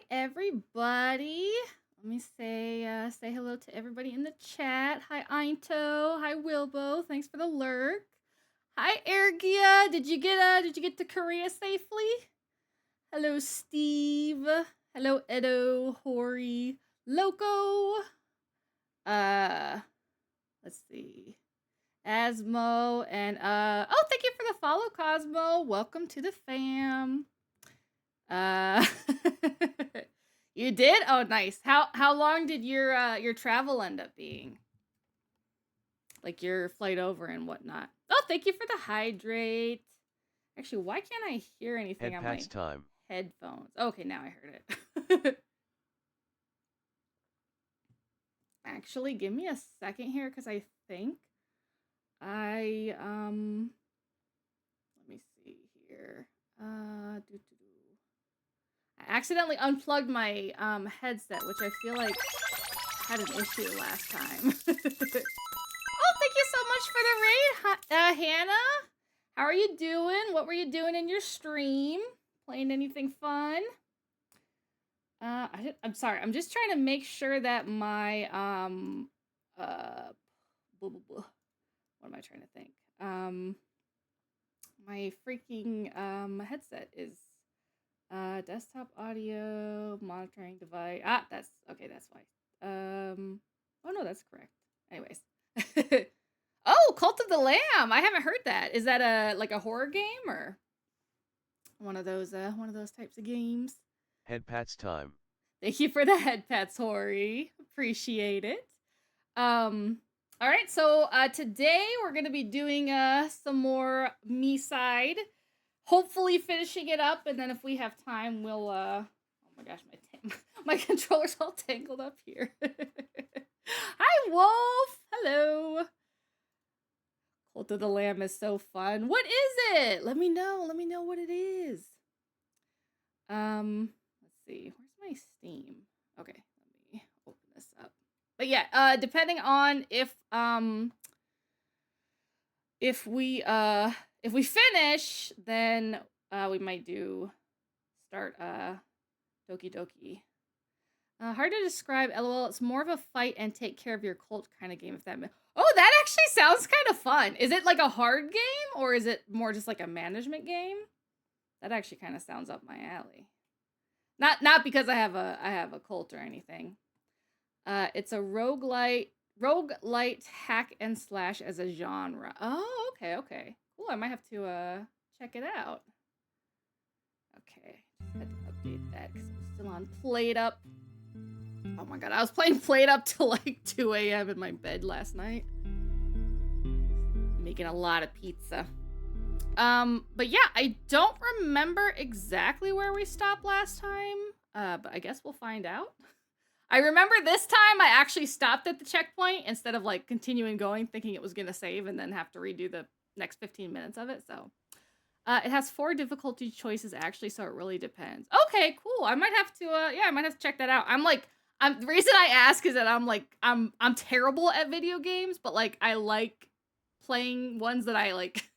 everybody. Let me say hello to everybody in the chat. Hi, Einto. Hi, Wilbo. Thanks for the lurk. Hi, Ergia. Did you get to Korea safely? Hello, Steve. Hello, Edo, Hori, Loco. Let's see. Asmo and oh, thank you for the follow, Cosmo. Welcome to the fam. You did? Oh, nice. How long did your travel end up being? Like your flight over and whatnot. Oh, thank you for the hydrate. Actually, why can't I hear anything on my headphones? Okay, now I heard it. Actually, give me a second here because I think I let me see here. I accidentally unplugged my headset, which I feel like had an issue last time. Oh, thank you so much for the raid, Hannah. How are you doing? What were you doing in your stream? Playing anything fun? I'm sorry. I'm just trying to make sure that my what am I trying to think? My freaking headset is desktop audio monitoring device. That's okay. That's why. Oh no, that's correct. Anyways. Oh, Cult of the Lamb. I haven't heard that. Is that a horror game or one of those types of games? Head pats time. Thank you for the head pats, Hori. Appreciate it. All right, so today we're gonna be doing some more miside. Hopefully finishing it up, and then if we have time, we'll oh my gosh, my controller's all tangled up here. Hi, Wolf. Hello. Cult of the Lamb is so fun. What is it? Let me know. Let me know what it is. Let's see. Where's my Steam? Okay, let me open this up. But yeah, depending on if we finish, then we might start Doki Doki. Hard to describe, LOL. It's more of a fight and take care of your cult kind of game, if that makes. Oh, that actually sounds kind of fun. Is it like a hard game, or is it more just like a management game? That actually kind of sounds up my alley. Not because I have a cult or anything. It's a roguelite hack and slash as a genre. Oh, okay. Cool. I might have to check it out. Okay, just had to update that because I'm still on Played Up. Oh my god, I was playing Played Up till like 2 a.m. in my bed last night. Making a lot of pizza. But yeah, I don't remember exactly where we stopped last time. But I guess we'll find out. I remember this time I actually stopped at the checkpoint instead of like continuing going, thinking it was gonna save and then have to redo the next 15 minutes of it. So it has 4 difficulty choices actually, so it really depends. Okay, cool. I might have to I might have to check that out. The reason I ask is that I'm terrible at video games, but like I like playing ones that I like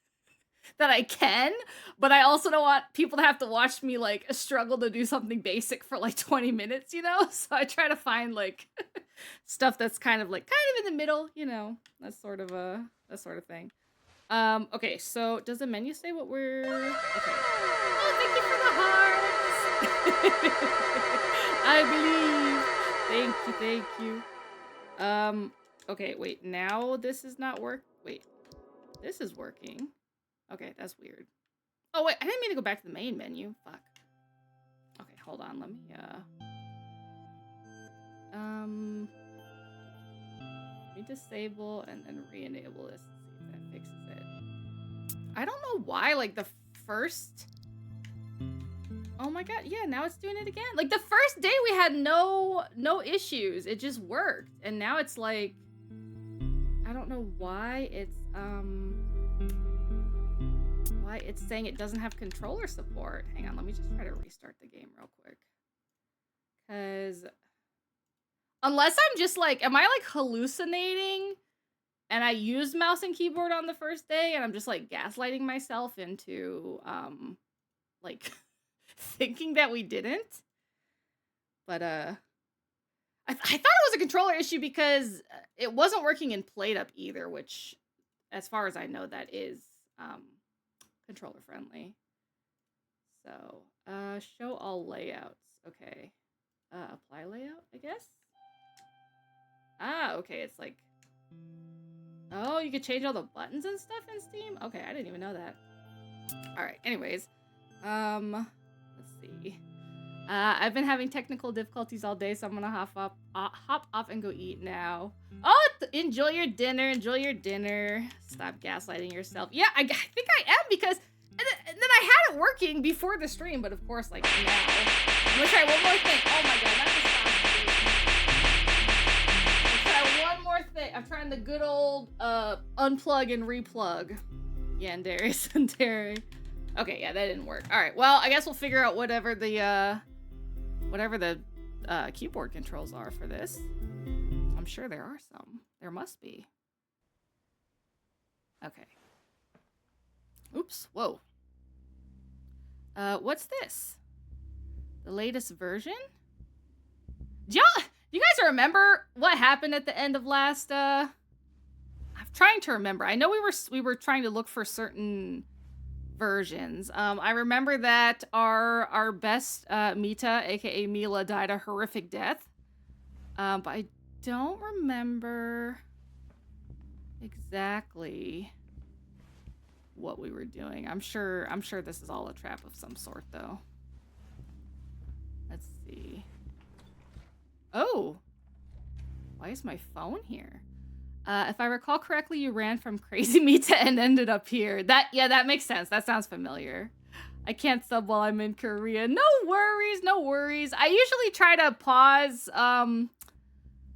that I can, but I also don't want people to have to watch me like struggle to do something basic for like 20 minutes, you know? So I try to find like stuff that's kind of in the middle, you know, that sort of thing. Okay, so does the menu say what we're okay? Oh, thank you for the hearts. I believe. Thank you. Okay, wait, now this is not wait. This is working. Okay, that's weird. Oh wait, I didn't mean to go back to the main menu. Fuck. Okay, hold on. Let me disable and then re-enable this and see if that fixes it. I don't know why. Like the first. Oh my god, yeah, now it's doing it again. Like the first day we had no issues. It just worked, and now it's like I don't know why it's saying it doesn't have controller support. Hang on, let me just try to restart the game real quick. Cause unless I'm just like, am I like hallucinating? And I used mouse and keyboard on the first day, and I'm just like gaslighting myself into like thinking that we didn't. But I thought it was a controller issue because it wasn't working in PlateUp either, which, as far as I know, that is controller friendly. So, show all layouts. Okay. Apply layout, I guess? Ah, okay, it's like... Oh, you could change all the buttons and stuff in Steam? Okay, I didn't even know that. Alright, anyways. Let's see. I've been having technical difficulties all day, so I'm gonna hop off and go eat now. Oh, enjoy your dinner, enjoy your dinner. Stop gaslighting yourself. Yeah, I think I am, because and then I had it working before the stream, but of course, like, now. I'm gonna try one more thing. Oh my god, not the sausage. Let's try one more thing. I'm trying the good old unplug and replug. Yandere, tsundere. Okay, yeah, that didn't work. All right, well, I guess we'll figure out whatever the keyboard controls are for this. I'm sure there are some. There must be. Okay. Oops. Whoa. What's this? The latest version? Do you guys remember what happened at the end of last? I'm trying to remember. I know we were trying to look for certain versions. I remember that our best Mita, aka Mila, died a horrific death. But I don't remember exactly what we were doing. I'm sure this is all a trap of some sort, though. Let's see. Oh, why is my phone here? If I recall correctly, you ran from Crazy Mita and ended up here. That makes sense. That sounds familiar. I can't sub while I'm in Korea. No worries, no worries. I usually try to pause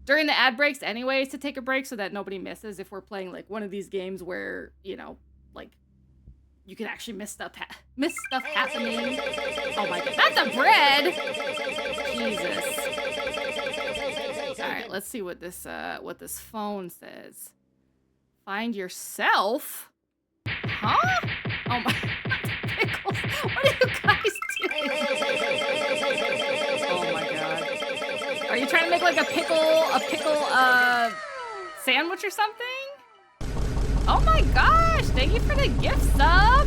during the ad breaks anyways to take a break so that nobody misses if we're playing like one of these games where, you know, like you can actually miss stuff happening. Oh my god, that's a bread! Jesus. Alright, let's see what this phone says. Find yourself? Huh? Oh my pickles. What are you guys doing? Oh my god. Are you trying to make like a pickle sandwich or something? Oh my gosh, thank you for the gift sub.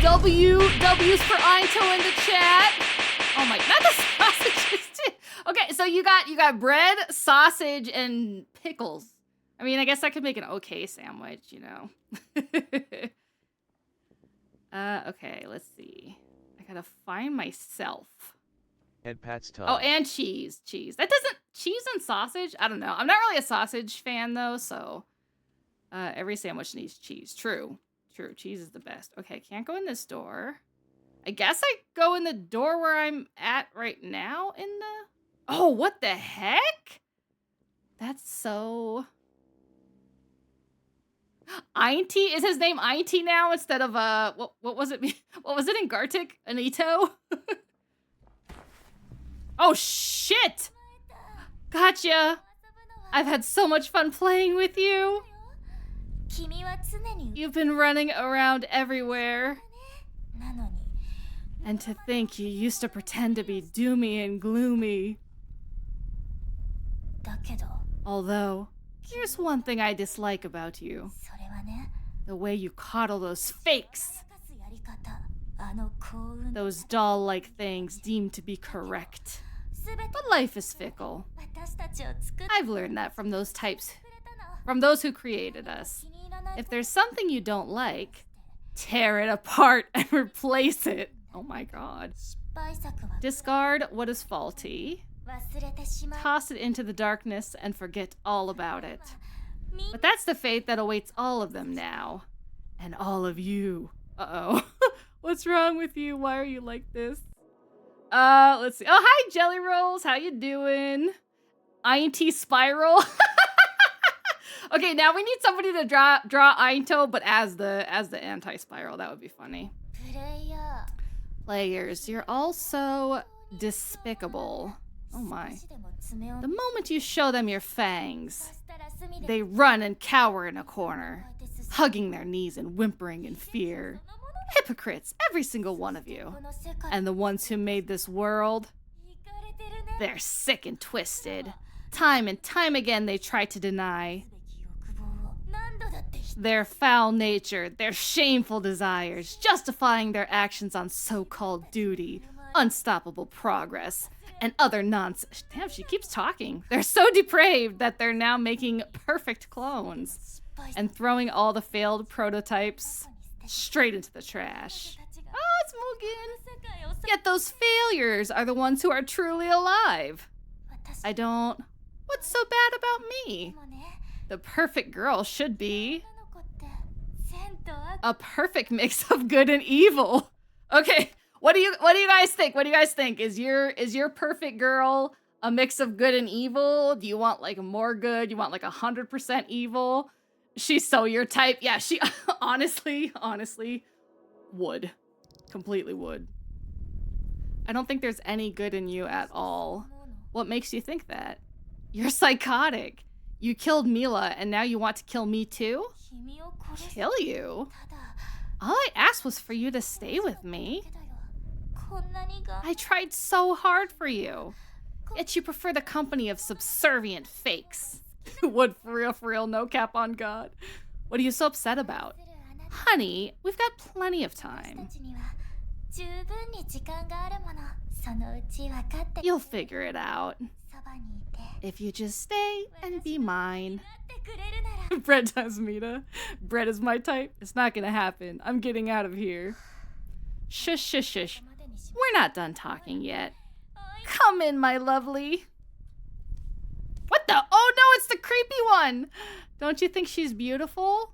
W's for INTJ in the chat. Oh my, not the sausages too. Okay, so you got bread, sausage, and pickles. I mean, I guess that could make an okay sandwich, you know. Okay, let's see. I gotta find myself. And Pat's tub. Oh, and cheese. That doesn't... Cheese and sausage? I don't know. I'm not really a sausage fan, though, so... every sandwich needs cheese. True. Cheese is the best. Okay, can't go in this door. I guess I go in the door where I'm at right now in the... Oh, what the heck? That's so... INTJ? Is his name INTJ now instead of, what was it? What was it in Gartic? Anito? Oh, shit! Gotcha! I've had so much fun playing with you. You've been running around everywhere. And to think you used to pretend to be doomy and gloomy. Although, here's one thing I dislike about you. The way you coddle those fakes. Those doll-like things deemed to be correct. But life is fickle. I've learned that from those who created us. If there's something you don't like, tear it apart and replace it. Oh my god. Discard what is faulty. Toss it into the darkness and forget all about it. But that's the fate that awaits all of them now. And all of you. Uh-oh. What's wrong with you? Why are you like this? Let's see. Oh, hi, Jelly Rolls. How you doing? INT Spiral. Okay, now we need somebody to draw Ainto, but as the anti-spiral. That would be funny. Players, you're all so despicable. Oh my. The moment you show them your fangs, they run and cower in a corner, hugging their knees and whimpering in fear. Hypocrites, every single one of you. And the ones who made this world, they're sick and twisted. Time and time again they try to deny their foul nature, their shameful desires, justifying their actions on so-called duty, unstoppable progress, and other nonsense. Damn, she keeps talking. They're so depraved that they're now making perfect clones and throwing all the failed prototypes straight into the trash. Oh, it's Mugen. Yet those failures are the ones who are truly alive. I don't... What's so bad about me? The perfect girl should be a perfect mix of good and evil. Okay, what do you guys think? What do you guys think? Is your perfect girl a mix of good and evil? Do you want like more good? You want like 100% evil? She's so your type. Yeah, she honestly would. Completely would. I don't think there's any good in you at all. What makes you think that? You're psychotic. You killed Mila and now you want to kill me too? Kill you? All I asked was for you to stay with me. I tried so hard for you. Yet you prefer the company of subservient fakes. Would for real, no cap on God. What are you so upset about? Honey, we've got plenty of time. You'll figure it out. If you just stay and be mine. Bread times Mita. Bread is my type. It's not gonna happen. I'm getting out of here. Shush, shush, shush. We're not done talking yet. Come in, my lovely. What the? Oh no, it's the creepy one. Don't you think she's beautiful?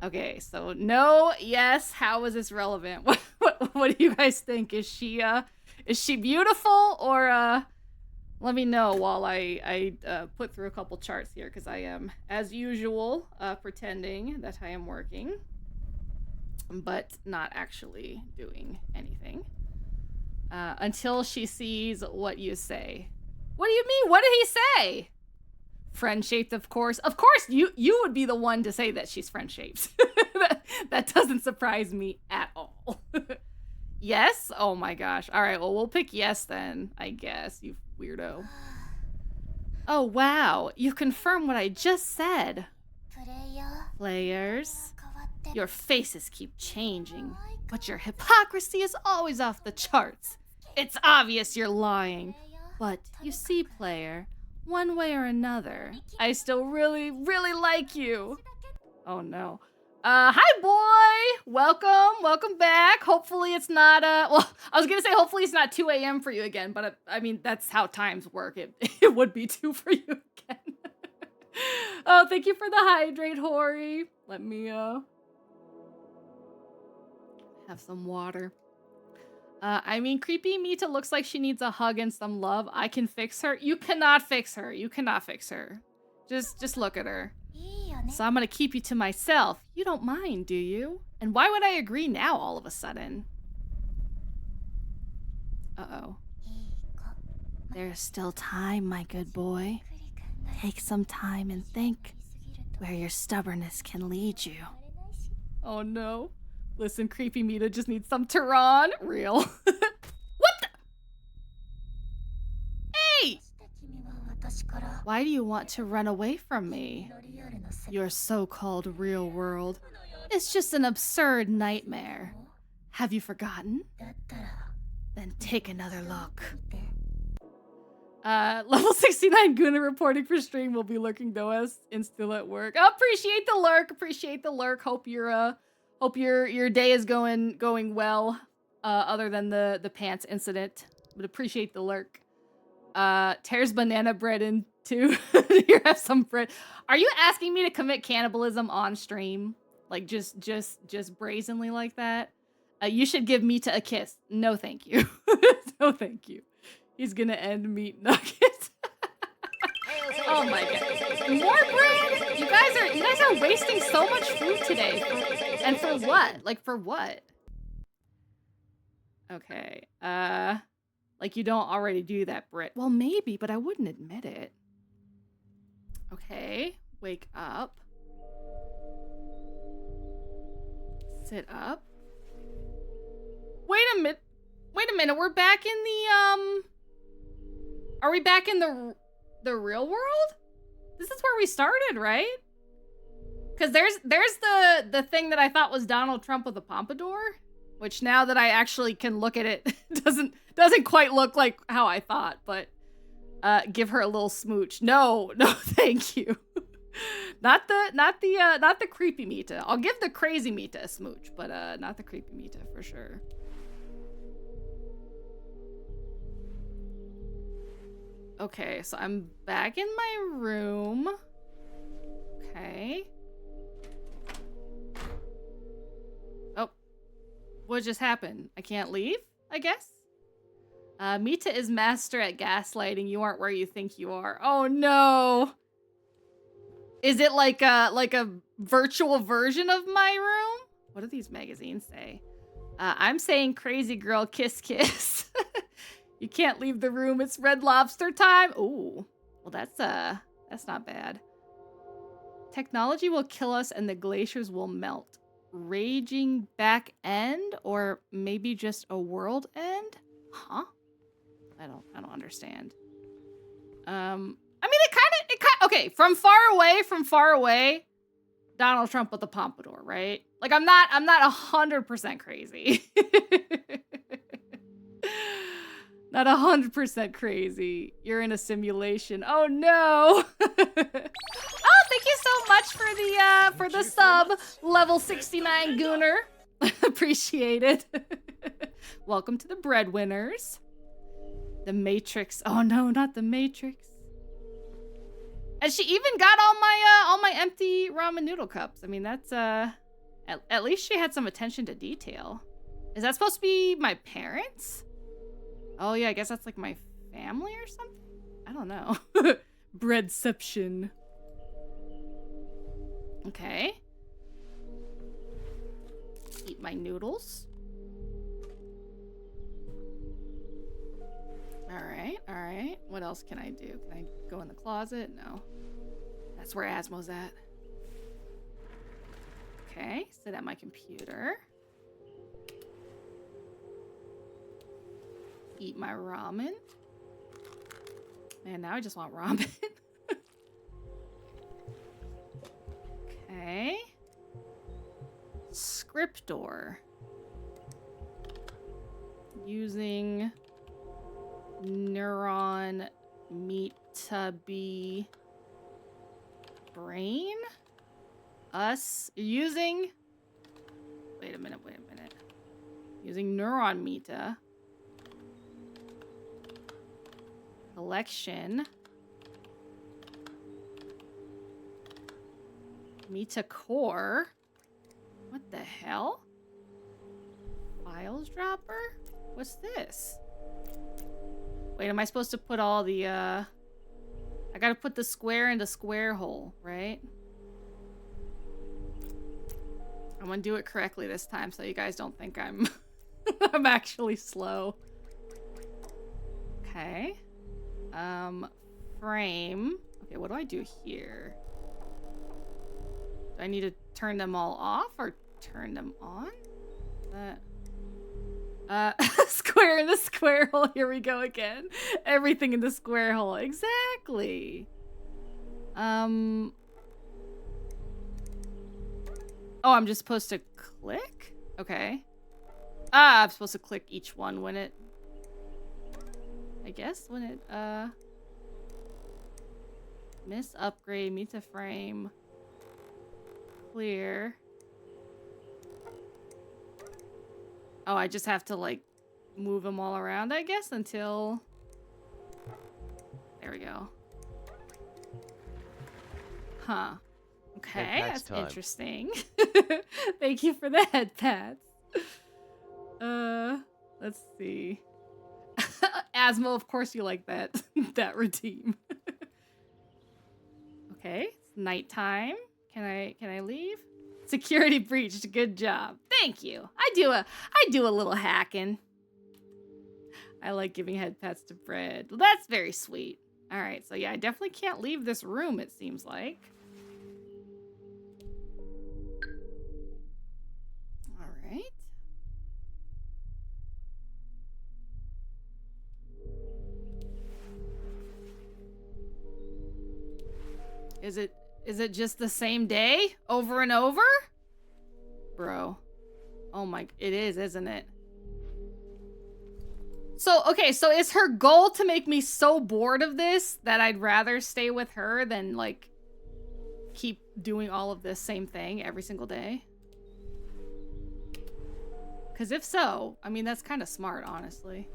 Okay, so no, yes. How is this relevant? What do you guys think? Is she beautiful or let me know while I put through a couple charts here, because I am, as usual, pretending that I am working, but not actually doing anything. Until she sees what you say. What do you mean? What did he say? Friend-shaped, of course. Of course, you would be the one to say that she's friend-shaped. that doesn't surprise me at all. Yes? Oh my gosh. All right, well, we'll pick yes then, I guess, you weirdo. Oh, wow. You confirmed what I just said. Players, your faces keep changing, but your hypocrisy is always off the charts. It's obvious you're lying. But you see, player, one way or another, I still really, really like you. Oh no. Hi boy! Welcome back. Hopefully it's not, well, I was gonna say hopefully it's not 2 a.m. for you again, but I mean, that's how times work. It would be 2 for you again. Oh, thank you for the hydrate, Hori. Let me, have some water. I mean, creepy Mita looks like she needs a hug and some love. I can fix her. You cannot fix her. You cannot fix her. Just look at her. So I'm gonna keep you to myself. You don't mind, do you? And why would I agree now all of a sudden? Uh-oh. There's still time, my good boy. Take some time and think where your stubbornness can lead you. Oh no. Listen, creepy Mita just needs some Tehran. Real. What the? Hey! Why do you want to run away from me? Your so-called real world is just an absurd nightmare. Have you forgotten? Then take another look. Level 69 Guna reporting for stream. Will be lurking Doas and still at work. Appreciate the lurk. Appreciate the lurk. Hope your day is going well. Other than the pants incident, but appreciate the lurk. Tears banana bread in too. You have some bread. Are you asking me to commit cannibalism on stream? Like just brazenly like that? You should give Mita a kiss. No, thank you. No, thank you. He's gonna end meat nuggets. Oh my god. More bread? You guys are wasting so much food today. And for what? Like for what? Okay. Like you don't already do that, Brit. Well, maybe, but I wouldn't admit it. Okay. Wake up. Sit up. a minute. We're back in the, are we back in the real world? This is where we started, right? Because there's the thing that I thought was Donald Trump with a pompadour, which now that I actually can look at it, doesn't quite look like how I thought, but give her a little smooch. No, thank you. Not the creepy Mita. I'll give the crazy Mita a smooch, but not the creepy Mita for sure. Okay, so I'm back in my room. Okay. Oh, what just happened? I can't leave, I guess? Mita is master at gaslighting. You aren't where you think you are. Oh no. Is it like a virtual version of my room? What do these magazines say? I'm saying crazy girl kiss kiss. You can't leave the room. It's Red Lobster time. Ooh. Well, that's not bad. Technology will kill us and the glaciers will melt. Raging back end or maybe just a world end? Huh? I don't understand. I mean, it kind of, okay, from far away, Donald Trump with the pompadour, right? Like, I'm not 100% crazy. Not 100% crazy. You're in a simulation. Oh no. Oh, thank you so much for the sub, level 69 Gooner. Appreciate it. Welcome to the breadwinners. The Matrix. Oh no, not the Matrix. And she even got all my empty ramen noodle cups. I mean, that's at least she had some attention to detail. Is that supposed to be my parents? Oh yeah, I guess that's like my family or something? I don't know. Breadception. Okay. Eat my noodles. Alright. What else can I do? Can I go in the closet? No. That's where Asmo's at. Okay, sit at my computer. Eat my ramen. Man, now I just want ramen. Okay. Scriptor. Using neuron meta be brain. Us using. Wait a minute. Using neuron meta. Collection. Meta core. What the hell? Files dropper? What's this? Wait, am I supposed to put all the, I gotta put the square into square hole, right? I'm gonna do it correctly this time so you guys don't think I'm, I'm actually slow. Okay. Frame. Okay, what do I do here? Do I need to turn them all off or turn them on? Square in the square hole. Here we go again. Everything in the square hole. Exactly. Oh, I'm just supposed to click? Okay. I'm supposed to click each one when it... I guess when it, miss upgrade, meet the frame. Clear. Oh, I just have to, like, move them all around, I guess, until... There we go. Huh. Okay, that's time. Interesting. Thank you for the head pats. Let's see. Asmo, of course you like that that routine. Okay, it's nighttime. Can I leave? Security breached. Good job. Thank you. I do a little hacking. I like giving head pats to bread. Well, that's very sweet. All right, so yeah, I definitely can't leave this room, it seems like. All right. Is it just the same day over and over? Bro. Oh my, it is, isn't it? So, okay, so is her goal to make me so bored of this that I'd rather stay with her than, like, keep doing all of this same thing every single day? Because if so, I mean, that's kind of smart, honestly.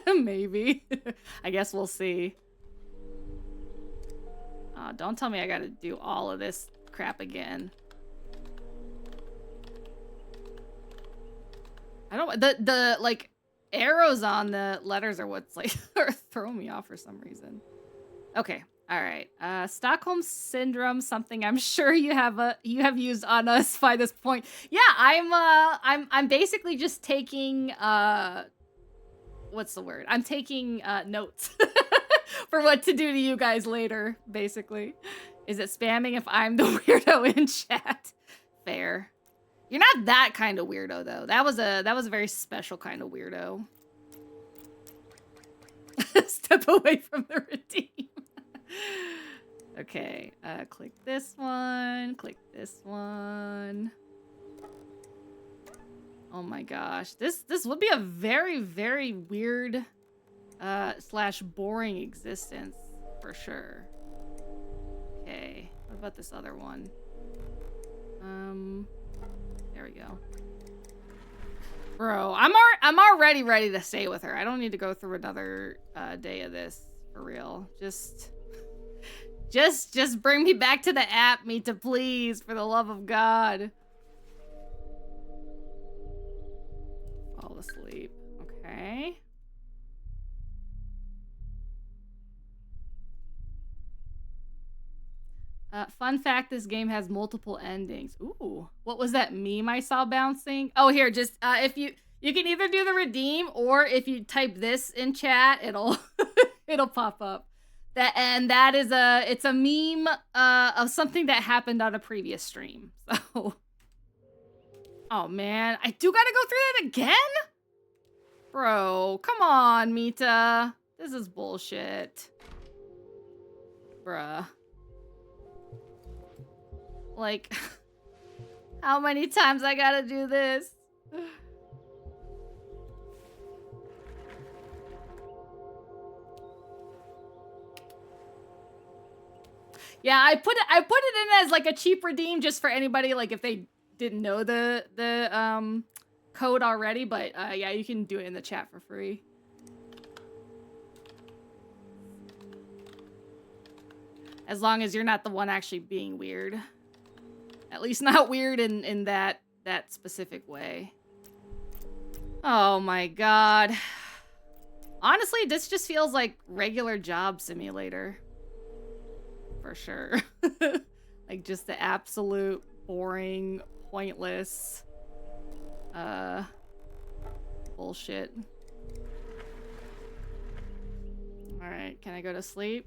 Maybe. I guess we'll see. Don't tell me I gotta do all of this crap again. I don't, the like arrows on the letters are what's like are throwing me off for some reason. Okay, all right. Stockholm syndrome, something I'm sure you have used on us by this point. Yeah, I'm basically just taking what's the word? I'm taking notes for what to do to you guys later, basically. Is it spamming if I'm the weirdo in chat? Fair. You're not that kind of weirdo, though. That was a very special kind of weirdo. Step away from the redeem. Okay, click this one. Click this one. Oh my gosh, this would be a very, very weird slash boring existence for sure. Okay, what about this other one? There we go. Bro, I'm already ready to stay with her. I don't need to go through another day of this for real. Just bring me back to the app, Mita, please, for the love of God. Fall asleep. Okay. Fun fact, this game has multiple endings. Ooh, what was that meme I saw bouncing? Oh, here, just, if you can either do the redeem, or if you type this in chat, it'll, it'll pop up. That is it's a meme, of something that happened on a previous stream, so. Oh man, I do gotta go through that again? Bro, come on, Mita. This is bullshit. Bruh. Like, how many times I gotta do this? Yeah, I put it in as like a cheap redeem just for anybody, like if they didn't know the code already, but yeah, you can do it in the chat for free. As long as you're not the one actually being weird. At least not weird in that specific way. Oh my god. Honestly, this just feels like regular job simulator. For sure. Like just the absolute boring, pointless bullshit. All right, can I go to sleep?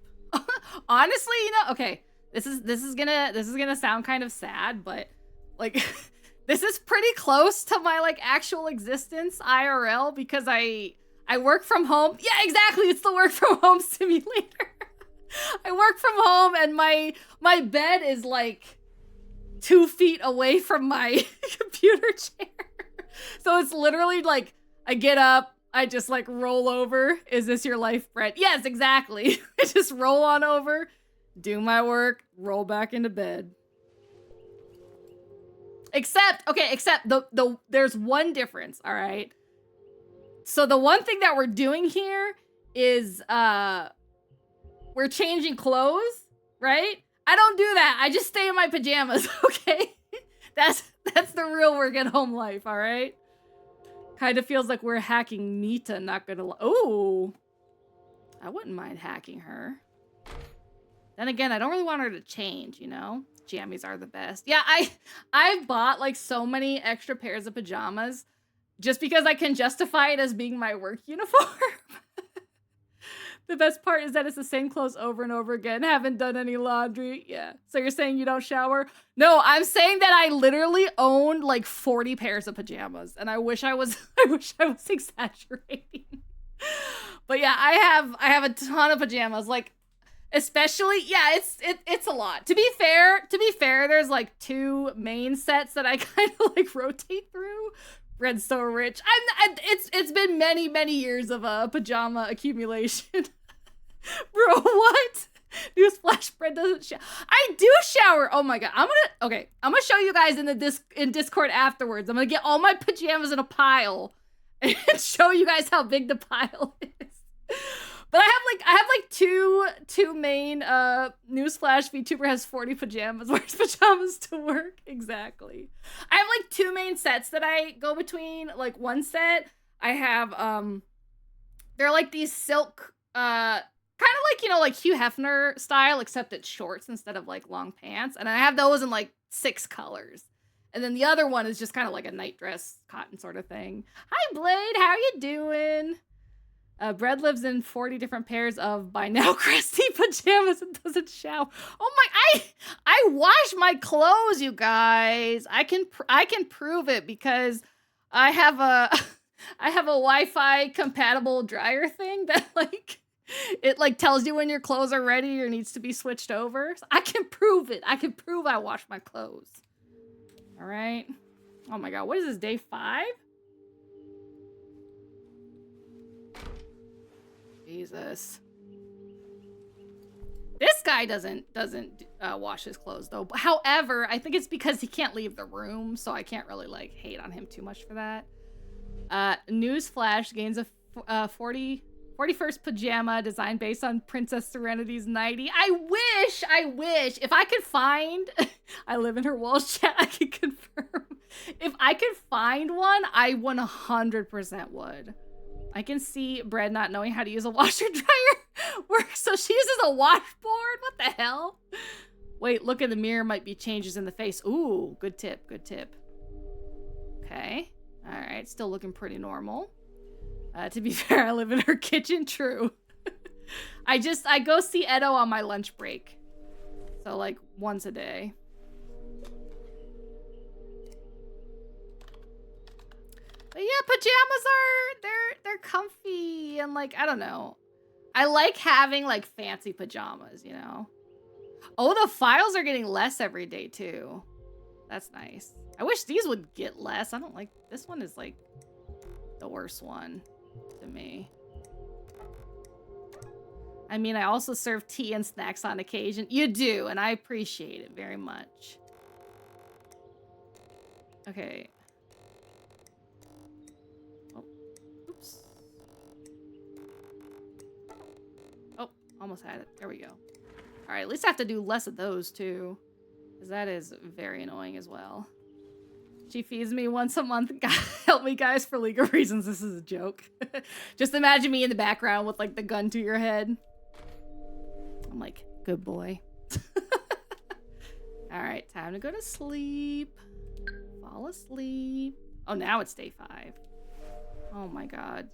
Honestly, you know, okay. This is gonna sound kind of sad, but like this is pretty close to my like actual existence IRL because I work from home. Yeah, exactly. It's the work from home simulator. I work from home and my bed is like 2 feet away from my computer chair. So it's literally like I get up, I just like roll over. Is this your life, Brett? Yes, exactly. I just roll on over, do my work, roll back into bed. Except there's one difference, all right? So the one thing that we're doing here is we're changing clothes, right? I don't do that. I just stay in my pajamas, okay? That's the real work at home life, all right? Kind of feels like we're hacking Mita, not gonna lie. Oh, I wouldn't mind hacking her. Then again, I don't really want her to change, you know? Jammies are the best. Yeah, I've bought like so many extra pairs of pajamas just because I can justify it as being my work uniform. The best part is that it's the same clothes over and over again. Haven't done any laundry. Yeah. So you're saying you don't shower? No, I'm saying that I literally own like 40 pairs of pajamas, and I wish I was exaggerating. But yeah, I have a ton of pajamas. Like Especially, yeah, it's a lot. To be fair, there's like 2 main sets that I kind of like rotate through. Bread's so rich. It's been many years of pajama accumulation. Bro, what? Newsflash, bread doesn't shower. I do shower. Oh my god. I'm gonna show you guys in Discord afterwards. I'm gonna get all my pajamas in a pile and show you guys how big the pile is. But I have like two main newsflash, VTuber has 40 pajamas. Wears pajamas to work. Exactly. I have like 2 main sets that I go between. Like one set, I have they're like these silk kind of like, you know, like Hugh Hefner style, except it's shorts instead of like long pants. And I have those in like 6 colors. And then the other one is just kind of like a night dress cotton sort of thing. Hi Blade, how you doing? Bread lives in 40 different pairs of by now crusty pajamas and doesn't shower. Oh my, I wash my clothes, you guys. I can prove it because I have a Wi-Fi compatible dryer thing that like it like tells you when your clothes are ready or needs to be switched over. So I can prove it. I can prove I wash my clothes. All right. Oh my god, what is this, day 5? Jesus. This guy doesn't wash his clothes though. However, I think it's because he can't leave the room, so I can't really like hate on him too much for that. Newsflash, gains a 41st pajama designed based on Princess Serenity's nightie. I wish if I could find I live in her walls chat, I can confirm. If I could find one, I 100% would. I can see Bread not knowing how to use a washer dryer work, so she uses a washboard. What the hell? Wait, look in the mirror, might be changes in the face. Ooh, good tip, good tip. Okay, all right, still looking pretty normal. To be fair, I live in her kitchen, true. I go see Edo on my lunch break. So like once a day. But yeah, pajamas they're comfy and like, I don't know. I like having like fancy pajamas, you know? Oh, the files are getting less every day too. That's nice. I wish these would get less. I don't like, this one is like the worst one to me. I mean, I also serve tea and snacks on occasion. You do, and I appreciate it very much. Okay. Oh, oops. Oh, almost had it. There we go. All right, at least I have to do less of those too, because that is very annoying as well. She feeds me once a month. Help me, guys, for legal reasons. This is a joke. Just imagine me in the background with like the gun to your head. I'm like, good boy. All right, time to go to sleep. Fall asleep. Oh, now it's day 5. Oh my god.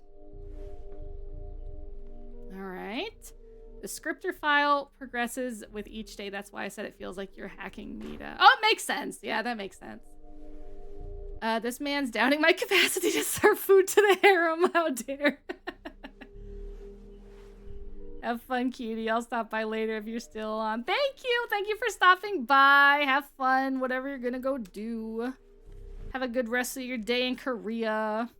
All right. The scripter file progresses with each day. That's why I said it feels like you're hacking Nita. Oh, it makes sense. Yeah, that makes sense. This man's doubting my capacity to serve food to the harem. How dare. Have fun, cutie. I'll stop by later if you're still on. Thank you. Thank you for stopping by. Have fun. Whatever you're gonna go do. Have a good rest of your day in Korea.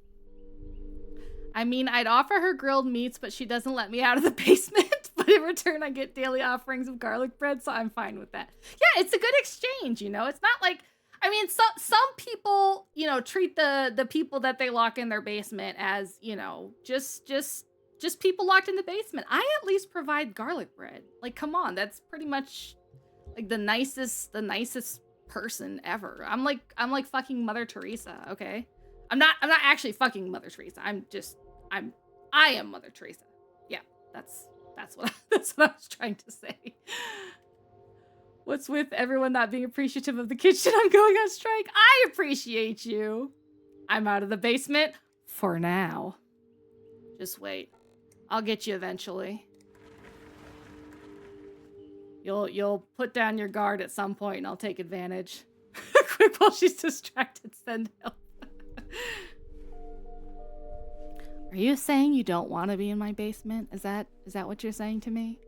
I mean, I'd offer her grilled meats, but she doesn't let me out of the basement. But in return, I get daily offerings of garlic bread, so I'm fine with that. Yeah, it's a good exchange, you know? It's not like... I mean, some people, you know, treat the people that they lock in their basement as, you know, just people locked in the basement. I at least provide garlic bread. Like, come on, that's pretty much like the nicest person ever. I'm like fucking Mother Teresa, okay? I'm not actually fucking Mother Teresa. I am Mother Teresa. Yeah, that's what I was trying to say. What's with everyone not being appreciative of the kitchen? I'm going on strike. I appreciate you. I'm out of the basement for now. Just wait. I'll get you eventually. You'll put down your guard at some point and I'll take advantage. Quick, while she's distracted, send help. Are you saying you don't want to be in my basement? Is that what you're saying to me?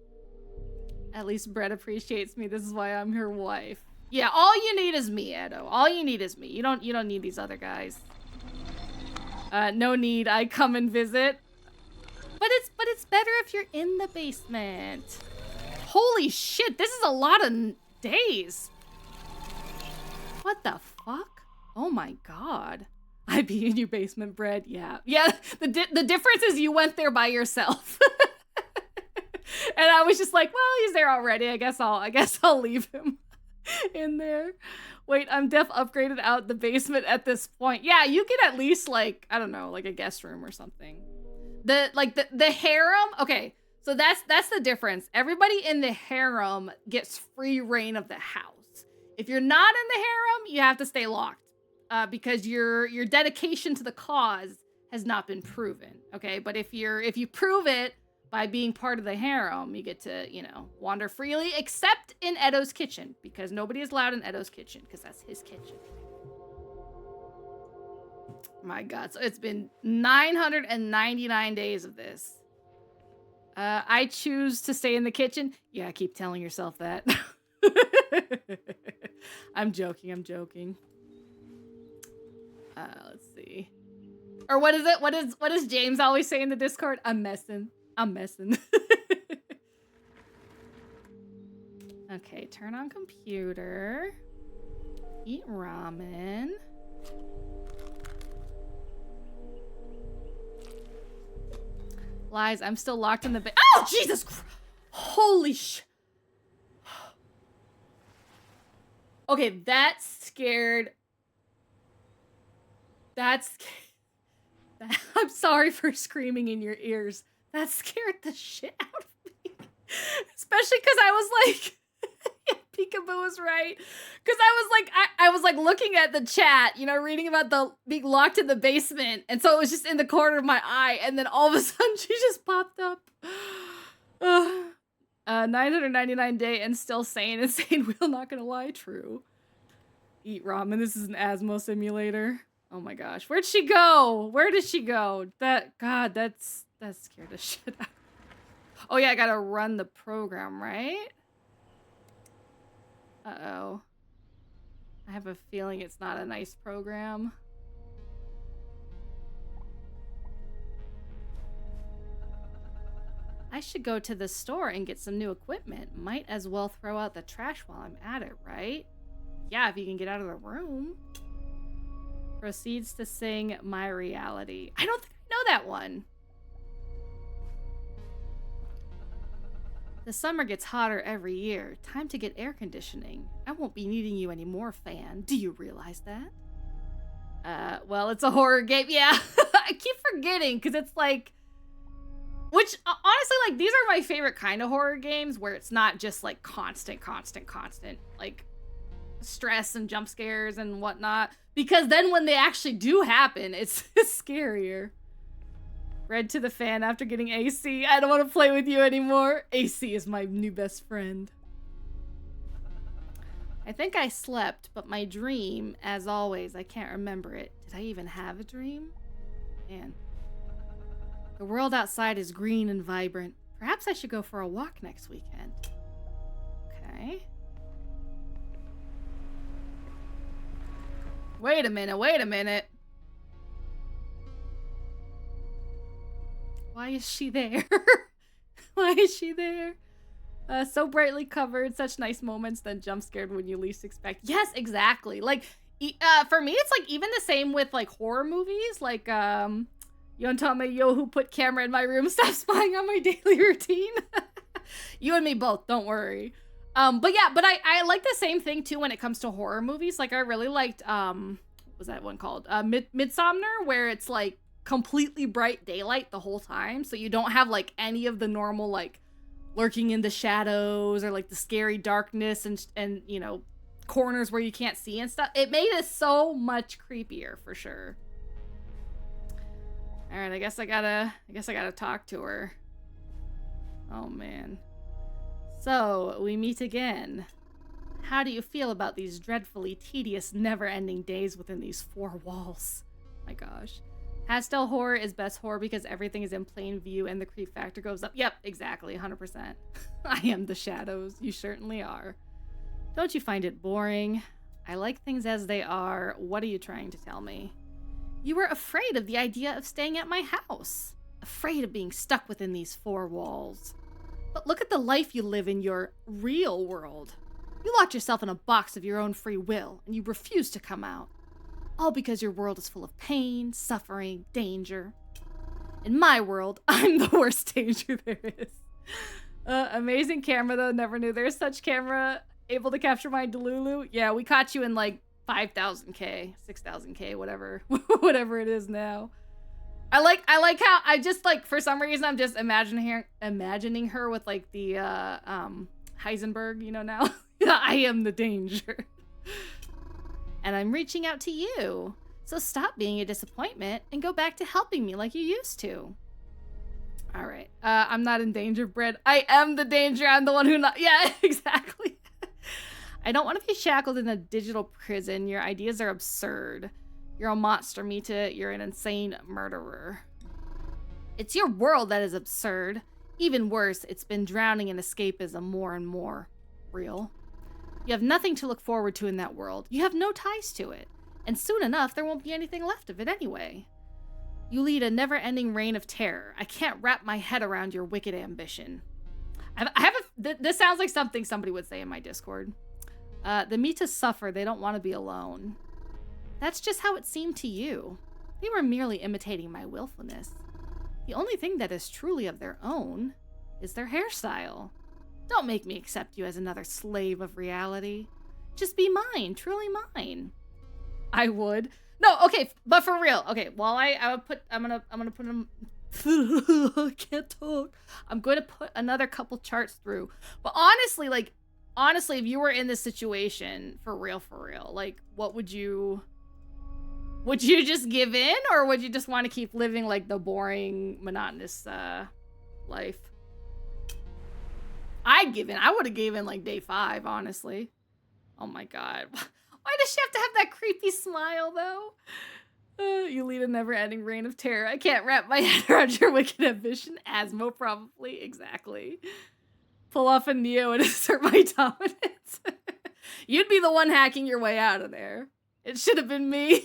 At least Brett appreciates me. This is why I'm her wife. Yeah, all you need is me, Edo. All you need is me. You don't need these other guys. No need. I come and visit. But it's better if you're in the basement. Holy shit, this is a lot of days. What the fuck? Oh my god. I be in your basement, Brett. Yeah. Yeah, the difference is you went there by yourself. And I was just like, well, he's there already. I guess I'll leave him in there. Wait, I'm upgraded out the basement at this point. Yeah, you can at least like, I don't know, like a guest room or something. The harem, okay, so that's the difference. Everybody in the harem gets free reign of the house. If you're not in the harem, you have to stay locked. Because your dedication to the cause has not been proven. Okay, but if you prove it by being part of the harem, you get to, you know, wander freely, except in Edo's kitchen, because nobody is allowed in Edo's kitchen, because that's his kitchen. My god, so it's been 999 days of this. I choose to stay in the kitchen. Yeah, keep telling yourself that. I'm joking. Let's see. Or what is it? What does James always say in the Discord? I'm messing. Okay, turn on computer. Eat ramen. Lies, I'm still locked in the Oh, Jesus Christ! Holy sh... Okay, that scared... I'm sorry for screaming in your ears. That scared the shit out of me. Especially because I was like... yeah, Peekaboo was right. Because I was like looking at the chat, you know, reading about the being locked in the basement. And so it was just in the corner of my eye. And then all of a sudden she just popped up. 999 day and still sane. Insane wheel, not gonna lie, true. Eat ramen. This is an Asmo simulator. Oh my gosh. Where'd she go? Where did she go? That scared the shit out. Oh yeah, I gotta run the program, right? Uh-oh. I have a feeling it's not a nice program. I should go to the store and get some new equipment. Might as well throw out the trash while I'm at it, right? Yeah, if you can get out of the room. Proceeds to sing My Reality. I don't think I know that one. The summer gets hotter every year. Time to get air conditioning. I won't be needing you anymore, fan. Do you realize that? Well, it's a horror game. Yeah, I keep forgetting because it's like... Which, honestly, like, these are my favorite kind of horror games where it's not just, like, constant, like, stress and jump scares and whatnot. Because then when they actually do happen, it's scarier. Read to the fan after getting AC. I don't want to play with you anymore. AC is my new best friend. I think I slept, but my dream, as always, I can't remember it. Did I even have a dream? Man. The world outside is green and vibrant. Perhaps I should go for a walk next weekend. Okay. Wait a minute. Why is she there? Why is she there? So brightly covered, such nice moments, then jump scared when you least expect. Yes, exactly. Like, for me, it's like even the same with like horror movies. Like, Yontame Yo, who put camera in my room, stop spying on my daily routine. You and me both, don't worry. But yeah, but I like the same thing too when it comes to horror movies. Like I really liked, what was that one called? Midsommar, where it's like completely bright daylight the whole time. So you don't have like any of the normal like lurking in the shadows or like the scary darkness and you know, corners where you can't see and stuff. It made it so much creepier for sure. All right, I guess I gotta talk to her. Oh man. So, we meet again. How do you feel about these dreadfully tedious, never-ending days within these four walls? My gosh. Pastel horror is best horror because everything is in plain view and the creep factor goes up. Yep, exactly, 100%. I am the shadows. You certainly are. Don't you find it boring? I like things as they are. What are you trying to tell me? You were afraid of the idea of staying at my house. Afraid of being stuck within these four walls. But look at the life you live in your real world. You locked yourself in a box of your own free will, and you refuse to come out. All because your world is full of pain, suffering, danger. In my world, I'm the worst danger there is. Amazing camera, though. Never knew there's such camera able to capture my Delulu. Yeah, we caught you in like 5,000K, 6,000K, whatever, whatever it is now. I like how I just like, for some reason, I'm just imagining her with like the Heisenberg, you know, now. I am the danger. And I'm reaching out to you. So stop being a disappointment and go back to helping me like you used to. All right. I'm not in danger, Brett. I am the danger. I'm the one who not. Yeah, exactly. I don't want to be shackled in a digital prison. Your ideas are absurd. You're a monster, Mita. You're an insane murderer. It's your world that is absurd. Even worse, it's been drowning in escapism more and more. Real. You have nothing to look forward to in that world. You have no ties to it. And soon enough, there won't be anything left of it anyway. You lead a never-ending reign of terror. I can't wrap my head around your wicked ambition. This sounds like something somebody would say in my Discord. The Mitas suffer. They don't want to be alone. That's just how it seemed to you. They were merely imitating my willfulness. The only thing that is truly of their own is their hairstyle. Don't make me accept you as another slave of reality. Just be mine, truly mine. I would. No, okay, but for real. Okay, while I'm gonna put them. I can't talk. I'm going to put another couple charts through. But honestly, if you were in this situation, for real, like, what would you just give in, or would you just want to keep living like the boring, monotonous life? I'd give in. I would have given like day 5, honestly. Oh my god. Why does she have to have that creepy smile, though? You lead a never-ending reign of terror. I can't wrap my head around your wicked ambition. Asmo, probably. Exactly. Pull off a Neo and assert my dominance. You'd be the one hacking your way out of there. It should have been me.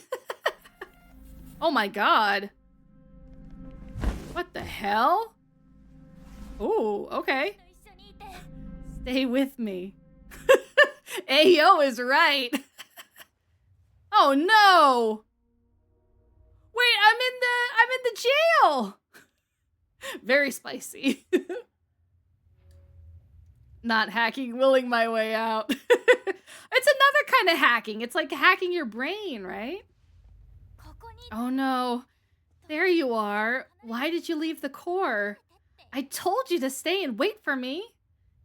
Oh my god. What the hell? Oh, okay. Stay with me. Ayo is right. Oh no. Wait, I'm in the jail. Very spicy. Not hacking, willing my way out. It's another kind of hacking. It's like hacking your brain, right? Oh no. There you are. Why did you leave the core? I told you to stay and wait for me.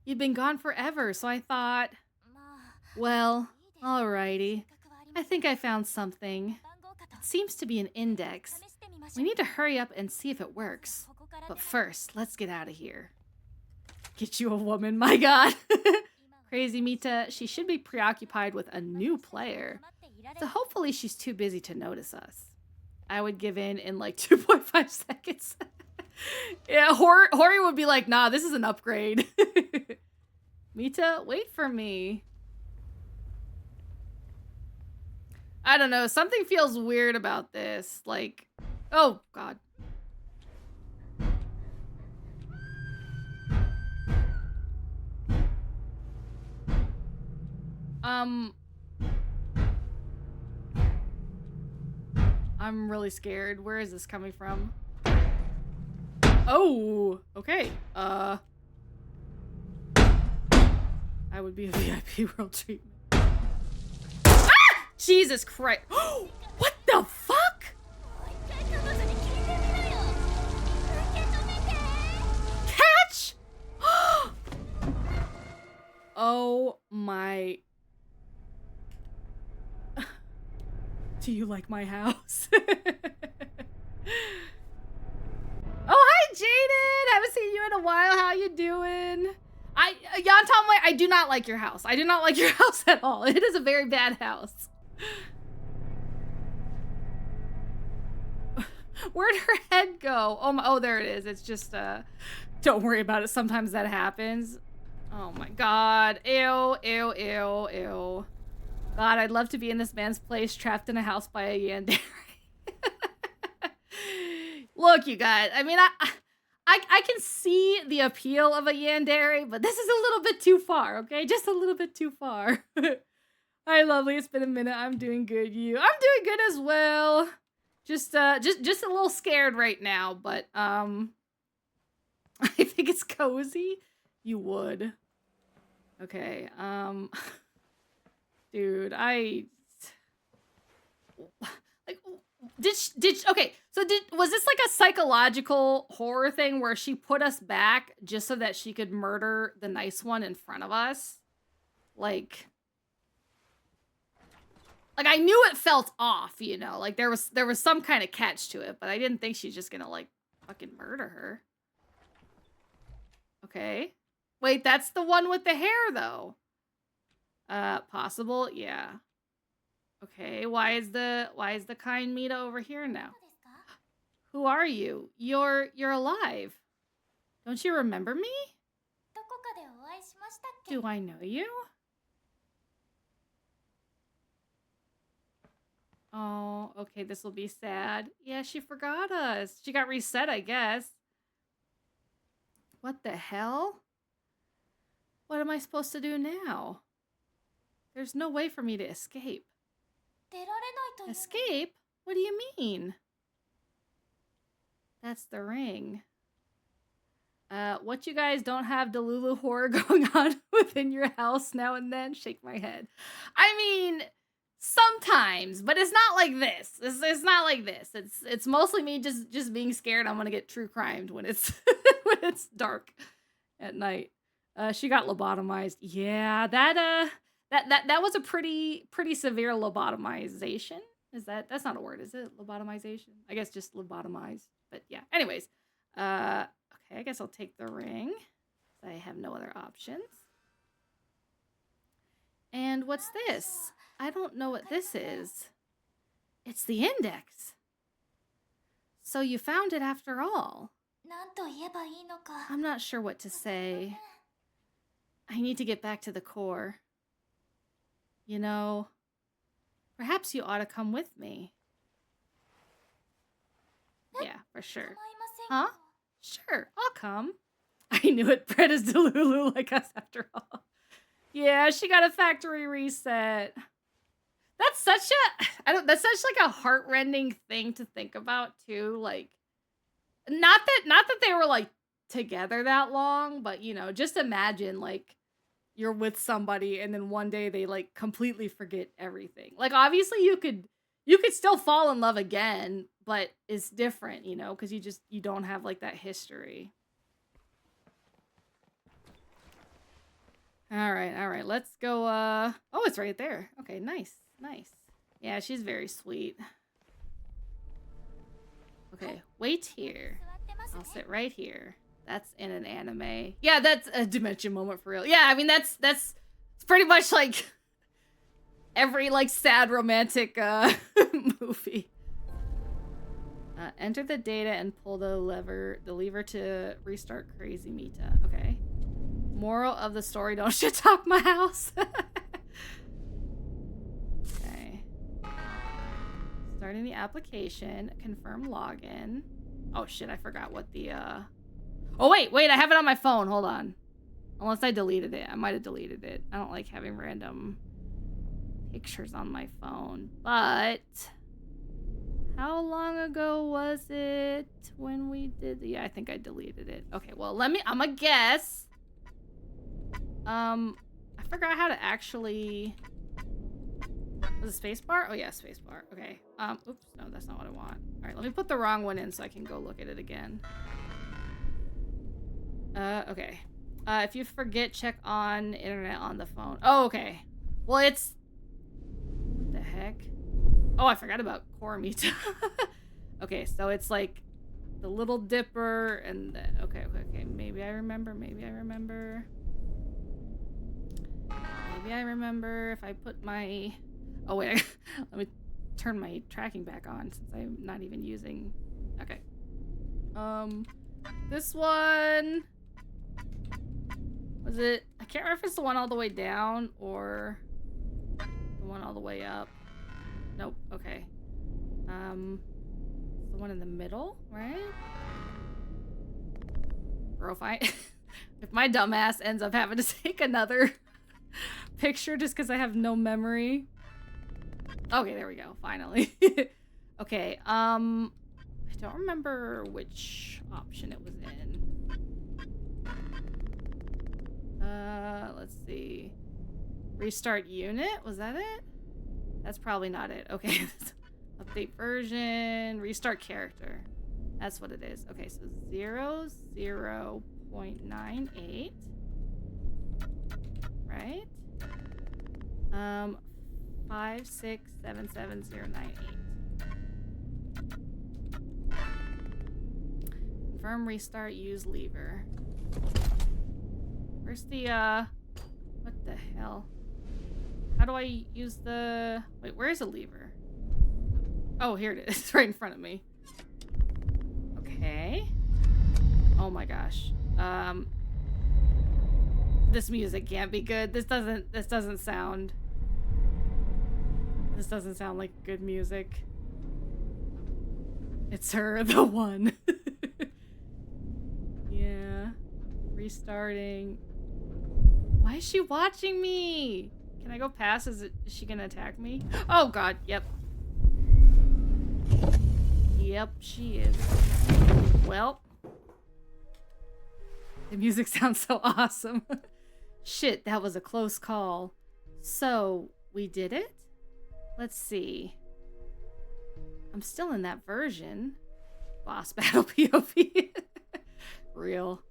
You've been gone forever, so I thought... Well, alrighty. I think I found something. It seems to be an index. We need to hurry up and see if it works. But first, let's get out of here. Get you a woman, my god. Crazy Mita, she should be preoccupied with a new player. So hopefully she's too busy to notice us. I would give in like 2.5 seconds. Yeah, Hori would be like, nah, this is an upgrade. Mita, wait for me. I don't know, something feels weird about this. Like, oh god. I'm really scared. Where is this coming from? Oh, okay. I would be a VIP world treatment. Ah! Jesus Christ. What the fuck? Catch? Oh my. Do you like my house? Oh, hi, Jaden! Haven't seen you in a while. How you doing? Yantomway, I do not like your house. I do not like your house at all. It is a very bad house. Where'd her head go? Oh, oh, there it is. It's just, don't worry about it. Sometimes that happens. Oh my god. Ew, ew, ew, ew. God, I'd love to be in this man's place, trapped in a house by a yandere. Look, you guys, I mean, I can see the appeal of a yandere, but this is a little bit too far, okay? Just a little bit too far. Hi, lovely. It's been a minute. I'm doing good. You? I'm doing good as well. Just a little scared right now, but I think it's cozy. You would. Okay. Dude, like, was this like a psychological horror thing where she put us back just so that she could murder the nice one in front of us? Like I knew it felt off, you know, like there was some kind of catch to it, but I didn't think she's just gonna like fucking murder her. Okay. Wait, that's the one with the hair though. Possible, yeah. Okay, why is the kind Mita over here now? Who are you? You're alive. Don't you remember me? Do I know you? Oh, okay, this will be sad. Yeah, she forgot us. She got reset, I guess. What the hell? What am I supposed to do now? There's no way for me to escape. Escape? What do you mean? That's the ring. What you guys don't have Delulu horror going on within your house now and then? Shake my head. I mean, sometimes, but it's not like this. It's not like this. It's mostly me just being scared I'm gonna get true crimed when it's when it's dark at night. She got lobotomized. Yeah, that was a pretty severe lobotomization. That's not a word, is it? Lobotomization? I guess just lobotomized. But yeah. Anyways, okay, I guess I'll take the ring. I have no other options. And what's this? I don't know what this is. It's the index. So you found it after all. I'm not sure what to say. I need to get back to the core. You know, perhaps you ought to come with me. Yeah, for sure. Huh? Sure, I'll come. I knew it. Brett is Delulu like us after all. Yeah, she got a factory reset. That's such like a heartrending thing to think about too. Like, not that they were like together that long, but you know, just imagine like you're with somebody and then one day they like completely forget everything. Like obviously you could still fall in love again, but it's different, you know, because you don't have like that history. All right, let's go. Oh, it's right there. Okay, nice. Yeah, she's very sweet. Okay, wait here. I'll sit right here. That's in an anime. Yeah, that's a dementia moment for real. Yeah, I mean that's pretty much like every like sad romantic movie. Enter the data and pull the lever to restart Crazy Mita. Okay. Moral of the story: don't shit talk my house. Okay. Starting the application. Confirm login. Oh shit! I forgot what the Oh wait! I have it on my phone. Hold on. Unless I deleted it. I might have deleted it. I don't like having random pictures on my phone. But how long ago was it when we did? Yeah, I think I deleted it. Okay, well I'm gonna guess. I forgot how to actually. Was it spacebar? Oh yeah, spacebar. Okay. Oops, no, that's not what I want. All right, let me put the wrong one in so I can go look at it again. Okay. If you forget, check on internet on the phone. Oh, okay. Well, it's... What the heck? Oh, I forgot about Core Mita. Okay, so it's like the Little Dipper and the... Okay. Maybe I remember. Maybe I remember if I put my... Oh, wait. Let me turn my tracking back on since I'm not even using Okay. This one... Was it... I can't remember if it's the one all the way down or the one all the way up. Nope. Okay. The one in the middle, right? Bro, if my dumbass ends up having to take another picture just because I have no memory. Okay, there we go. Finally. Okay, I don't remember which option it was in. Let's see. Restart unit? Was that it? That's probably not it. Okay. Update version. Restart character. That's what it is. Okay, so 0.98. Right? 5677098. Confirm restart, use lever. Where's the, what the hell? How do I use the... Wait, where is a lever? Oh, here it is. It's right in front of me. Okay. Oh my gosh. This music can't be good. This doesn't sound like good music. It's her, the one. Yeah. Restarting. Why is she watching me? Can I go past? Is she gonna attack me? Oh god, yep. Yep, she is. Well. The music sounds so awesome. Shit, that was a close call. So, we did it? Let's see. I'm still in that version. Boss battle POV. Real.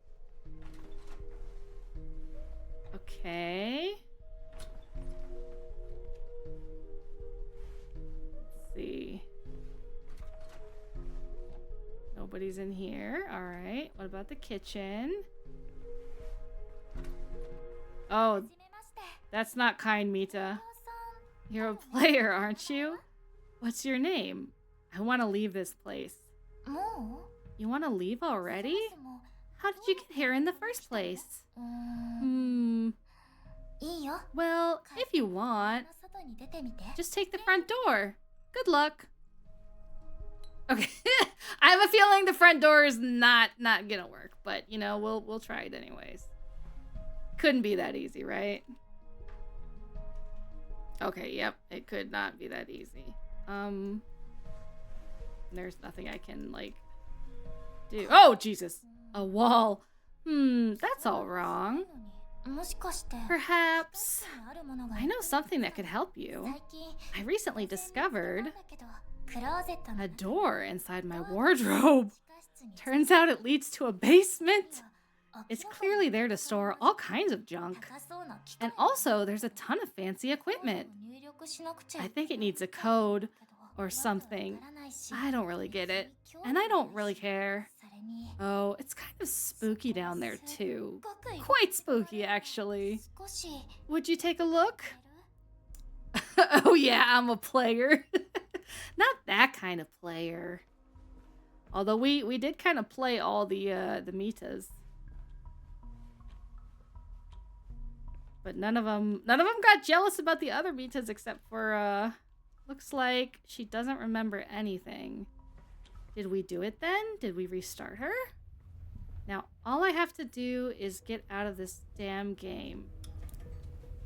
Okay. Let's see. Nobody's in here. All right. What about the kitchen? Oh, that's not kind, Mita. You're a player, aren't you? What's your name? I want to leave this place. You want to leave already? How did you get here in the first place? Well, if you want, just take the front door. Good luck. Okay. I have a feeling the front door is not gonna work, but you know, we'll try it anyways. Couldn't be that easy, right? Okay, yep, it could not be that easy. There's nothing I can like do. Oh, Jesus. A wall. That's all wrong. Perhaps I know something that could help you. I recently discovered a door inside my wardrobe. Turns out it leads to a basement. It's clearly there to store all kinds of junk. And also, there's a ton of fancy equipment. I think it needs a code or something. I don't really get it. And I don't really care. Oh, it's kind of spooky down there, too. Quite spooky, actually. Would you take a look? Oh, yeah, I'm a player. Not that kind of player. Although we did kind of play all the metas. But none of them got jealous about the other metas except for, looks like she doesn't remember anything. Did we do it then? Did we restart her? Now, all I have to do is get out of this damn game.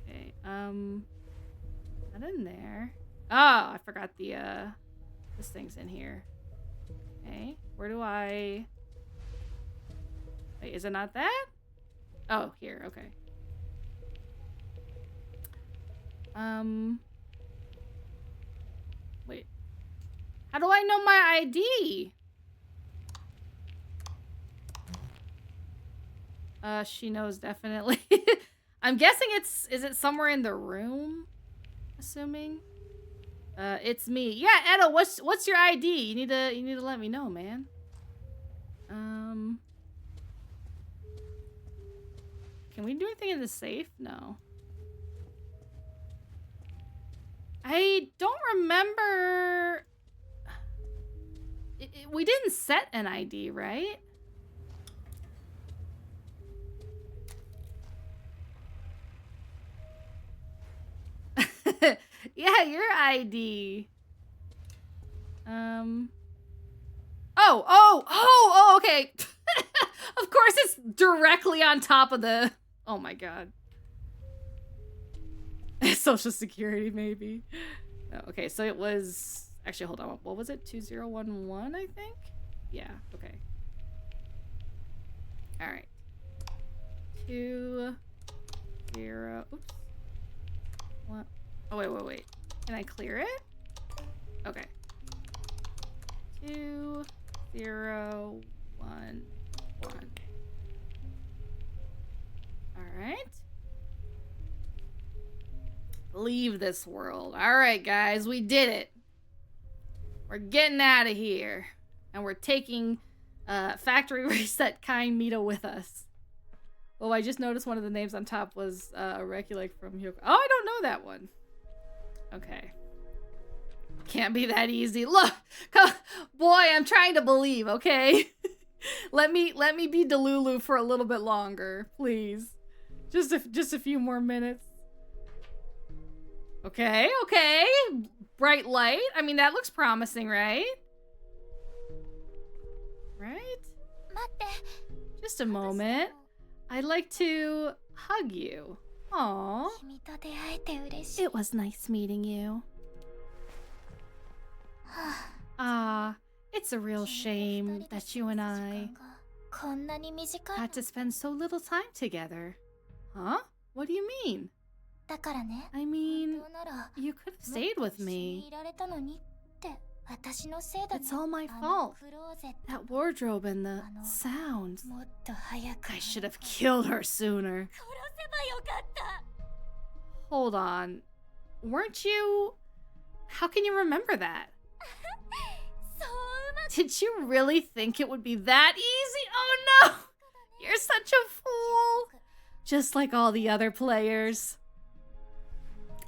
Okay, not in there. Oh, I forgot this thing's in here. Okay, where do I... Wait, is it not that? Oh, here, okay. Wait. How do I know my ID? She knows definitely. I'm guessing is it somewhere in the room? Assuming. It's me. Yeah, Edo, what's your ID? You need to let me know, man. Can we do anything in the safe? No. I don't remember. we didn't set an ID, right? Yeah, your ID. Oh, okay. Of course it's directly on top of the... Oh my god. Social Security, maybe. No, okay, so it was... Actually, hold on. What was it? 2011, I think? Yeah, okay. Alright. 2, 0... Oops. What? Oh, wait. Can I clear it? Okay. 2, 0, 1, 1. Alright. Leave this world. Alright, guys, we did it. We're getting out of here. And we're taking Factory Reset Kind Mita with us. Oh, I just noticed one of the names on top was Reculate from Hyoko. Oh, I don't know that one. Okay. Can't be that easy. Look, boy, I'm trying to believe, okay? let me be Delulu for a little bit longer, please. Just a few more minutes. Okay. Bright light. I mean, that looks promising, right? Right? Just a moment. I'd like to hug you. Aww. It was nice meeting you. It's a real shame that you and I had to spend so little time together. Huh? What do you mean? I mean, you could have stayed with me. It's all my fault. That wardrobe and the sounds. I should have killed her sooner. Hold on. Weren't you... How can you remember that? Did you really think it would be that easy? Oh no! You're such a fool! Just like all the other players.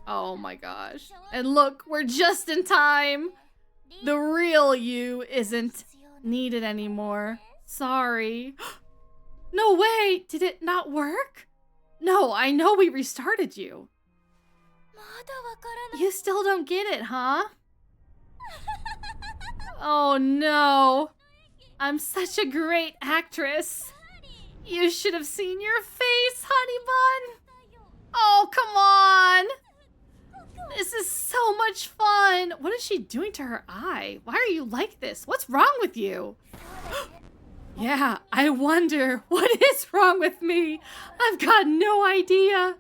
Oh my gosh. And look, we're just in time. The real you isn't needed anymore. Sorry. No way! Did it not work? No, I know we restarted you. You still don't get it, huh? Oh no. I'm such a great actress. You should have seen your face, honey bun. Oh, come on. This is so much fun. What is she doing to her eye? Why are you like this? What's wrong with you? Yeah, I wonder what is wrong with me. I've got no idea.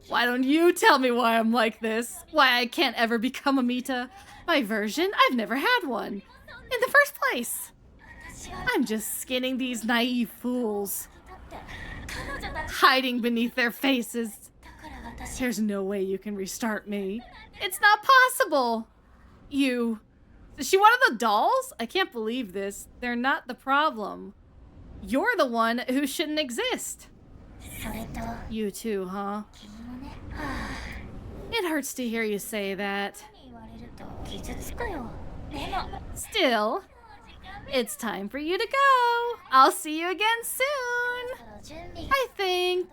Why don't you tell me why I'm like this? Why I can't ever become a Mita? My version? I've never had one. In the first place. I'm just skinning these naive fools. Hiding beneath their faces. There's no way you can restart me. It's not possible. You... Is she one of the dolls? I can't believe this. They're not the problem. You're the one who shouldn't exist. You too, huh? It hurts to hear you say that. Still, it's time for you to go. I'll see you again soon. I think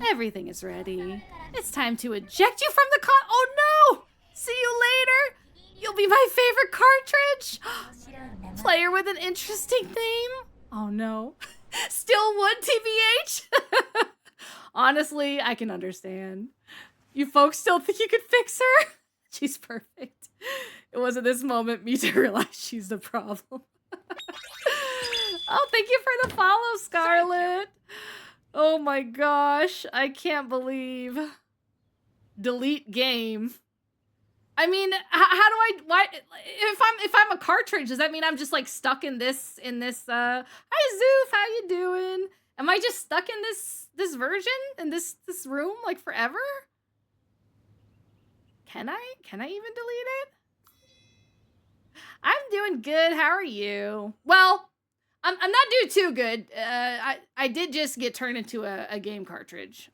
everything is ready. It's time to eject you from the con- Oh no! See you later! You'll be my favorite cartridge! Player with an interesting name? Oh no. Still one TBH? Honestly, I can understand. You folks still think you could fix her? She's perfect. It was at this moment me to realize she's the problem. Oh, thank you for the follow, Scarlet. Oh my gosh, I can't believe. Delete game. I mean, how do I? Why? If I'm a cartridge, does that mean I'm just like stuck in this? Hi Zoof, how you doing? Am I just stuck in this version in this room like forever? Can I even delete it? I'm doing good. How are you? Well, I'm not doing too good. I did just get turned into a game cartridge.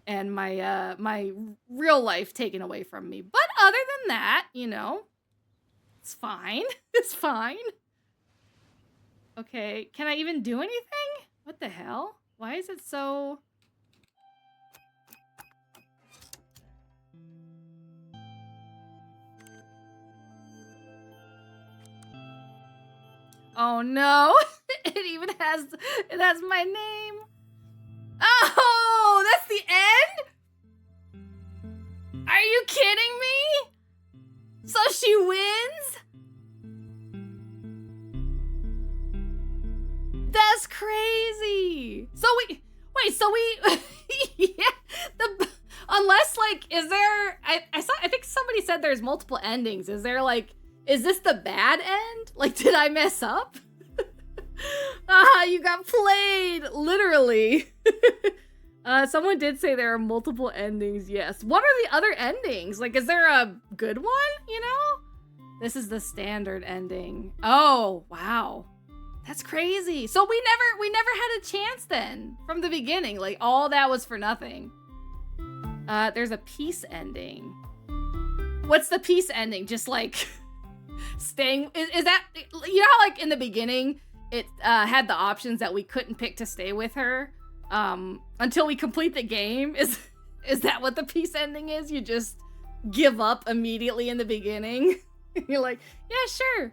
And my real life taken away from me. But other than that, you know, It's fine. It's fine. Okay, can I even do anything? What the hell? Why is it so... Oh no! It even has... It has my name! Oh! That's the end? Are you kidding me? So she wins? That's crazy! So we... Wait, so we... yeah, unless, like, is there... I think somebody said there's multiple endings. Is there, like... Is this the bad end? Like, did I mess up? You got played! Literally. Someone did say there are multiple endings, yes. What are the other endings? Like, is there a good one, you know? This is the standard ending. Oh, wow. That's crazy. So we never had a chance then from the beginning. Like, all that was for nothing. There's a peace ending. What's the peace ending? Just like staying, is that, you know how like in the beginning it had the options that we couldn't pick to stay with her until we complete the game? Is that what the peace ending is? You just give up immediately in the beginning? You're like, yeah, sure.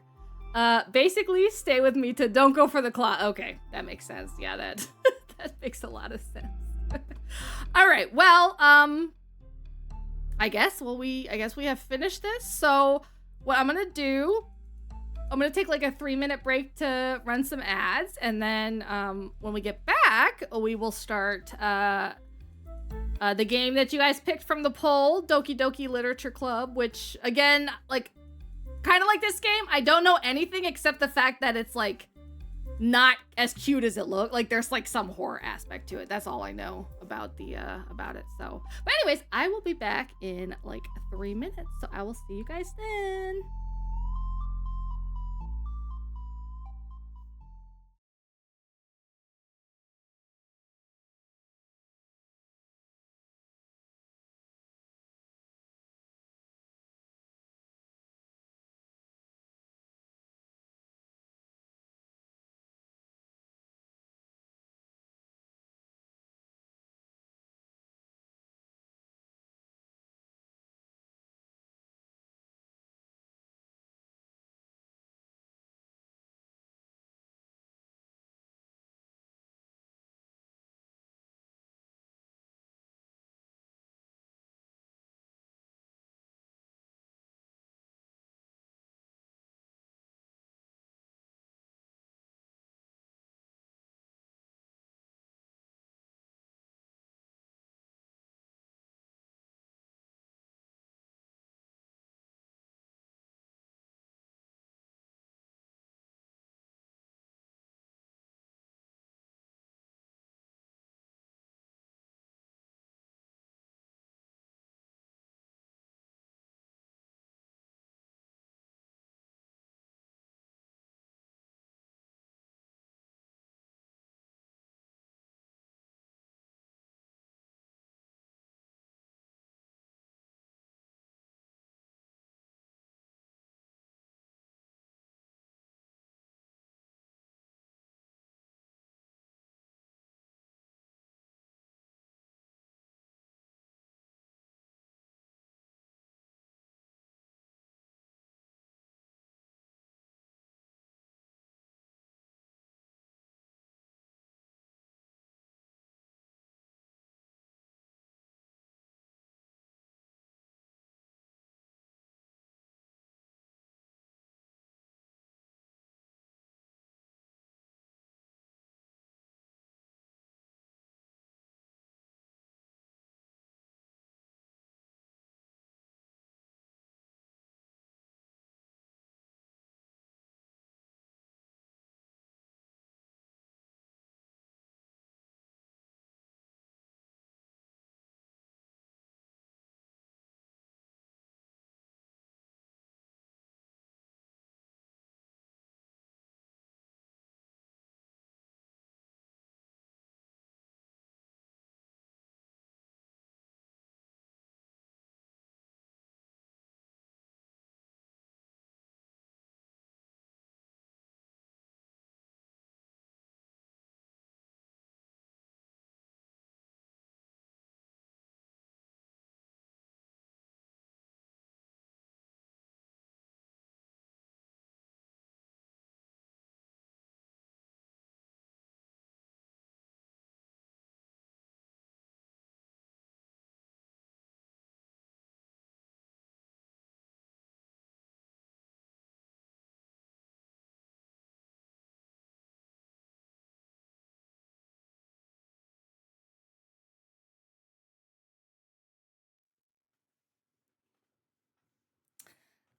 Basically, stay with me to don't go for the claw. Okay, that makes sense. Yeah, that that makes a lot of sense. All right, well, I guess we have finished this. So what I'm gonna do, I'm gonna take like a 3-minute break to run some ads, and then when we get back, we will start the game that you guys picked from the poll, Doki Doki Literature Club, which again, like, kind of like this game, I don't know anything except the fact that it's like not as cute as it looked. Like there's like some horror aspect to it. That's all I know about the about it. So, but anyways, I will be back in like 3 minutes. So I will see you guys then.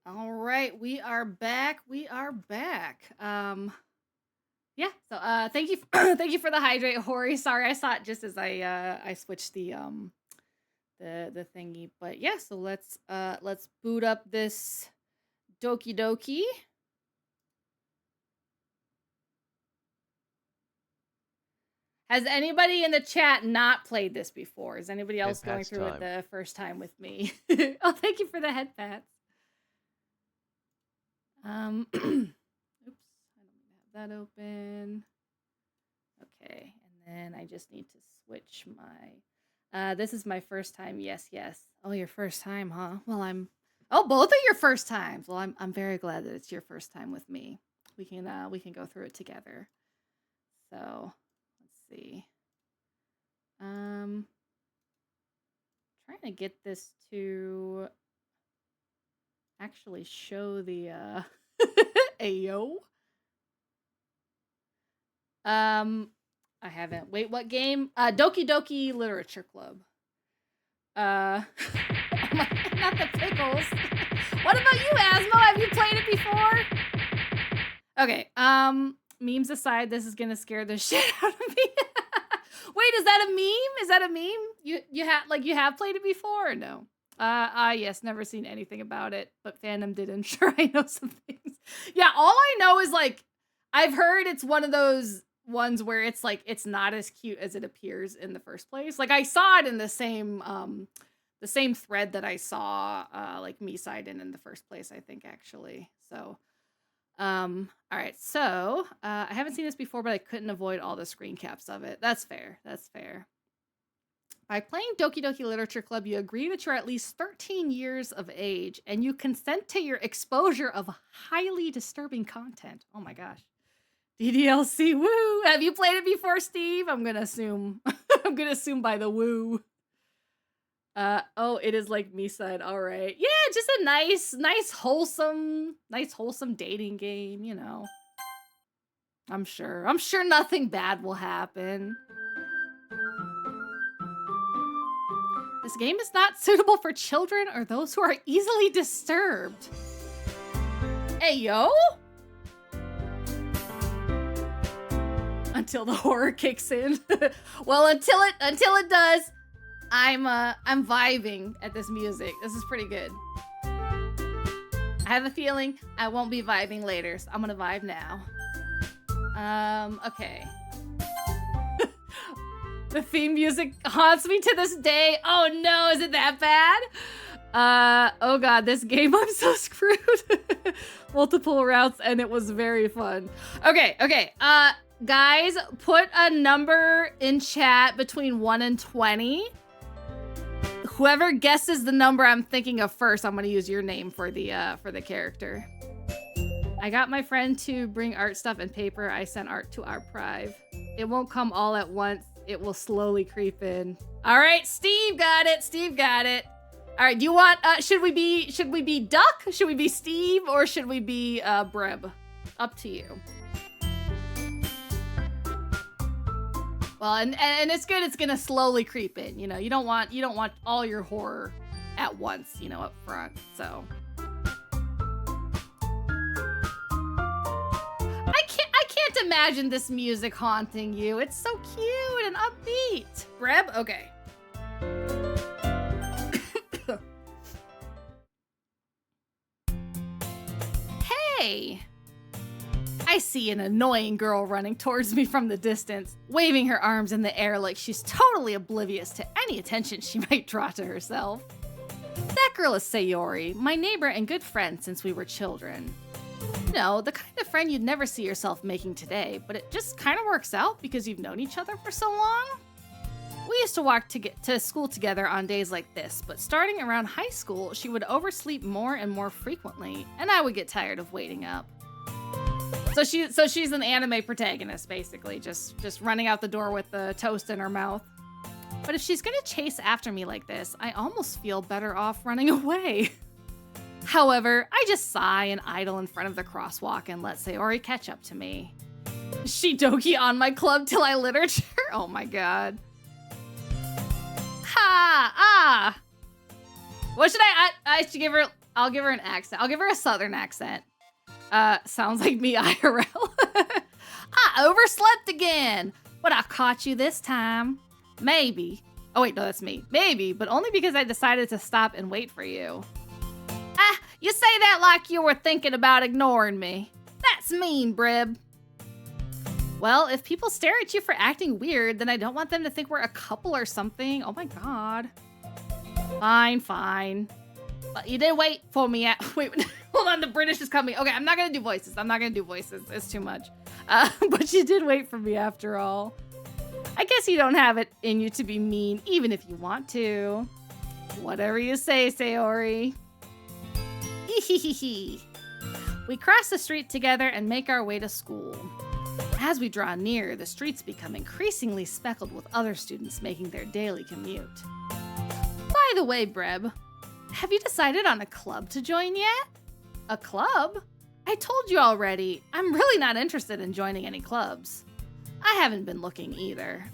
All right, we are back. We are back. Yeah. So, thank you, thank you for the hydrate, Hori. Sorry, I saw it just as I switched the thingy. But yeah, so let's boot up this Doki Doki. Has anybody in the chat not played this before? Is anybody else going through it the first time with me? Oh, thank you for the head pats. Oops, I don't have that open. Okay, and then I just need to switch my. This is my first time. Yes, yes. Oh, your first time, huh? Well, Oh, both of your first times. Well, I'm very glad that it's your first time with me. We can go through it together. So, let's see. Trying to get this to actually show the Ayo. I haven't. Wait, what game? Doki Doki Literature Club. Not the pickles. What about you, Asmo? Have you played it before? Okay. Memes aside, this is gonna scare the shit out of me. Wait, is that a meme? Is that a meme? You have played it before or no? Yes, never seen anything about it, but fandom didn't. Sure, I know some things. Yeah, all I know is like I've heard it's one of those ones where it's like it's not as cute as it appears in the first place. Like I saw it in the same thread that I saw like miside in the first place, I think actually. So all right, so I haven't seen this before, but I couldn't avoid all the screen caps of it. That's fair. That's fair. By playing Doki Doki Literature Club, you agree that you're at least 13 years of age, and you consent to your exposure of highly disturbing content. Oh my gosh. DDLC, woo! Have you played it before, Steve? I'm gonna assume. I'm gonna assume by the woo. Oh, it is like miside. All right. Yeah, just a nice wholesome dating game, you know. I'm sure nothing bad will happen. This game is not suitable for children or those who are easily disturbed. Hey, yo! Until the horror kicks in. Well, until it does, I'm vibing at this music. This is pretty good. I have a feeling I won't be vibing later, so I'm gonna vibe now. Okay. The theme music haunts me to this day. Oh no, is it that bad? Oh god, this game, I'm so screwed. Multiple routes, and it was very fun. Okay. Guys, put a number in chat between 1 and 20. Whoever guesses the number I'm thinking of first, I'm gonna use your name for the character. I got my friend to bring art stuff and paper. I sent art to our prive. It won't come all at once. It will slowly creep in. All right, Steve got it. Steve got it. All right, do you want, should we be Duck? Should we be Steve? Or should we be Breb? Up to you. Well, and it's good. It's gonna slowly creep in. You know, you don't want all your horror at once. You know, up front. So I can't imagine this music haunting you. It's so cute and upbeat. Breb, okay. Hey. I see an annoying girl running towards me from the distance, waving her arms in the air like she's totally oblivious to any attention she might draw to herself. That girl is Sayori, my neighbor and good friend since we were children. You know, the kind of friend you'd never see yourself making today, but it just kind of works out because you've known each other for so long. We used to walk to school together on days like this, but starting around high school, she would oversleep more and more frequently, and I would get tired of waiting up. So she's an anime protagonist, basically, just running out the door with the toast in her mouth. But if she's gonna chase after me like this, I almost feel better off running away. However, I just sigh and idle in front of the crosswalk and let Sayori catch up to me. She doki on my club till I literature? Oh my god. Ha! Ah! What should I should give her... I'll give her an accent. I'll give her a southern accent. Sounds like me IRL. I overslept again, but I caught you this time. Maybe. Oh wait, no, that's me. Maybe, but only because I decided to stop and wait for you. Ah, you say that like you were thinking about ignoring me. That's mean, Brib. Well, if people stare at you for acting weird, then I don't want them to think we're a couple or something. Oh my god. Fine, fine. But you did wait for me at... Wait, hold on, the British is coming. Okay, I'm not gonna do voices. It's too much. But you did wait for me after all. I guess you don't have it in you to be mean, even if you want to. Whatever you say, Sayori. We cross the street together and make our way to school. As we draw near, the streets become increasingly speckled with other students making their daily commute. By the way, Breb, have you decided on a club to join yet? A club? I told you already, I'm really not interested in joining any clubs. I haven't been looking either.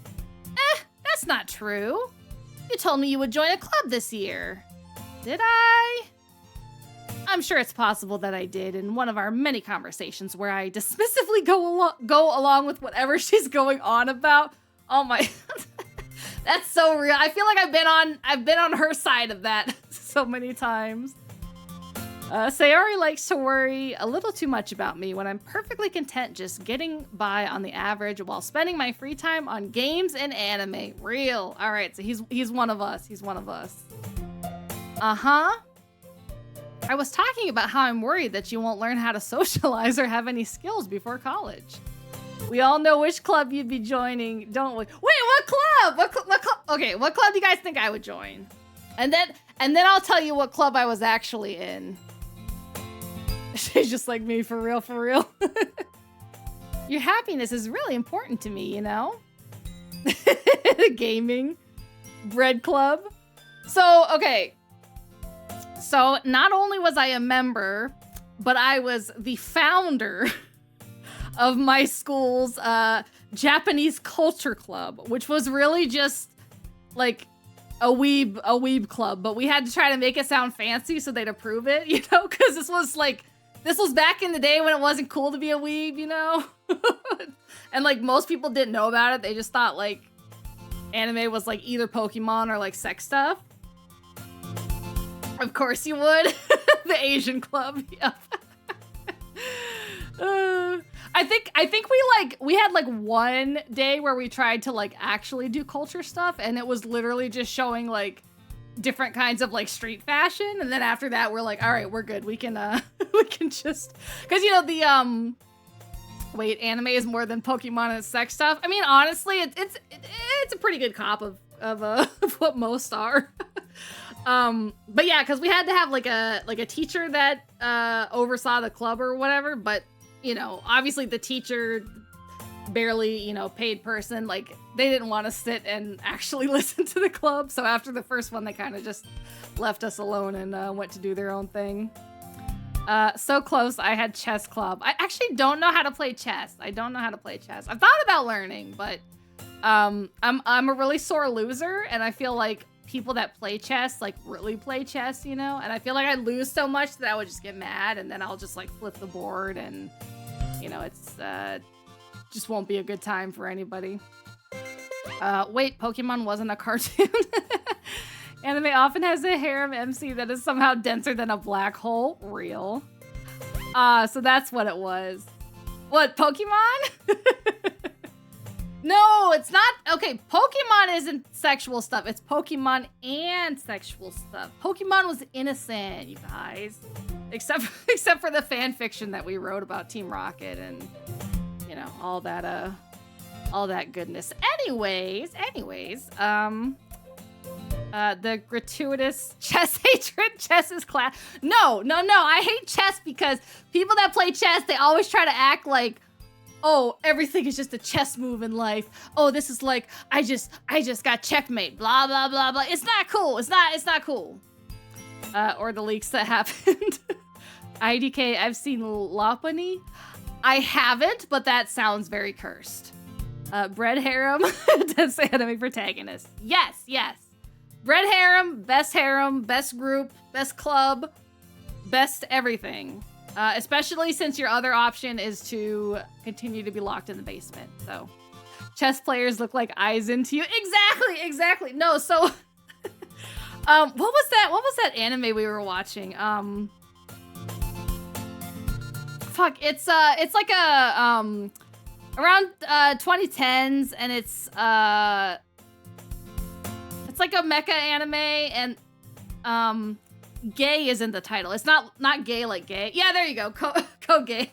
That's not true. You told me you would join a club this year. Did I? I'm sure it's possible that I did in one of our many conversations where I dismissively go along with whatever she's going on about. Oh my, that's so real. I feel like I've been on her side of that so many times. Sayori likes to worry a little too much about me when I'm perfectly content just getting by on the average while spending my free time on games and anime. Real. All right, so he's one of us. He's one of us. Uh-huh. I was talking about how I'm worried that you won't learn how to socialize or have any skills before college. We all know which club you'd be joining, don't we? Wait, what club? What club? Okay, what club do you guys think I would join? And then I'll tell you what club I was actually in. She's just like me, for real, for real. Your happiness is really important to me, you know? Gaming. Bread club. So, okay. So, not only was I a member, but I was the founder of my school's Japanese culture club, which was really just like a weeb club, but we had to try to make it sound fancy so they'd approve it, you know, because this was back in the day when it wasn't cool to be a weeb, you know? And like most people didn't know about it. They just thought like anime was like either Pokemon or like sex stuff. Of course you would. The Asian club, yeah. I think we had like one day where we tried to like actually do culture stuff, and it was literally just showing like different kinds of like street fashion, and then after that we're like, all right, we're good. We can we can just, because you know the wait, anime is more than Pokemon and sex stuff. I mean, honestly, it's a pretty good cop of what most are. But yeah, because we had to have like a teacher that oversaw the club or whatever, but you know, obviously the teacher, barely, you know, paid person, like they didn't want to sit and actually listen to the club. So after the first one, they kind of just left us alone and went to do their own thing. So close. I had chess club. I actually don't know how to play chess. I've thought about learning, but I'm a really sore loser, and I feel like people that play chess like really play chess, you know, and I feel like I lose so much that I would just get mad, and then I'll just like flip the board, and you know, it's just won't be a good time for anybody. Wait, Pokemon wasn't a cartoon. Anime often has a harem MC that is somehow denser than a black hole. Real. So that's what it was. What, Pokemon? No, it's not. Okay, Pokemon isn't sexual stuff. It's Pokemon and sexual stuff. Pokemon was innocent, you guys. Except for the fan fiction that we wrote about Team Rocket and, you know, all that goodness. Anyways, the gratuitous chess hatred. Chess is class. No, I hate chess because people that play chess, they always try to act like, oh, everything is just a chess move in life. Oh, this is like, I just got checkmate, blah, blah, blah, blah. It's not cool. It's not cool. Or the leaks that happened. IDK, I've seen Lopunny. I haven't, but that sounds very cursed. Bread harem, dense anime protagonist. Yes. Bread harem, best group, best club. best everything. Especially since your other option is to continue to be locked in the basement. So, chess players look like eyes into you. Exactly. No, so, what was that anime we were watching? It's like a, around, 2010s, and it's like a mecha anime, and, gay is in the title. It's not gay like gay. Yeah, there you go. Gay.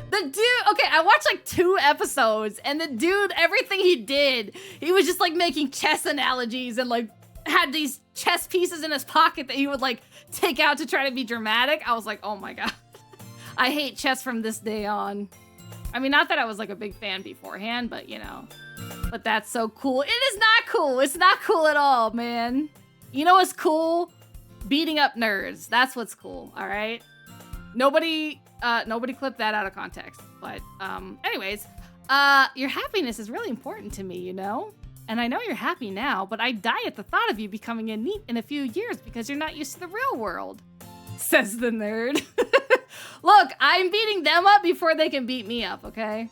The dude, okay, I watched like 2 episodes, and the dude, everything he did, he was just like making chess analogies and like had these chess pieces in his pocket that he would like take out to try to be dramatic. I was like, oh my god. I hate chess from this day on. I mean, not that I was like a big fan beforehand, but you know. But that's so cool. It is not cool. It's not cool at all, man. You know what's cool? Beating up nerds. That's what's cool, all right? Nobody clip that out of context. But anyways, your happiness is really important to me, you know? And I know you're happy now, but I die at the thought of you becoming a NEET in a few years because you're not used to the real world, says the nerd. Look, I'm beating them up before they can beat me up, okay?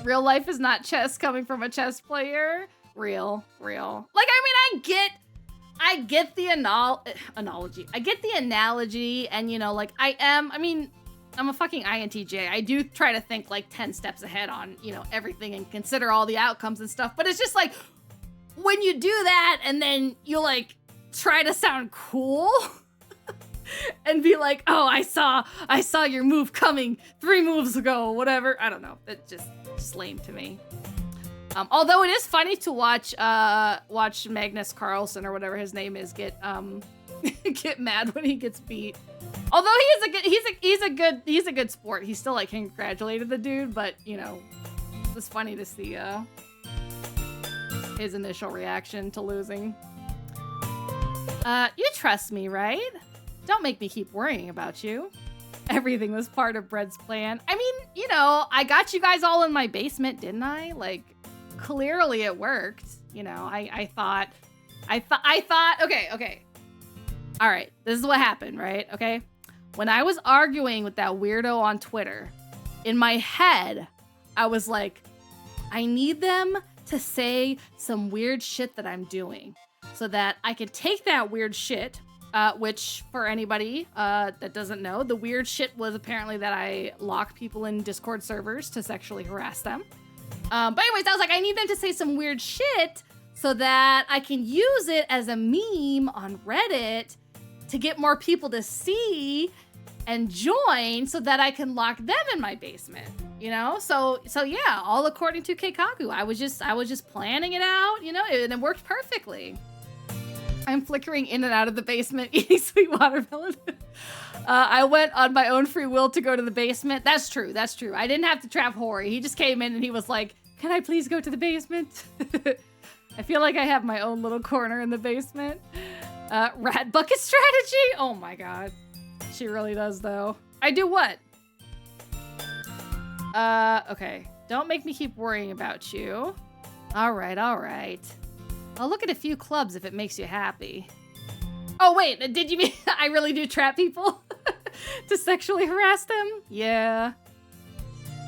Real life is not chess coming from a chess player. Real. Like, I mean, I get the analogy. I get the analogy, and you know, like I'm a fucking INTJ. I do try to think like 10 steps ahead on, you know, everything and consider all the outcomes and stuff. But it's just like when you do that and then you like try to sound cool and be like, "Oh, I saw your move coming 3 moves ago," whatever. I don't know. It's just lame to me. Although it is funny to watch Magnus Carlsen or whatever his name is get mad when he gets beat. Although he's a good sport. He still like congratulated the dude, but you know, it's funny to see his initial reaction to losing. You trust me, right? Don't make me keep worrying about you. Everything was part of Bread's plan. I mean, you know, I got you guys all in my basement, didn't I? Like, clearly it worked. You know, I thought, okay. All right, this is what happened, right? Okay. When I was arguing with that weirdo on Twitter, in my head, I was like, I need them to say some weird shit that I'm doing so that I can take that weird shit, which for anybody that doesn't know, the weird shit was apparently that I lock people in Discord servers to sexually harass them. But anyways, I was like, I need them to say some weird shit so that I can use it as a meme on Reddit to get more people to see and join so that I can lock them in my basement, you know? So yeah, all according to Keikaku. I was just planning it out, you know, and it worked perfectly. I'm flickering in and out of the basement eating sweet watermelon. I went on my own free will to go to the basement. That's true. I didn't have to trap Hori. He just came in and he was like, can I please go to the basement? I feel like I have my own little corner in the basement. Rat bucket strategy? Oh my god. She really does, though. I do what? Okay. Don't make me keep worrying about you. All right. I'll look at a few clubs if it makes you happy. Oh, wait. Did you mean I really do trap people to sexually harass them? Yeah.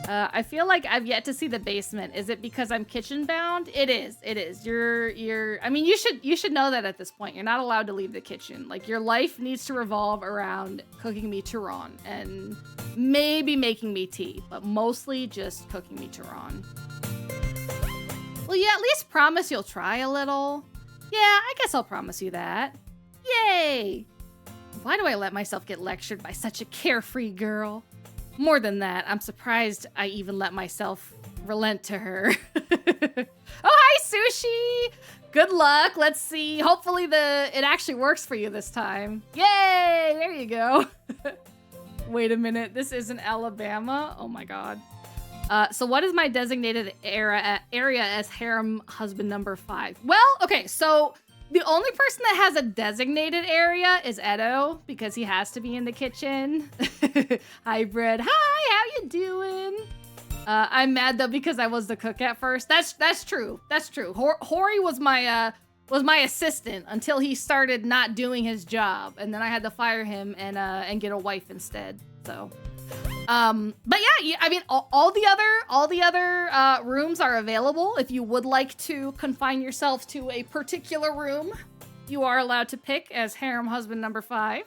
I feel like I've yet to see the basement. Is it because I'm kitchen bound? It is. I mean, you should know that at this point. You're not allowed to leave the kitchen. Like, your life needs to revolve around cooking me Turon and maybe making me tea, but mostly just cooking me Turon. Will you at least promise you'll try a little? Yeah, I guess I'll promise you that. Yay! Why do I let myself get lectured by such a carefree girl? More than that, I'm surprised I even let myself relent to her. Oh, hi, Sushi! Good luck. Let's see. Hopefully it actually works for you this time. Yay! There you go. Wait a minute. This isn't Alabama? Oh my god. So what is my designated area as harem husband number 5? Well, okay, so the only person that has a designated area is Edo, because he has to be in the kitchen. Hybrid. Hi, how you doing? I'm mad though because I was the cook at first. That's true. Hori was my was my assistant until he started not doing his job, and then I had to fire him and get a wife instead. So, but yeah, I mean, all the other rooms are available. If you would like to confine yourself to a particular room, you are allowed to pick as harem husband number 5.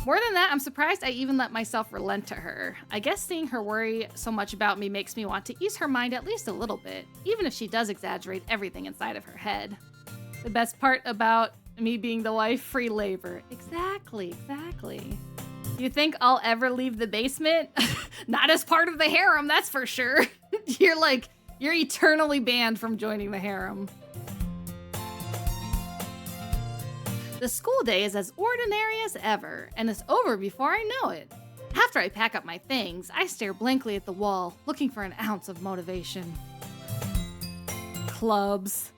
More than that, I'm surprised I even let myself relent to her. I guess seeing her worry so much about me makes me want to ease her mind at least a little bit, even if she does exaggerate everything inside of her head. The best part about me being the wife, free labor. Exactly. You think I'll ever leave the basement? Not as part of the harem, that's for sure. You're eternally banned from joining the harem. The school day is as ordinary as ever, and it's over before I know it. After I pack up my things, I stare blankly at the wall, looking for an ounce of motivation. Clubs.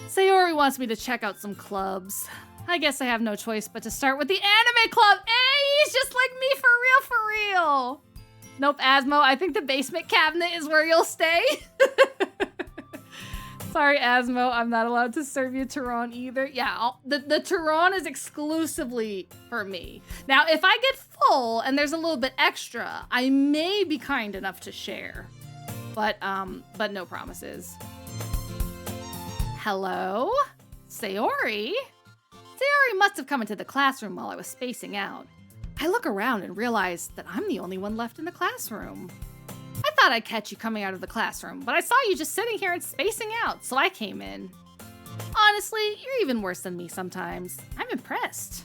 Sayori wants me to check out some clubs. I guess I have no choice but to start with the anime club. Hey, he's just like me for real. Nope, Asmo, I think the basement cabinet is where you'll stay. Sorry, Asmo, I'm not allowed to serve you Turon either. Yeah, the Turon is exclusively for me. Now, if I get full and there's a little bit extra, I may be kind enough to share. But no promises. Hello? Sayori? Sayori must have come into the classroom while I was spacing out. I look around and realize that I'm the only one left in the classroom. I thought I'd catch you coming out of the classroom, but I saw you just sitting here and spacing out, so I came in. Honestly, you're even worse than me sometimes. I'm impressed.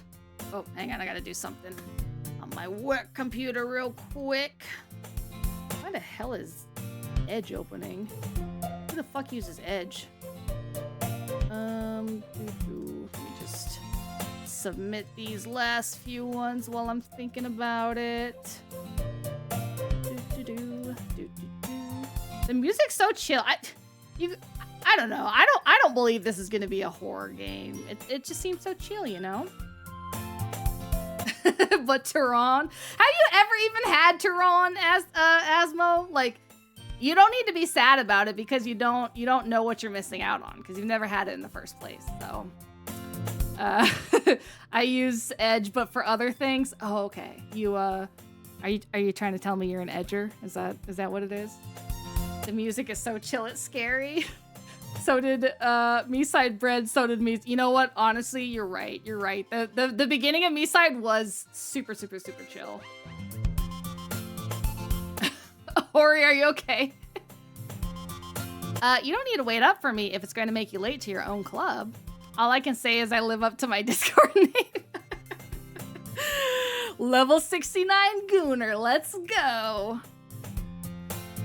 Oh, hang on, I gotta do something on my work computer real quick. Why the hell is Edge opening? Who the fuck uses Edge? Let me just submit these last few ones while I'm thinking about it. The music's so chill. I don't know. I don't believe this is gonna be a horror game. It just seems so chill, you know? But Turon, have you ever even had Turon as Asmo? Like, you don't need to be sad about it because you don't know what you're missing out on because you've never had it in the first place. So I use Edge, but for other things. Oh, okay. Are you trying to tell me you're an edger? Is that what it is? The music is so chill, it's scary. So did miside bread, so did me. You know what? Honestly, you're right. The beginning of miside was super chill. Ori, are you okay? You don't need to wait up for me if it's going to make you late to your own club. All I can say is I live up to my Discord name. Level 69 Gooner, let's go.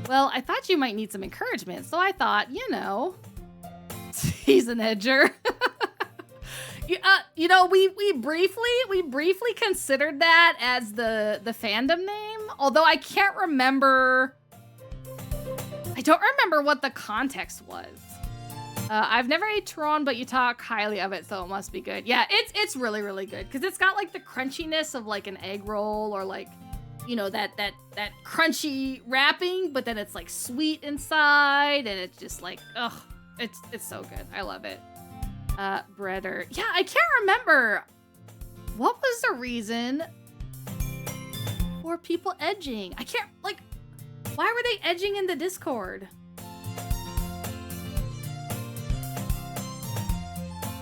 Well, I thought you might need some encouragement, so I thought, you know, he's an edger. You know, we briefly considered that as the fandom name, although I can't remember. I don't remember what the context was. I've never ate Turon, but you talk highly of it, so it must be good. Yeah, it's really good because it's got like the crunchiness of like an egg roll or like, you know, that crunchy wrapping, but then it's like sweet inside, and it's just like, ugh, it's so good. I love it. Breader. Yeah, I can't remember. What was the reason for people edging? I can't, like, why were they edging in the Discord?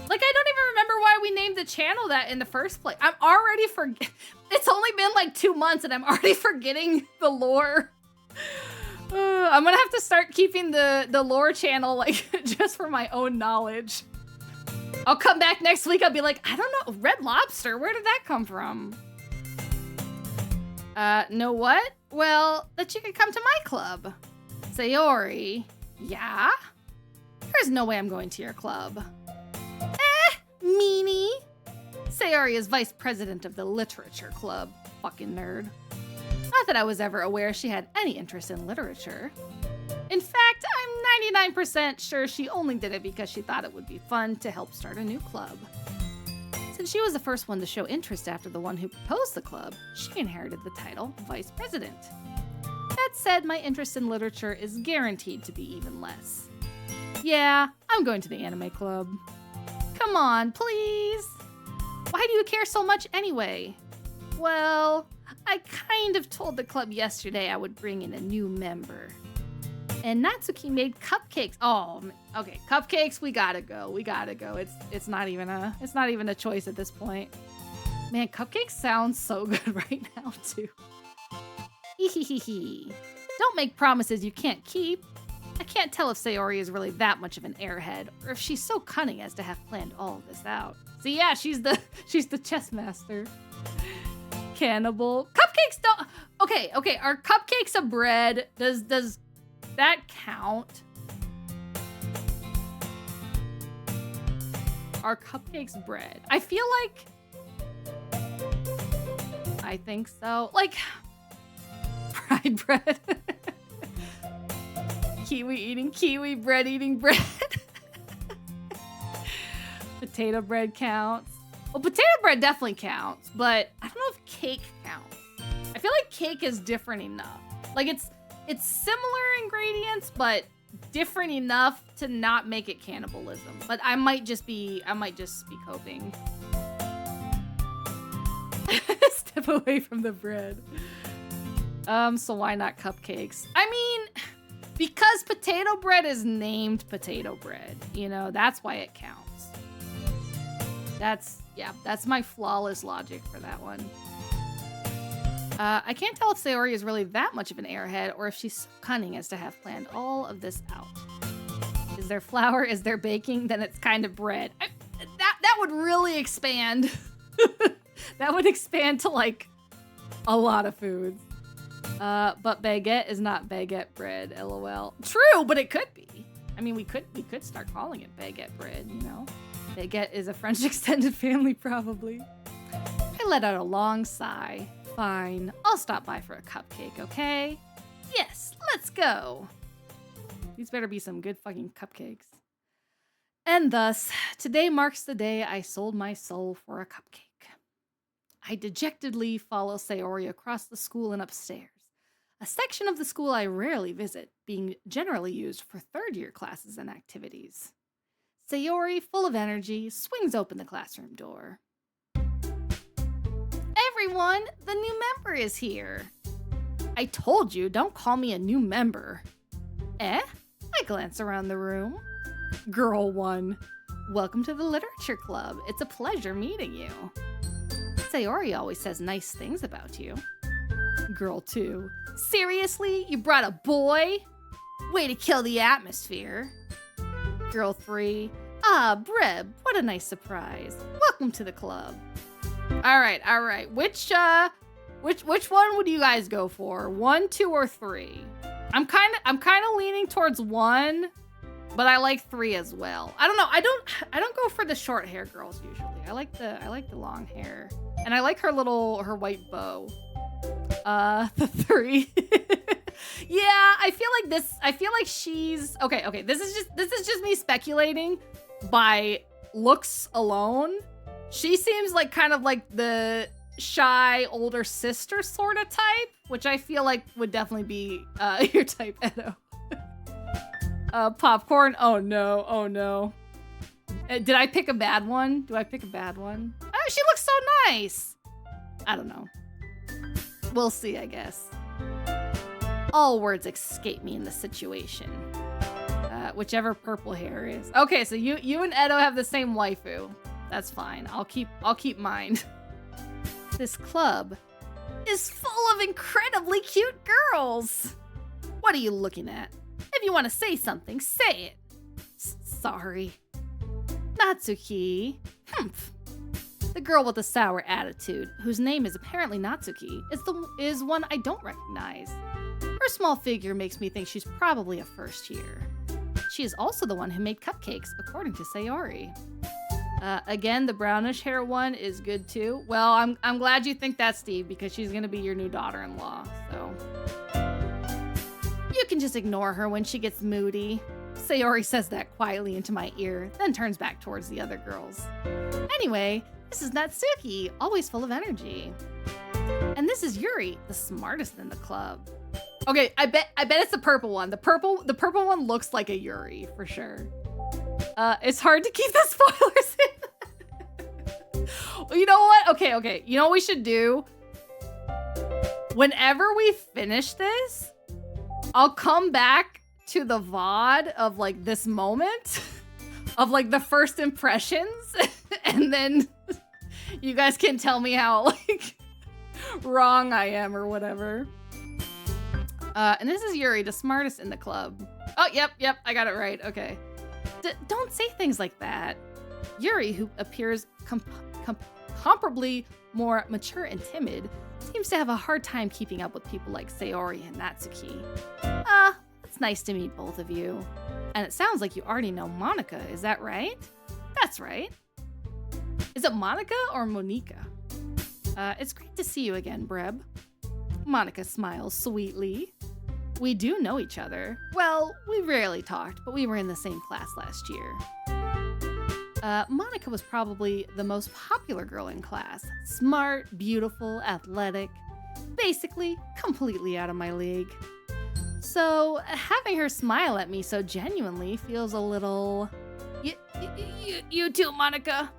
Like, I don't even remember why we named the channel that in the first place. I'm already it's only been like 2 months and I'm already forgetting the lore. I'm gonna have to start keeping the lore channel, like, just for my own knowledge. I'll come back next week, I'll be like, I don't know, Red Lobster, where did that come from? Know what? Well, that you could come to my club. Sayori. Yeah? There's no way I'm going to your club. Meanie. Sayori is vice president of the literature club. Fucking nerd. Not that I was ever aware she had any interest in literature. In fact, I'm 99% sure she only did it because she thought it would be fun to help start a new club. Since she was the first one to show interest after the one who proposed the club, she inherited the title vice president. That said, my interest in literature is guaranteed to be even less. Yeah, I'm going to the anime club. Come on, please. Why do you care so much anyway? Well, I kind of told the club yesterday I would bring in a new member. And Natsuki made cupcakes. Oh, okay, cupcakes. We gotta go. We gotta go. It's not even a choice at this point. Man, cupcakes sound so good right now too. Hehehe. Don't make promises you can't keep. I can't tell if Sayori is really that much of an airhead, or if she's so cunning as to have planned all of this out. So yeah, she's the chess master. Cannibal. Cupcakes don't. Okay. Are cupcakes a bread? Does that count? Are cupcakes bread? I feel like. I think so. Like fried bread. Kiwi eating kiwi, bread eating bread. Potato bread counts. Well, potato bread definitely counts, but I don't know if cake counts. I feel like cake is different enough. Like it's similar ingredients, but different enough to not make it cannibalism. But I might just be coping. Step away from the bread. So why not cupcakes? I mean, because potato bread is named potato bread, you know, that's why it counts. That's my flawless logic for that one. I can't tell if Sayori is really that much of an airhead or if she's so cunning as to have planned all of this out. Is there flour? Is there baking? Then it's kind of bread. That would really expand. That would expand to like a lot of foods. But baguette is not baguette bread, lol. True, but it could be. I mean, we could start calling it baguette bread, you know? Baguette is a French extended family, probably. I let out a long sigh. Fine, I'll stop by for a cupcake, okay? Yes, let's go. These better be some good fucking cupcakes. And thus, today marks the day I sold my soul for a cupcake. I dejectedly follow Sayori across the school and upstairs, a section of the school I rarely visit, being generally used for third-year classes and activities. Sayori, full of energy, swings open the classroom door. Everyone, the new member is here. I told you, don't call me a new member. Eh? I glance around the room. Girl 1, welcome to the literature club. It's a pleasure meeting you. Sayori always says nice things about you. Girl 2, seriously? You brought a boy? Way to kill the atmosphere. Girl 3, ah, Breb, what a nice surprise. Welcome to the club. All right. Which one would you guys go for? 1, 2, or 3? I'm kind of leaning towards 1, but I like 3 as well. I don't know. I don't go for the short hair girls usually. I like the long hair, and I like her white bow. The 3. Yeah, I feel like she's okay. This is just me speculating by looks alone. She seems like kind of like the shy older sister sort of type, which I feel like would definitely be your type, Edo. Popcorn. Oh no. Did I pick a bad one? Do I pick a bad one? Oh, she looks so nice. I don't know. We'll see, I guess. All words escape me in this situation. Whichever purple hair is. Okay, so you and Edo have the same waifu. That's fine. I'll keep mine. This club is full of incredibly cute girls. What are you looking at? If you want to say something, say it. Sorry. Natsuki. Humph. The girl with the sour attitude, whose name is apparently Natsuki, is one I don't recognize. Her small figure makes me think she's probably a first year. She is also the one who made cupcakes, according to Sayori. Again, the brownish hair one is good too. Well, I'm glad you think that, Steve, because she's gonna be your new daughter-in-law, so. You can just ignore her when she gets moody. Sayori says that quietly into my ear, then turns back towards the other girls. Anyway, this is Natsuki, always full of energy. And this is Yuri, the smartest in the club. Okay, I bet it's the purple one. The purple one looks like a Yuri for sure. It's hard to keep the spoilers in. Well, you know what? Okay. You know what we should do? Whenever we finish this, I'll come back to the VOD of like this moment of like the first impressions, and then you guys can tell me how like wrong I am or whatever. And this is Yuri, the smartest in the club. Oh, yep, I got it right. Okay. Don't say things like that. Yuri, who appears comparably more mature and timid, seems to have a hard time keeping up with people like Sayori and Natsuki. It's nice to meet both of you. And it sounds like you already know Monica, is that right? That's right. Is it Monica or Monica? It's great to see you again, Breb. Monica smiles sweetly. We do know each other. Well, we rarely talked, but we were in the same class last year. Monica was probably the most popular girl in class. Smart, beautiful, athletic. Basically, completely out of my league. So, having her smile at me so genuinely feels a little... You too, Monica.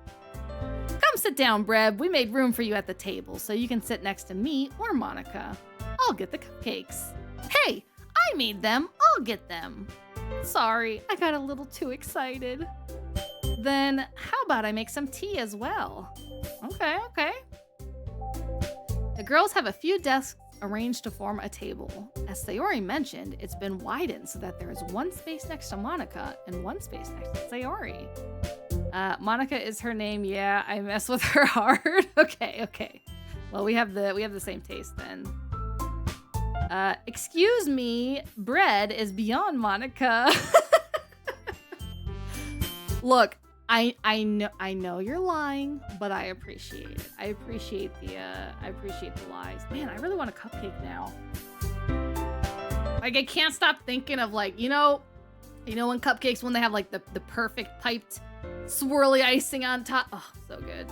Come sit down, Breb. We made room for you at the table, so you can sit next to me or Monica. I'll get the cupcakes. Hey, I made them. I'll get them. Sorry, I got a little too excited. Then, how about I make some tea as well? Okay. The girls have a few desks arranged to form a table. As Sayori mentioned, it's been widened so that there is one space next to Monica and one space next to Sayori. Monica is her name. Yeah, I mess with her hard. Okay. Well, we have the same taste then. Excuse me, bread is beyond Monica. Look, I know you're lying, but I appreciate it. I appreciate the lies. Man, I really want a cupcake now. Like, I can't stop thinking of like, you know when cupcakes, when they have like the perfect piped swirly icing on top. Oh, so good.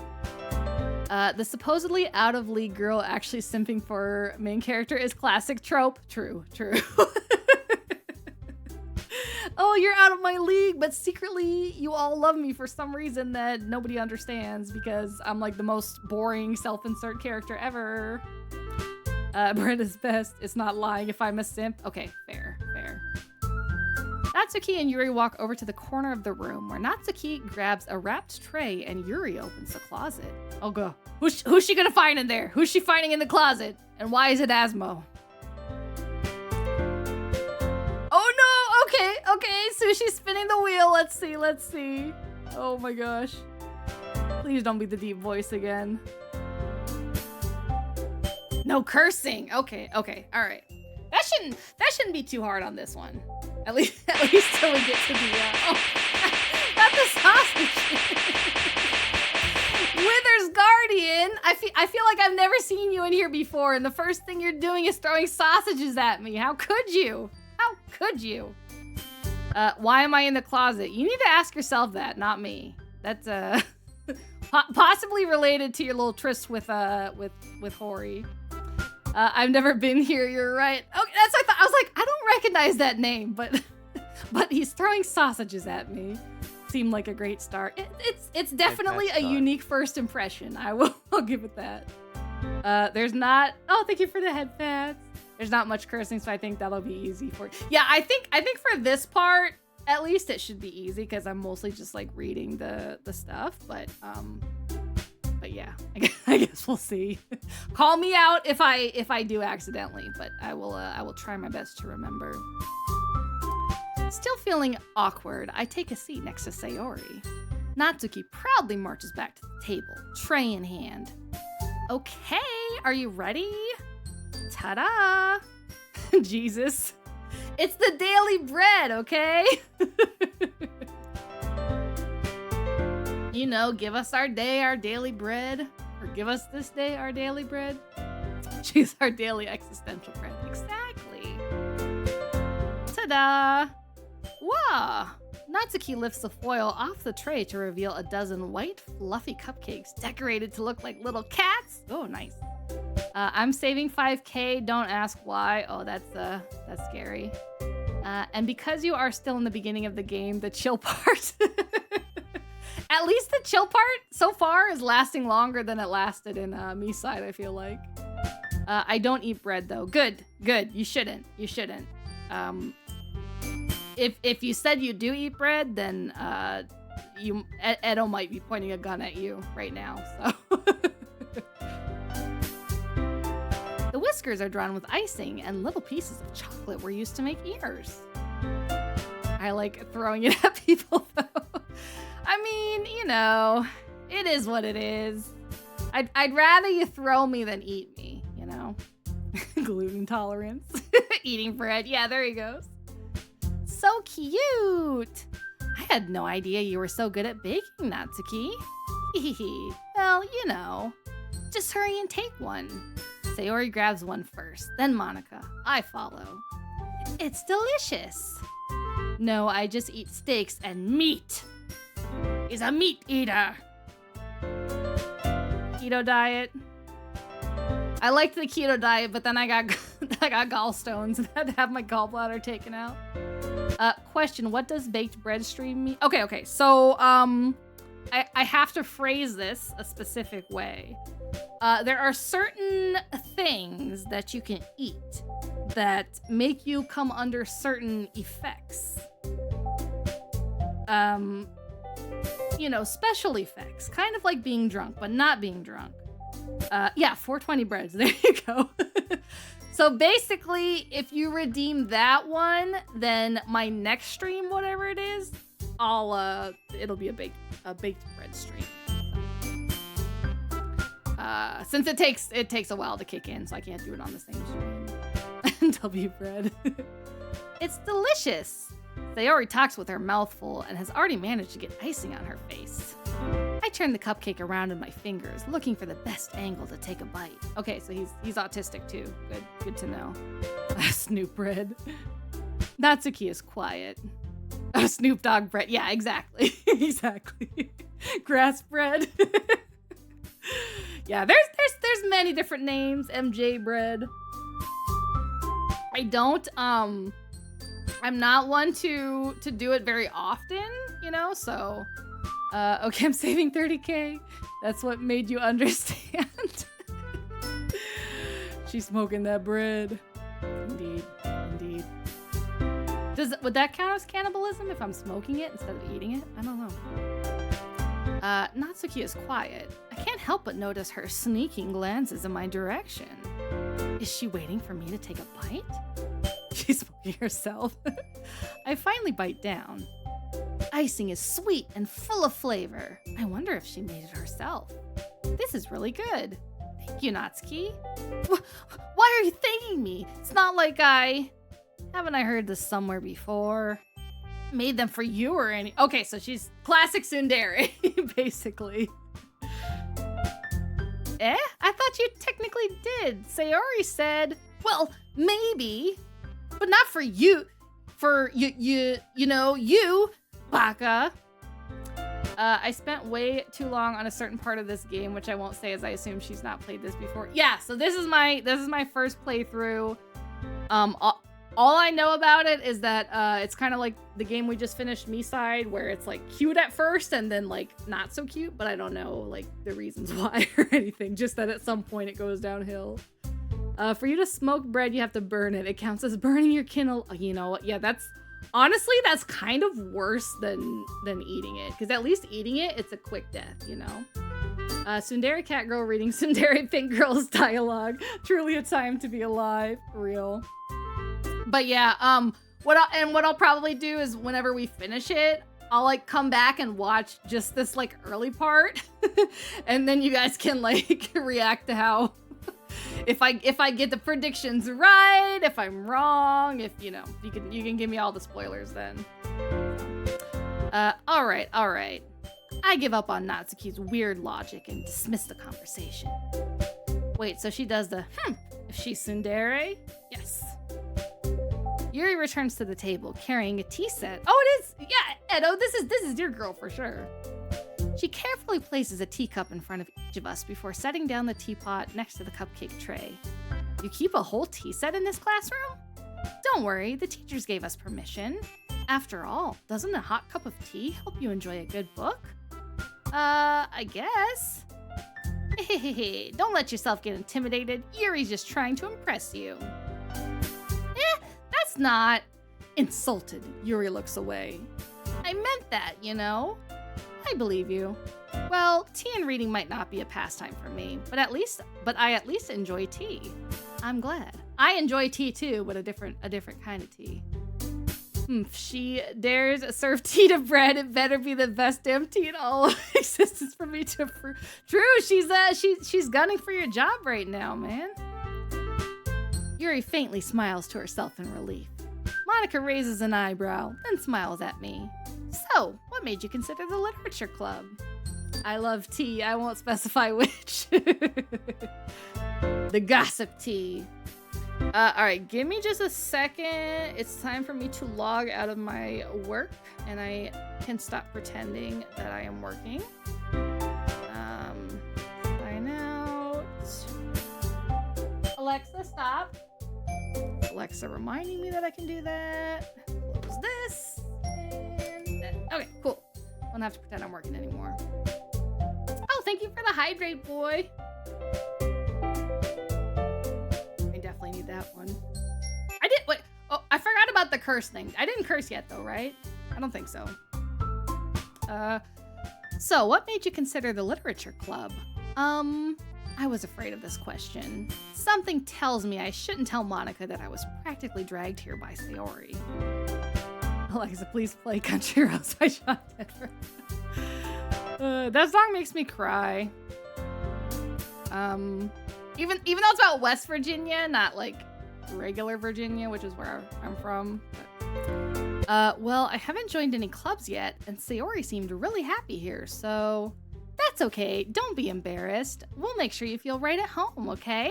The supposedly out of league girl actually simping for main character is classic trope. True. Oh, you're out of my league, but secretly you all love me for some reason that nobody understands because I'm like the most boring self-insert character ever. Brenda's best. It's not lying if I'm a simp. Okay, fair. Natsuki and Yuri walk over to the corner of the room where Natsuki grabs a wrapped tray and Yuri opens the closet. Oh, go. Who's she gonna find in there? Who's she finding in the closet? And why is it Asmo? Oh no! Okay. Sushi's spinning the wheel. Let's see. Oh my gosh. Please don't be the deep voice again. No cursing. Okay. All right. That shouldn't be too hard on this one. At least till we get to the not the sausage. Wither's Guardian. I feel like I've never seen you in here before, and the first thing you're doing is throwing sausages at me. How could you? Why am I in the closet? You need to ask yourself that, not me. That's possibly related to your little tryst with Hori. I've never been here, you're right. Okay, that's what I thought. I was like, I don't recognize that name, but he's throwing sausages at me. Seemed like a great start. It's definitely a unique first impression. I'll give it that. There's not, thank you for the head pats. There's not much cursing, so I think that'll be easy for, yeah, I think for this part, at least it should be easy because I'm mostly just like reading the stuff, but yeah, I guess we'll see. Call me out if I do accidentally, but I will try my best to remember. Still feeling awkward, I take a seat next to Sayori. Natsuki proudly marches back to the table, tray in hand. Okay, are you ready? Ta-da! Jesus. It's the daily bread, okay? You know, give us our day, our daily bread. Or give us this day, our daily bread. She's our daily existential bread. Exactly. Ta-da! Wow! Natsuki lifts the foil off the tray to reveal a dozen white, fluffy cupcakes decorated to look like little cats. Oh, nice. I'm saving 5K. Don't ask why. Oh, that's scary. And because you are still in the beginning of the game, the chill part... At least the chill part so far is lasting longer than it lasted in miside, I feel like. I don't eat bread, though. Good. You shouldn't. If you said you do eat bread, then Edo might be pointing a gun at you right now, so... The whiskers are drawn with icing, and little pieces of chocolate were used to make ears. I like throwing it at people, though. I mean, you know, it is what it is. I'd rather you throw me than eat me, you know? Gluten tolerance. Eating bread. Yeah, there he goes. So cute. I had no idea you were so good at baking, Natsuki. Hehehe. Well, you know. Just hurry and take one. Sayori grabs one first, then Monica. I follow. It's delicious. No, I just eat steaks and meat. He's a meat eater. Keto diet. I liked the keto diet, but then I got gallstones and had to have my gallbladder taken out. Question, what does baked bread stream mean? Okay, so I have to phrase this a specific way. There are certain things that you can eat that make you come under certain effects. You know, special effects. Kind of like being drunk, but not being drunk. Yeah, 420 breads. There you go. So basically, if you redeem that one, then my next stream, whatever it is, it'll be a baked bread stream. Since it takes a while to kick in, so I can't do it on the same stream. W bread. It's delicious. Sayori talks with her mouth full and has already managed to get icing on her face. I turn the cupcake around in my fingers, looking for the best angle to take a bite. Okay, so he's autistic too. Good to know. Snoop bread. Natsuki is quiet. Snoop Dogg bread. Yeah, exactly. Exactly. Grass bread. Yeah, there's many different names. MJ bread. I'm not one to do it very often, you know, so okay, I'm saving 30K. That's what made you understand. She's smoking that bread. Indeed. Would that count as cannibalism if I'm smoking it instead of eating it? I don't know. Natsuki is quiet. I can't help but notice her sneaking glances in my direction. Is she waiting for me to take a bite? She's smoking herself. I finally bite down. Icing is sweet and full of flavor. I wonder if she made it herself. This is really good. Thank you, Natsuki. Why are you thanking me? It's not like haven't I heard this somewhere before? Made them for you or any... Okay, so she's classic tsundere, basically. I thought you technically did. Sayori said, well, maybe, but not for you. For you know, you, baka. I spent way too long on a certain part of this game, which I won't say as I assume she's not played this before. Yeah, so this is my first playthrough. All I know about it is that it's kind of like the game we just finished, miside, where it's like cute at first and then like not so cute, but I don't know like the reasons why or anything, just that at some point it goes downhill. For you to smoke bread, you have to burn it. It counts as burning your kindle. You know what? Yeah, that's kind of worse than eating it, because at least eating it, it's a quick death, you know? Tsundere catgirl reading tsundere pink girl's dialogue. Truly a time to be alive. Real. But yeah, what I'll probably do is whenever we finish it, I'll like come back and watch just this like early part, and then you guys can like react to how if I get the predictions right, if I'm wrong, if you know, you can give me all the spoilers then. All right. I give up on Natsuki's weird logic and dismiss the conversation. Wait, so she does the if she's tsundere? Yes. Yuri returns to the table, carrying a tea set. Oh, it is! Yeah, Edo, this is your girl for sure. She carefully places a teacup in front of each of us before setting down the teapot next to the cupcake tray. You keep a whole tea set in this classroom? don't worry, the teachers gave us permission. After all, doesn't a hot cup of tea help you enjoy a good book? I guess. Don't let yourself get intimidated. Yuri's just trying to impress you. That's not... Insulted, Yuri looks away. I meant that, you know? I believe you. Well, tea and reading might not be a pastime for me, but I at least enjoy tea. I'm glad. I enjoy tea too, but a different kind of tea. If she dares serve tea to bread, it better be the best damn tea in all of existence for me to True, she's gunning for your job right now, man. Yuri faintly smiles to herself in relief. Monica raises an eyebrow, then smiles at me. So, what made you consider the literature club? I love tea. I won't specify which. The gossip tea. Alright, give me just a second. It's time for me to log out of my work, and I can stop pretending that I am working. Sign out. Alexa, stop. Alexa reminding me that I can do that. Close this. And then, okay, cool. I don't have to pretend I'm working anymore. Oh, thank you for the hydrate, boy. I definitely need that one. Wait. Oh, I forgot about the curse thing. I didn't curse yet, though, right? I don't think so. So what made you consider the literature club? I was afraid of this question. Something tells me I shouldn't tell Monica that I was practically dragged here by Sayori. Alexa, please play Country Roads by Sean Denver. That song makes me cry. Even though it's about West Virginia, not like regular Virginia, which is where I'm from. But, well, I haven't joined any clubs yet, and Sayori seemed really happy here, so... That's okay. Don't be embarrassed. We'll make sure you feel right at home, okay?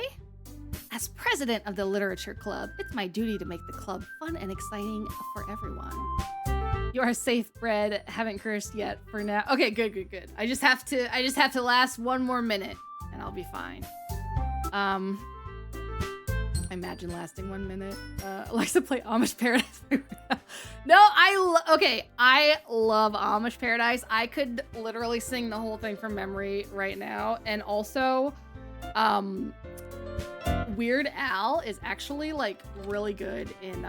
As president of the literature club, it's my duty to make the club fun and exciting for everyone. You are safe, Bread. Haven't cursed yet for now. Okay, good. I just have to last one more minute, and I'll be fine. Imagine lasting 1 minute. Alexa, play Amish Paradise. No, I love Amish Paradise. I could literally sing the whole thing from memory right now. And also, Weird Al is actually like really good in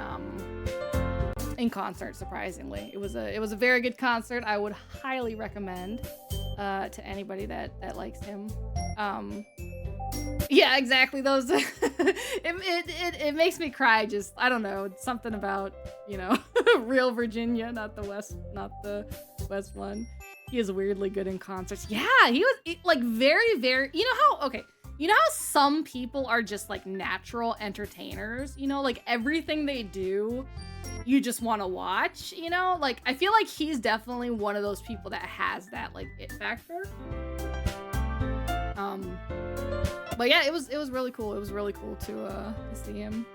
concert. Surprisingly, it was a very good concert. I would highly recommend to anybody that likes him. Yeah, exactly. Those it makes me cry. Just I don't know, something about, you know, real Virginia, not the West one. He is weirdly good in concerts. Yeah, he was like very, very. You know how some people are just like natural entertainers. You know, like everything they do, you just want to watch. You know, like I feel like he's definitely one of those people that has that like it factor. But yeah, it was really cool. It was really cool to see him.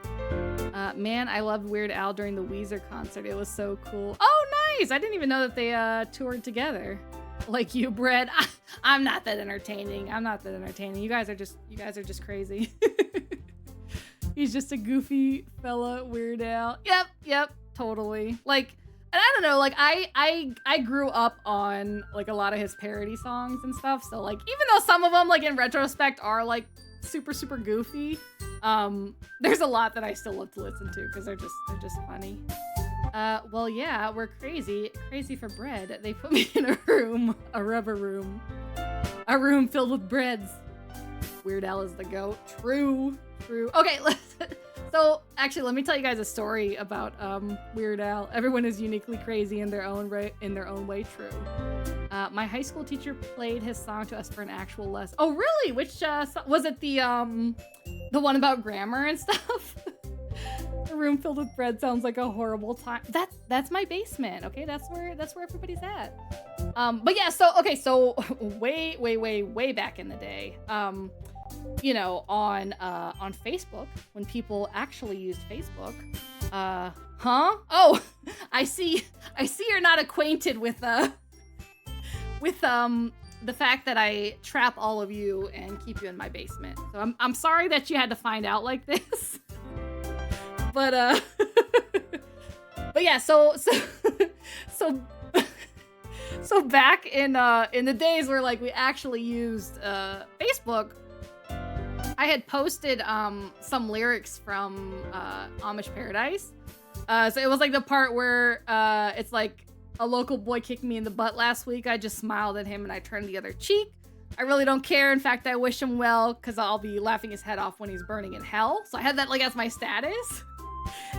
Man, I loved Weird Al during the Weezer concert. It was so cool. Oh, nice! I didn't even know that they toured together. Like you, Brett. I'm not that entertaining. You guys are just crazy. He's just a goofy fella, Weird Al. Yep, totally. Like, and I don't know, like I grew up on like a lot of his parody songs and stuff. So like, even though some of them like in retrospect are like super goofy, there's a lot that I still love to listen to because they're just funny. Well, yeah, we're crazy for bread. They put me in a rubber room, a room filled with breads. Weird Al is the goat. True. Okay, so actually, let me tell you guys a story about Weird Al. Everyone is uniquely crazy in their own way. True. My high school teacher played his song to us for an actual lesson. Oh, really? Which was it? The one about grammar and stuff. A room filled with bread sounds like a horrible time. That's my basement. Okay, that's where everybody's at. But yeah, so way back in the day. You know, on Facebook, when people actually used Facebook. Oh, I see you're not acquainted with the fact that I trap all of you and keep you in my basement. So I'm sorry that you had to find out like this. But But yeah, so so back in the days where like we actually used Facebook, I had posted some lyrics from Amish Paradise. So it was like the part where it's like, a local boy kicked me in the butt last week. I just smiled at him and I turned the other cheek. I really don't care. In fact, I wish him well because I'll be laughing his head off when he's burning in hell. So I had that like as my status.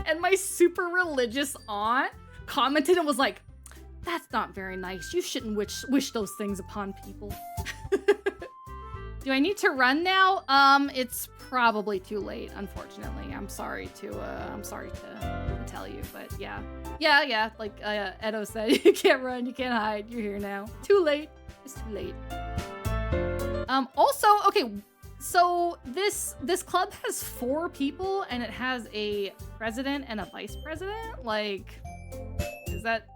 And my super religious aunt commented and was like, that's not very nice. You shouldn't wish those things upon people. Do I need to run now? It's probably too late, unfortunately. I'm sorry to tell you, but yeah. Yeah, like Edo said, you can't run, you can't hide, you're here now. Too late, it's too late. Also, okay, so this club has 4 people and it has a president and a vice president. Like, is that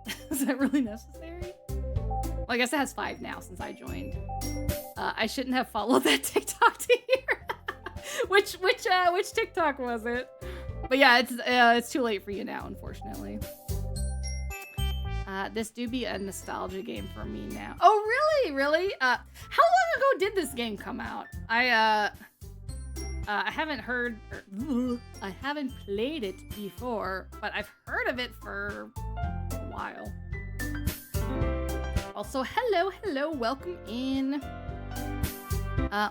really necessary? Well, I guess it has 5 now since I joined. I shouldn't have followed that TikTok to here. Which TikTok was it? But yeah, it's too late for you now, unfortunately. This do be a nostalgia game for me now. Oh, really? How long ago did this game come out? I haven't heard, I haven't played it before, but I've heard of it for a while. Also, hello, welcome in.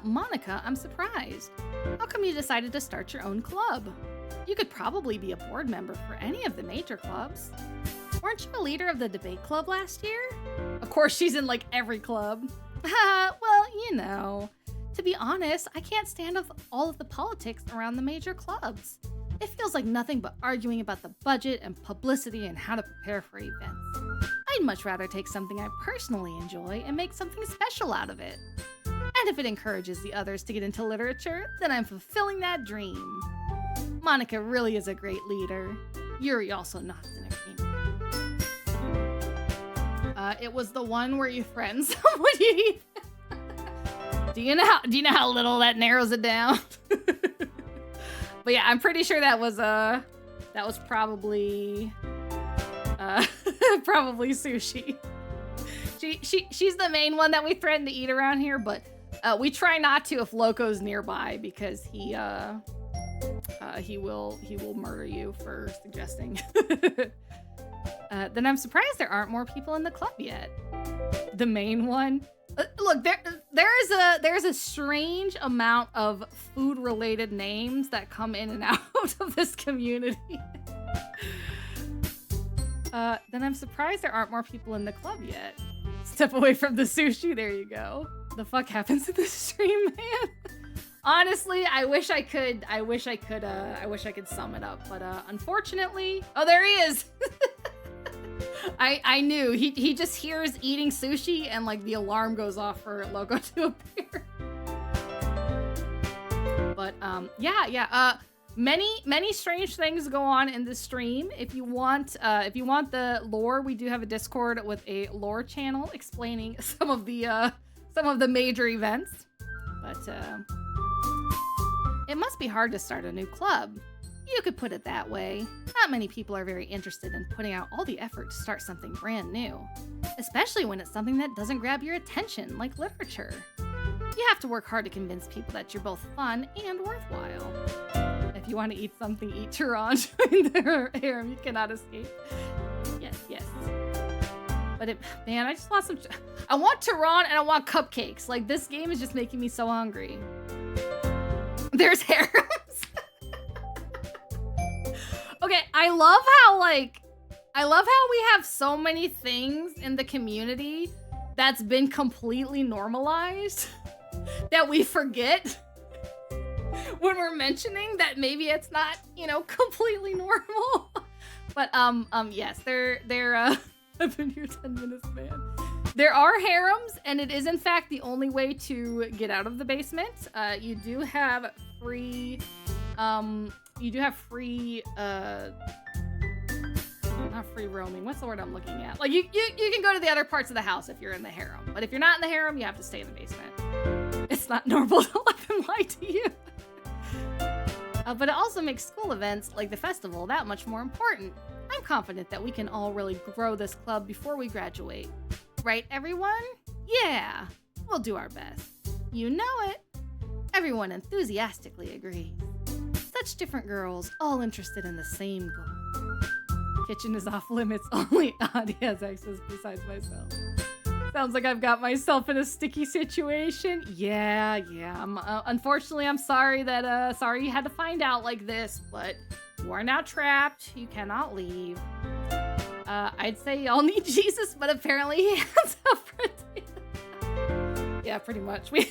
Monica, I'm surprised. How come you decided to start your own club? You could probably be a board member for any of the major clubs. Weren't you a leader of the debate club last year? Of course, she's in like every club. Well, you know. To be honest, I can't stand all of the politics around the major clubs. It feels like nothing but arguing about the budget and publicity and how to prepare for events. I'd much rather take something I personally enjoy and make something special out of it. And if it encourages the others to get into literature, then I'm fulfilling that dream. Monica really is a great leader. Yuri also nods in agreement. It was the one where you friend someone you eat. Do you know how little that narrows it down? But yeah, I'm pretty sure that was probably probably Sushi. She's the main one that we threaten to eat around here, but we try not to if Loco's nearby because he will murder you for suggesting. Then I'm surprised there aren't more people in the club yet. The main one. Look, there's a strange amount of food-related names that come in and out of this community. Then I'm surprised there aren't more people in the club yet. Step away from the sushi. There you go. The fuck happens to this stream, man? Honestly, I wish I could sum it up, but unfortunately, oh, there he is. I knew he just hears eating sushi and like the alarm goes off for Loco to appear. But yeah. Many strange things go on in this stream. If you want the lore, we do have a Discord with a lore channel explaining some of the major events. But it must be hard to start a new club. You could put it that way. Not many people are very interested in putting out all the effort to start something brand new, especially when it's something that doesn't grab your attention, like literature. You have to work hard to convince people that you're both fun and worthwhile. If you want to eat something, eat Tehran. Join their harem. You cannot escape. Yes. But man, I just want some. I want Tehran and I want cupcakes. Like, this game is just making me so hungry. There's harems. Okay, I love how we have so many things in the community that's been completely normalized that we forget when we're mentioning that maybe it's not, completely normal. But yes, I've been here 10 minutes, man. There are harems, and it is in fact the only way to get out of the basement. You do have free not free roaming. What's the word I'm looking at? Like, you can go to the other parts of the house if you're in the harem. But if you're not in the harem, you have to stay in the basement. It's not normal to let them lie to you. But it also makes school events, like the festival, that much more important. I'm confident that we can all really grow this club before we graduate. Right, everyone? Yeah, we'll do our best. You know it. Everyone enthusiastically agrees. Such different girls, all interested in the same goal. Kitchen is off limits. Only Adi has access besides myself. Sounds like I've got myself in a sticky situation. Yeah. Unfortunately, I'm sorry that sorry you had to find out like this, but you are now trapped. You cannot leave. I'd say y'all need Jesus, but apparently he has a pretty. Yeah, pretty much. We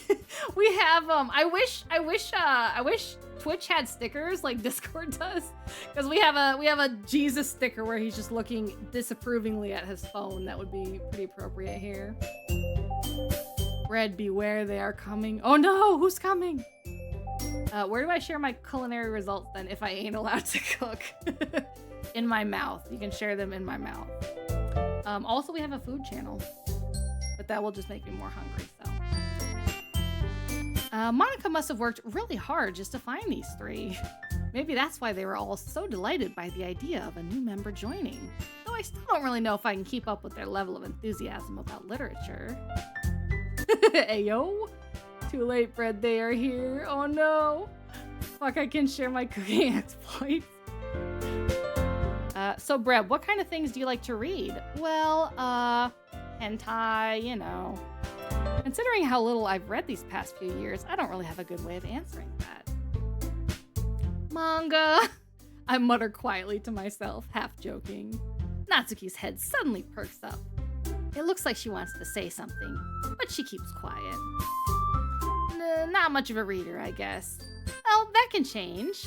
have I wish Twitch had stickers like Discord does, because we have a Jesus sticker where he's just looking disapprovingly at his phone. That would be pretty appropriate here. Bread, beware, they are coming. Oh no, who's coming? Where do I share my culinary results then if I ain't allowed to cook? In my mouth. You can share them in my mouth. Also, we have a food channel, but that will just make me more hungry, so. Monica must have worked really hard just to find these three. Maybe that's why they were all so delighted by the idea of a new member joining. Though I still don't really know if I can keep up with their level of enthusiasm about literature. Ayo! Too late, Bread, they are here. Oh no! Fuck, I can share my cooking exploits. So Bread, what kind of things do you like to read? Well, hentai, you know. Considering how little I've read these past few years, I don't really have a good way of answering that. Manga! I mutter quietly to myself, half joking. Natsuki's head suddenly perks up. It looks like she wants to say something, but she keeps quiet. Not much of a reader, I guess. Well, that can change.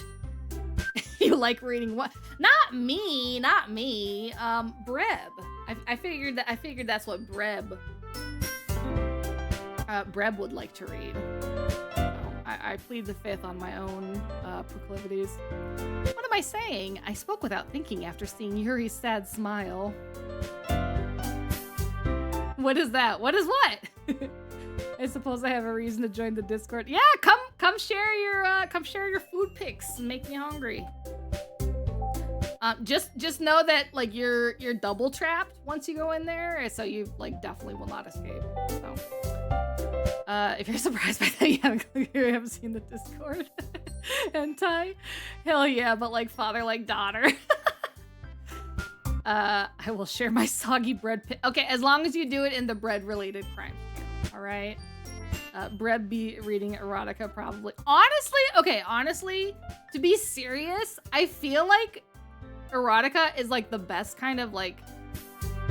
You like reading what? Not me. Breb. I figured that's what Breb would like to read. So I plead the fifth on my own proclivities. What am I saying? I spoke without thinking after seeing Yuri's sad smile. What is that? What is what? I suppose I have a reason to join the Discord. Yeah, come share your food pics and make me hungry. Just know that like you're double trapped once you go in there, so you like definitely will not escape. So if you're surprised by that, you haven't seen the Discord. Hentai? Hell yeah, but like father like daughter. I will share my soggy bread okay, as long as you do it in the bread related crimes channel, all right? Bread be reading erotica probably. Honestly, to be serious, I feel like erotica is like the best kind of like,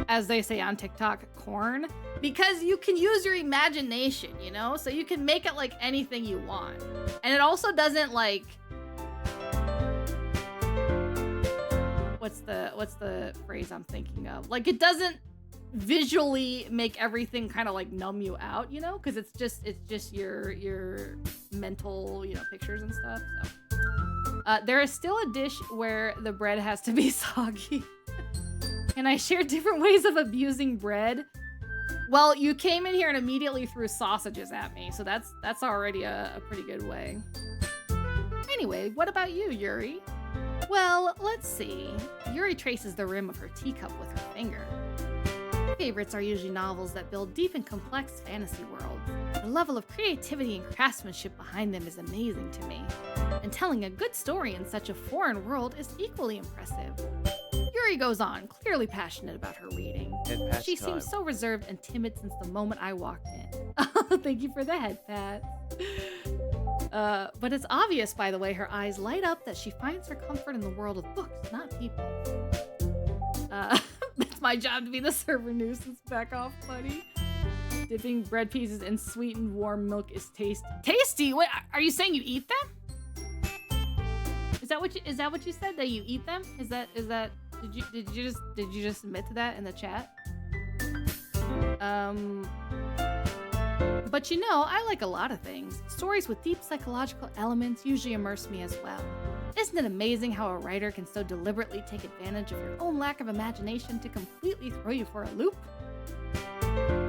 as they say on TikTok, corn, because you can use your imagination, you know? So you can make it like anything you want. And it also doesn't like, what's the phrase I'm thinking of? Like it doesn't visually make everything kind of like numb you out, you know? Because it's just your mental, you know, pictures and stuff. So there is still a dish where the bread has to be soggy. And I share different ways of abusing bread. Well, you came in here and immediately threw sausages at me, so that's already a pretty good way. Anyway, what about you, Yuri? Well, let's see. Yuri traces the rim of her teacup with her finger. Favorites are usually novels that build deep and complex fantasy worlds. The level of creativity and craftsmanship behind them is amazing to me. And telling a good story in such a foreign world is equally impressive. Yuri goes on, clearly passionate about her reading. She seems so reserved and timid since the moment I walked in. Oh, thank you for the head pat. But it's obvious, by the way, her eyes light up that she finds her comfort in the world of books, not people. It's my job to be the server nuisance. Back off, buddy. Dipping bread pieces in sweetened warm milk is tasty. Wait, are you saying you eat them? Is that what you said? That you eat them? Is that did you just admit to that in the chat? But you know, I like a lot of things. Stories with deep psychological elements usually immerse me as well. Isn't it amazing how a writer can so deliberately take advantage of your own lack of imagination to completely throw you for a loop?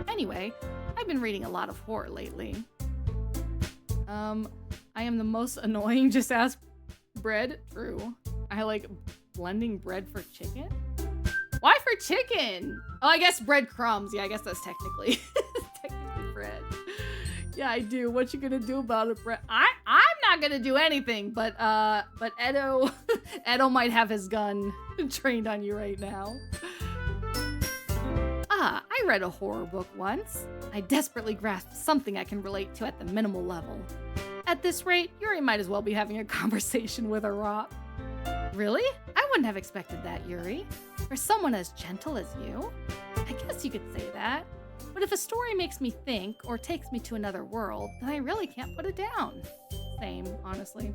Anyway, I've been reading a lot of horror lately. I am the most annoying, just ask bread. True. I like blending bread for chicken. for chicken? Oh, I guess breadcrumbs. Yeah, I guess that's technically bread. Yeah, I do. What you gonna do about it, Brett? I'm not gonna do anything, but Edo Edo might have his gun trained on you right now. Ah, I read a horror book once. I desperately grasped something I can relate to at the minimal level. At this rate, Yuri might as well be having a conversation with a rock. Really? I wouldn't have expected that, Yuri. For someone as gentle as you? I guess you could say that. But if a story makes me think or takes me to another world, then I really can't put it down. Same, honestly.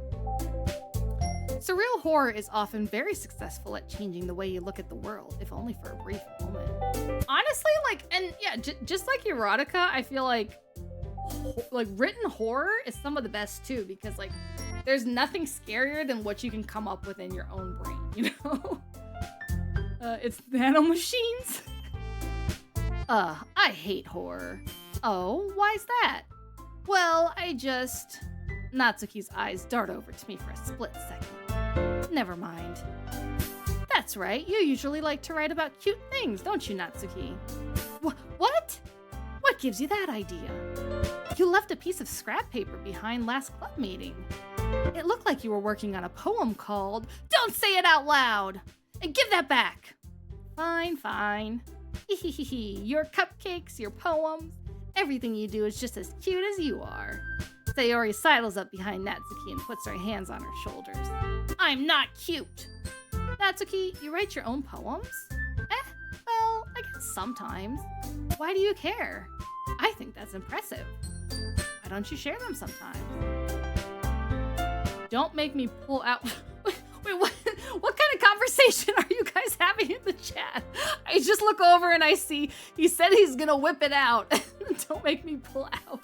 Surreal horror is often very successful at changing the way you look at the world, if only for a brief moment. Honestly, and yeah, just like erotica, I feel like written horror is some of the best too, because there's nothing scarier than what you can come up with in your own brain, you know? It's nanomachines. I hate horror. Oh, why's that? Well, Natsuki's eyes dart over to me for a split second. Never mind. That's right, you usually like to write about cute things, don't you, Natsuki? What? What gives you that idea? You left a piece of scrap paper behind last club meeting. It looked like you were working on a poem called Don't Say It Out Loud! And give that back! Fine. Your cupcakes, your poems, everything you do is just as cute as you are. Sayori sidles up behind Natsuki and puts her hands on her shoulders. I'm not cute! Natsuki, you write your own poems? Well, I guess sometimes. Why do you care? I think that's impressive. Why don't you share them sometimes? Don't make me pull out... Wait, what kind of conversation are you guys having in the chat? I just look over and I see he said he's gonna whip it out. Don't make me pull out.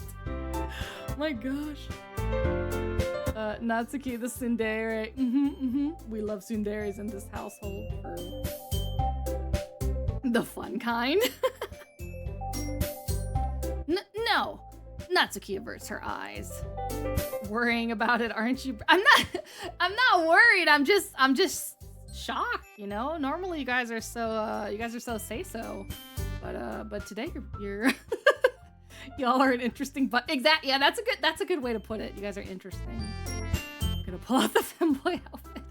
My gosh. Natsuki the tsundere. We love tsunderes in this household. The fun kind. No. Natsuki averts her eyes. Worrying about it, aren't you? I'm not worried. I'm just shocked, you know? Normally you guys are so say-so. But today you're y'all are an interesting yeah, that's a good way to put it. You guys are interesting. I'm gonna pull out the femboy outfit.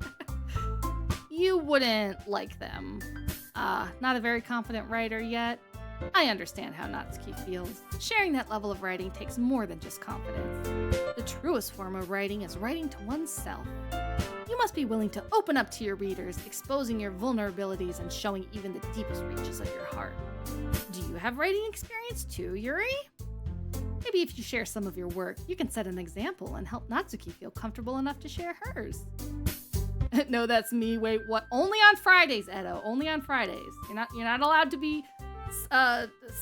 You wouldn't like them. Not a very confident writer yet. I understand how Natsuki feels. Sharing that level of writing takes more than just confidence. The truest form of writing is writing to oneself. You must be willing to open up to your readers, exposing your vulnerabilities and showing even the deepest reaches of your heart. Do you have writing experience too, Yuri? Maybe if you share some of your work, you can set an example and help Natsuki feel comfortable enough to share hers. No, that's me. Wait, what? Only on Fridays, Edo. Only on Fridays. You're not allowed to be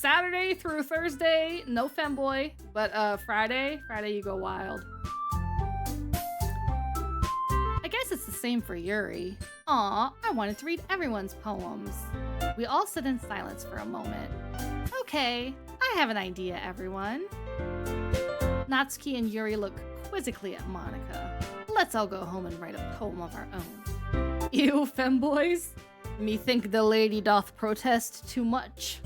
Saturday through Thursday, no femboy, but Friday you go wild. I guess it's the same for Yuri. Aw, I wanted to read everyone's poems. We all sit in silence for a moment. Okay, I have an idea, everyone. Natsuki and Yuri look quizzically at Monica. Let's all go home and write a poem of our own. Ew, femboys. Methink the lady doth protest too much.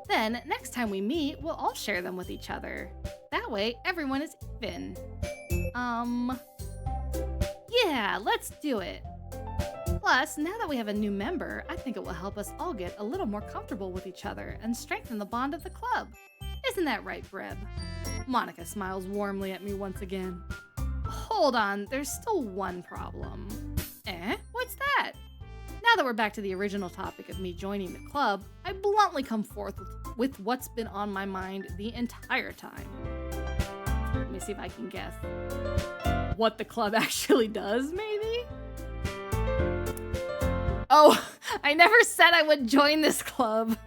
Then, next time we meet, we'll all share them with each other. That way, everyone is even. Yeah, let's do it. Plus, now that we have a new member, I think it will help us all get a little more comfortable with each other and strengthen the bond of the club. Isn't that right, Breb? Monica smiles warmly at me once again. Hold on, there's still one problem. What's that? Now that we're back to the original topic of me joining the club, I bluntly come forth with what's been on my mind the entire time. Let me see if I can guess. What the club actually does, maybe? Oh, I never said I would join this club.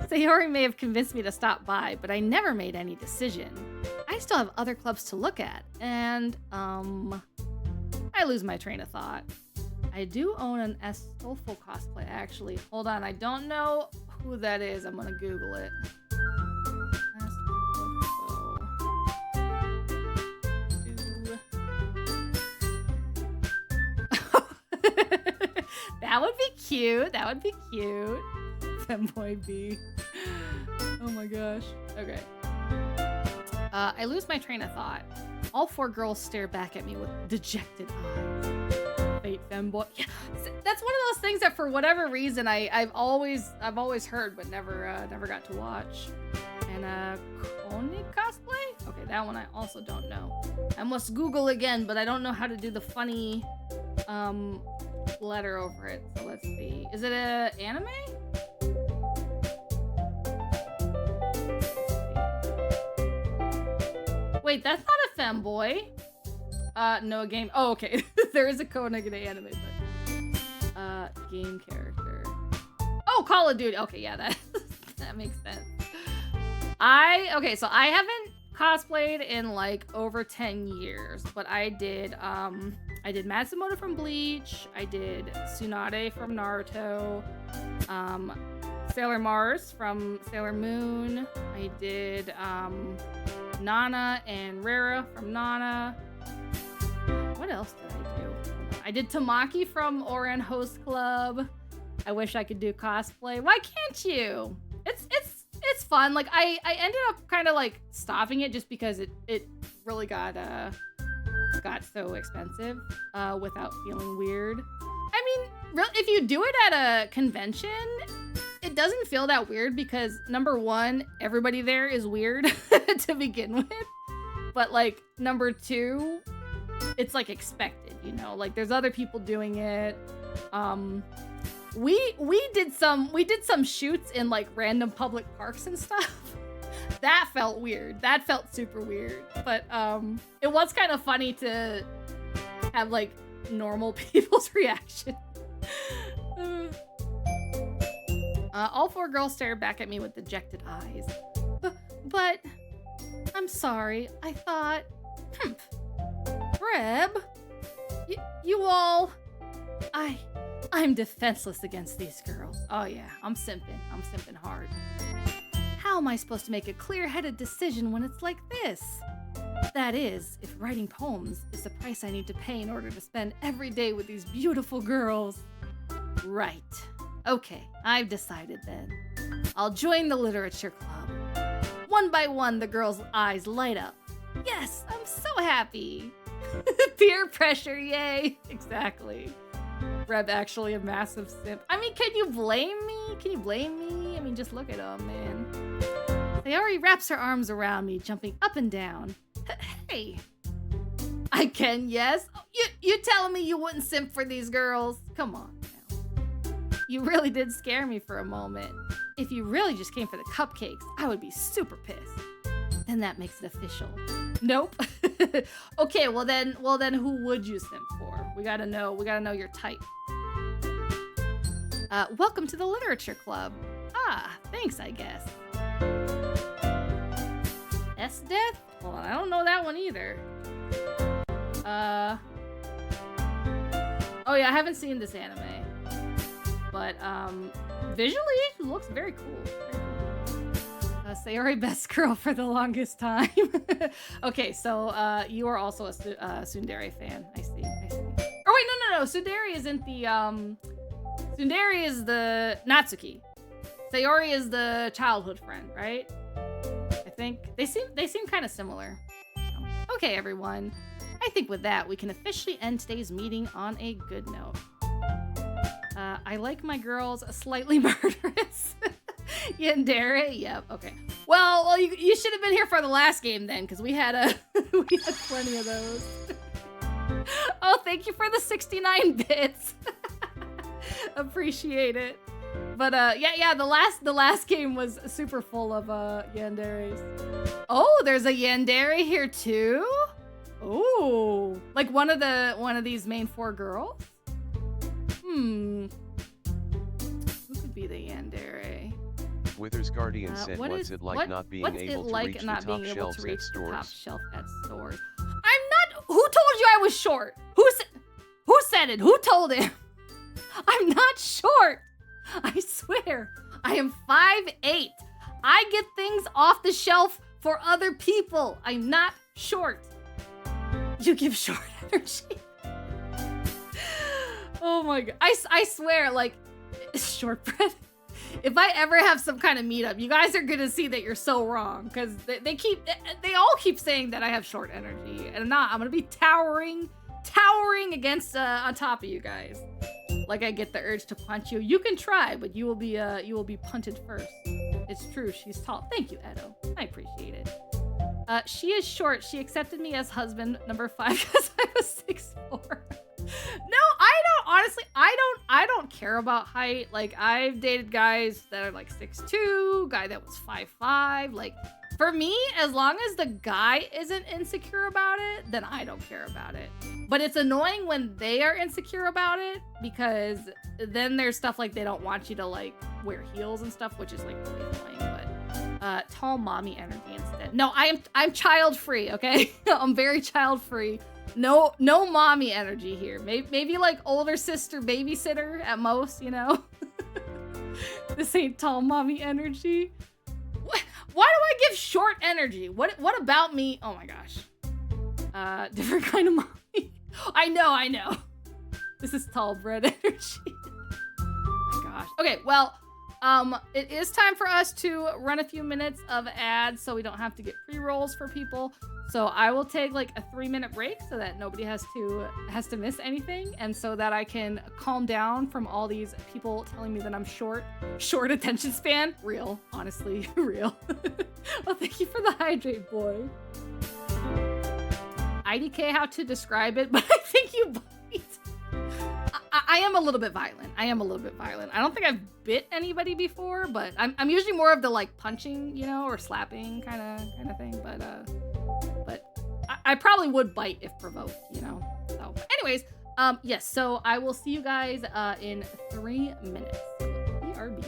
Sayori may have convinced me to stop by, but I never made any decision. I still have other clubs to look at, and, I lose my train of thought. I do own an Astolfo cosplay, actually. Hold on, I don't know who that is. I'm gonna Google it. That would be cute. That would be cute. Femboy B. Oh my gosh. Okay. I lose my train of thought. All 4 girls stare back at me with dejected eyes. Fate femboy. Yeah, that's one of those things that for whatever reason I've always heard but never got to watch. And Koni cosplay? Okay, that one I also don't know. I must Google again, but I don't know how to do the funny letter over it. So let's see. Is it a anime? Wait, that's not a femboy. No, a game. Oh, okay. There is a Konigine anime, but game character. Oh, Call of Duty. Okay, yeah, that that makes sense. So I haven't cosplayed in like over 10 years, but I did Matsumoto from Bleach, I did Tsunade from Naruto, Sailor Mars from Sailor Moon, I did Nana and Rara from Nana. What else did I do? I did Tamaki from Oran Host Club. I wish I could do cosplay. Why can't you? It's fun. Like I ended up kind of like stopping it just because it really got so expensive without feeling weird. I mean, if you do it at a convention, it doesn't feel that weird because number 1, everybody there is weird to begin with. But like number 2, it's like expected, you know? Like there's other people doing it. We did some shoots in like random public parks and stuff. That felt weird. That felt super weird. But it was kind of funny to have like normal people's reaction. All 4 girls stared back at me with dejected eyes. But I'm sorry. I thought, Reb, you all, I'm defenseless against these girls. Oh yeah, I'm simping hard. How am I supposed to make a clear-headed decision when it's like this? That is, if writing poems is the price I need to pay in order to spend every day with these beautiful girls. Right. Okay, I've decided then. I'll join the literature club. One by one, the girls' eyes light up. Yes, I'm so happy. Peer pressure, yay. Exactly. Reb actually a massive simp. I mean, can you blame me? I mean, just look at him, man. Sayori wraps her arms around me, jumping up and down. Hey. I can, yes? You telling me you wouldn't simp for these girls? Come on now. You really did scare me for a moment. If you really just came for the cupcakes, I would be super pissed. Then that makes it official. Nope. Okay, well then who would you simp for? We gotta know your type. Welcome to the literature club. Ah, thanks, I guess. S-Death? Well, I don't know that one either. Oh yeah, I haven't seen this anime. But, visually, it looks very cool. Sayori best girl for the longest time. Okay, so, you are also a tsundere fan. I see. Oh wait, no. Tsundere isn't the, Tsundere is the Natsuki. Sayori is the childhood friend, right? I think they seem kind of similar. So, okay, everyone. I think with that, we can officially end today's meeting on a good note. I like my girls slightly murderous. Yandere? Yep, okay. Well, you should have been here for the last game then, because we had plenty of those. Oh, thank you for the 69 bits. Appreciate it. But yeah, the last game was super full of yanderes. Oh, there's a yandere here too? Oh, like one of these main 4 girls? Who could be the yandere? Wither's Guardian said, what's it like not being able to reach the top shelves at stores? I'm not. Who told you I was short? Who said it? Who told him? I'm not short. I swear. I am 5'8". I get things off the shelf for other people. I'm not short. You give short energy. Oh my my god. I swear, like, shortbread. If I ever have some kind of meetup, you guys are gonna see that you're so wrong, because they all keep saying that I have short energy, and I'm not. I'm gonna be towering against on top of you guys. Like I get the urge to punch you. You can try, but you will be punted first. It's true. She's tall. Thank you, Edo. I appreciate it. She is short. She accepted me as husband number 5 because I was 6'4". No, I don't. Honestly, I don't care about height. Like, I've dated guys that are like 6'2", guy that was 5'5". Like, for me, as long as the guy isn't insecure about it, then I don't care about it. But it's annoying when they are insecure about it, because then there's stuff like they don't want you to like wear heels and stuff, which is like really annoying. But tall mommy energy instead. No, I'm child free. Okay, I'm very child free. No mommy energy here. Maybe like older sister babysitter at most, you know. This ain't tall mommy energy. Why do I give short energy? What about me? Oh my gosh. Different kind of mommy. I know. This is tall bread energy. Oh my gosh. Okay, well, it is time for us to run a few minutes of ads so we don't have to get pre-rolls for people. So I will take like a 3-minute break so that nobody has to miss anything, and so that I can calm down from all these people telling me that I'm short attention span. Real, honestly, real. Well, thank you for the hydrate, boy. IDK how to describe it, but I think you bite. I am a little bit violent. I don't think I've bit anybody before, but I'm usually more of the like punching, you know, or slapping kind of thing. But I probably would bite if provoked, you know. So, anyways, yes. So I will see you guys in 3 minutes. BRB.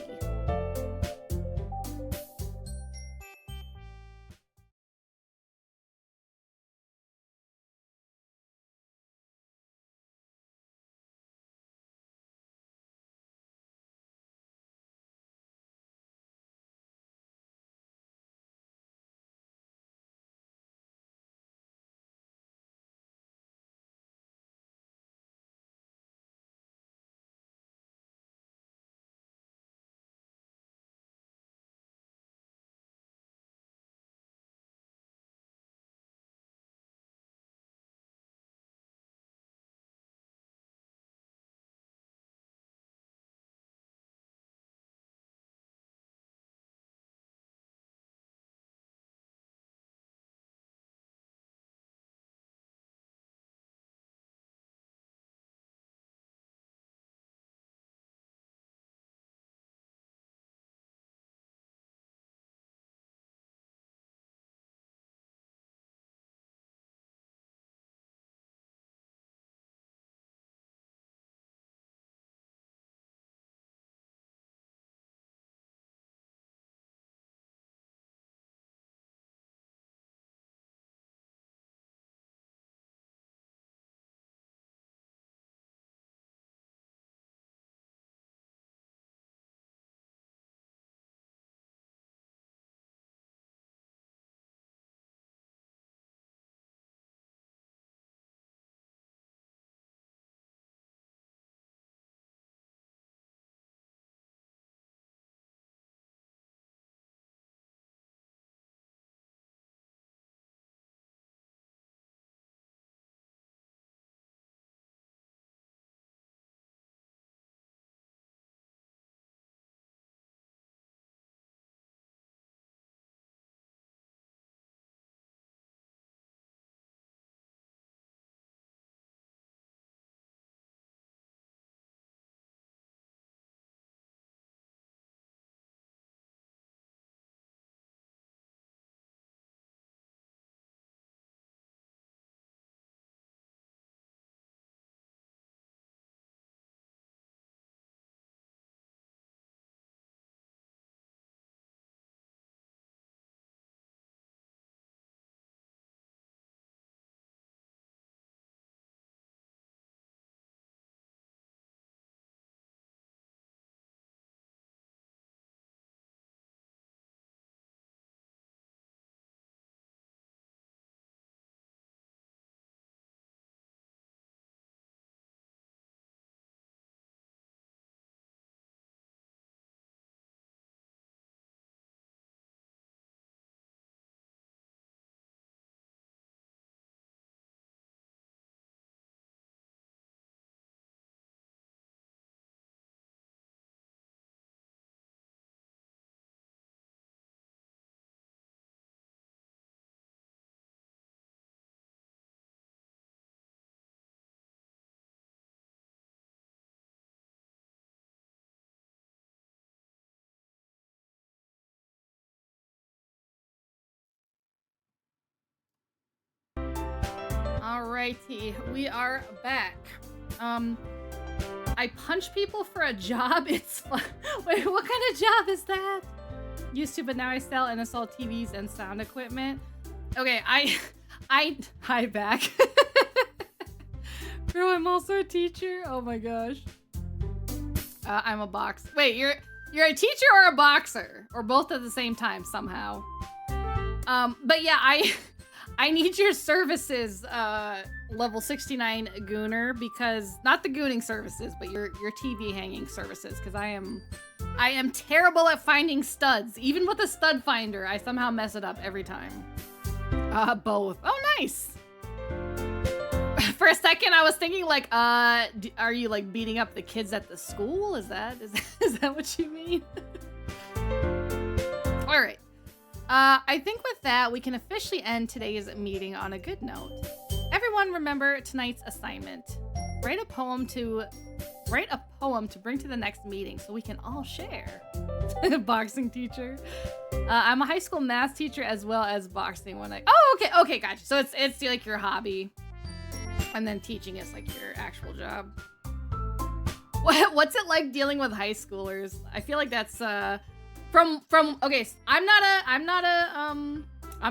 Alrighty, we are back. I punch people for a job. It's fun. Wait, what kind of job is that? Used to, but now I sell and install TVs and sound equipment. Okay, hi back. Bro, I'm also a teacher. Oh my gosh. I'm a boxer. Wait, you're a teacher or a boxer? Or both at the same time somehow. But yeah, I need your services, level 69 gooner, because not the gooning services, but your TV hanging services, because I am terrible at finding studs. Even with a stud finder, I somehow mess it up every time. Both. Oh, nice. For a second, I was thinking like, are you like beating up the kids at the school? Is that what you mean? All right. I think with that, we can officially end today's meeting on a good note. Everyone remember tonight's assignment. Write a poem to bring to the next meeting so we can all share. Boxing teacher. I'm a high school math teacher as well as boxing when okay, gotcha. So it's like your hobby. And then teaching is like your actual job. What's it like dealing with high schoolers? I feel like that's from okay, I'm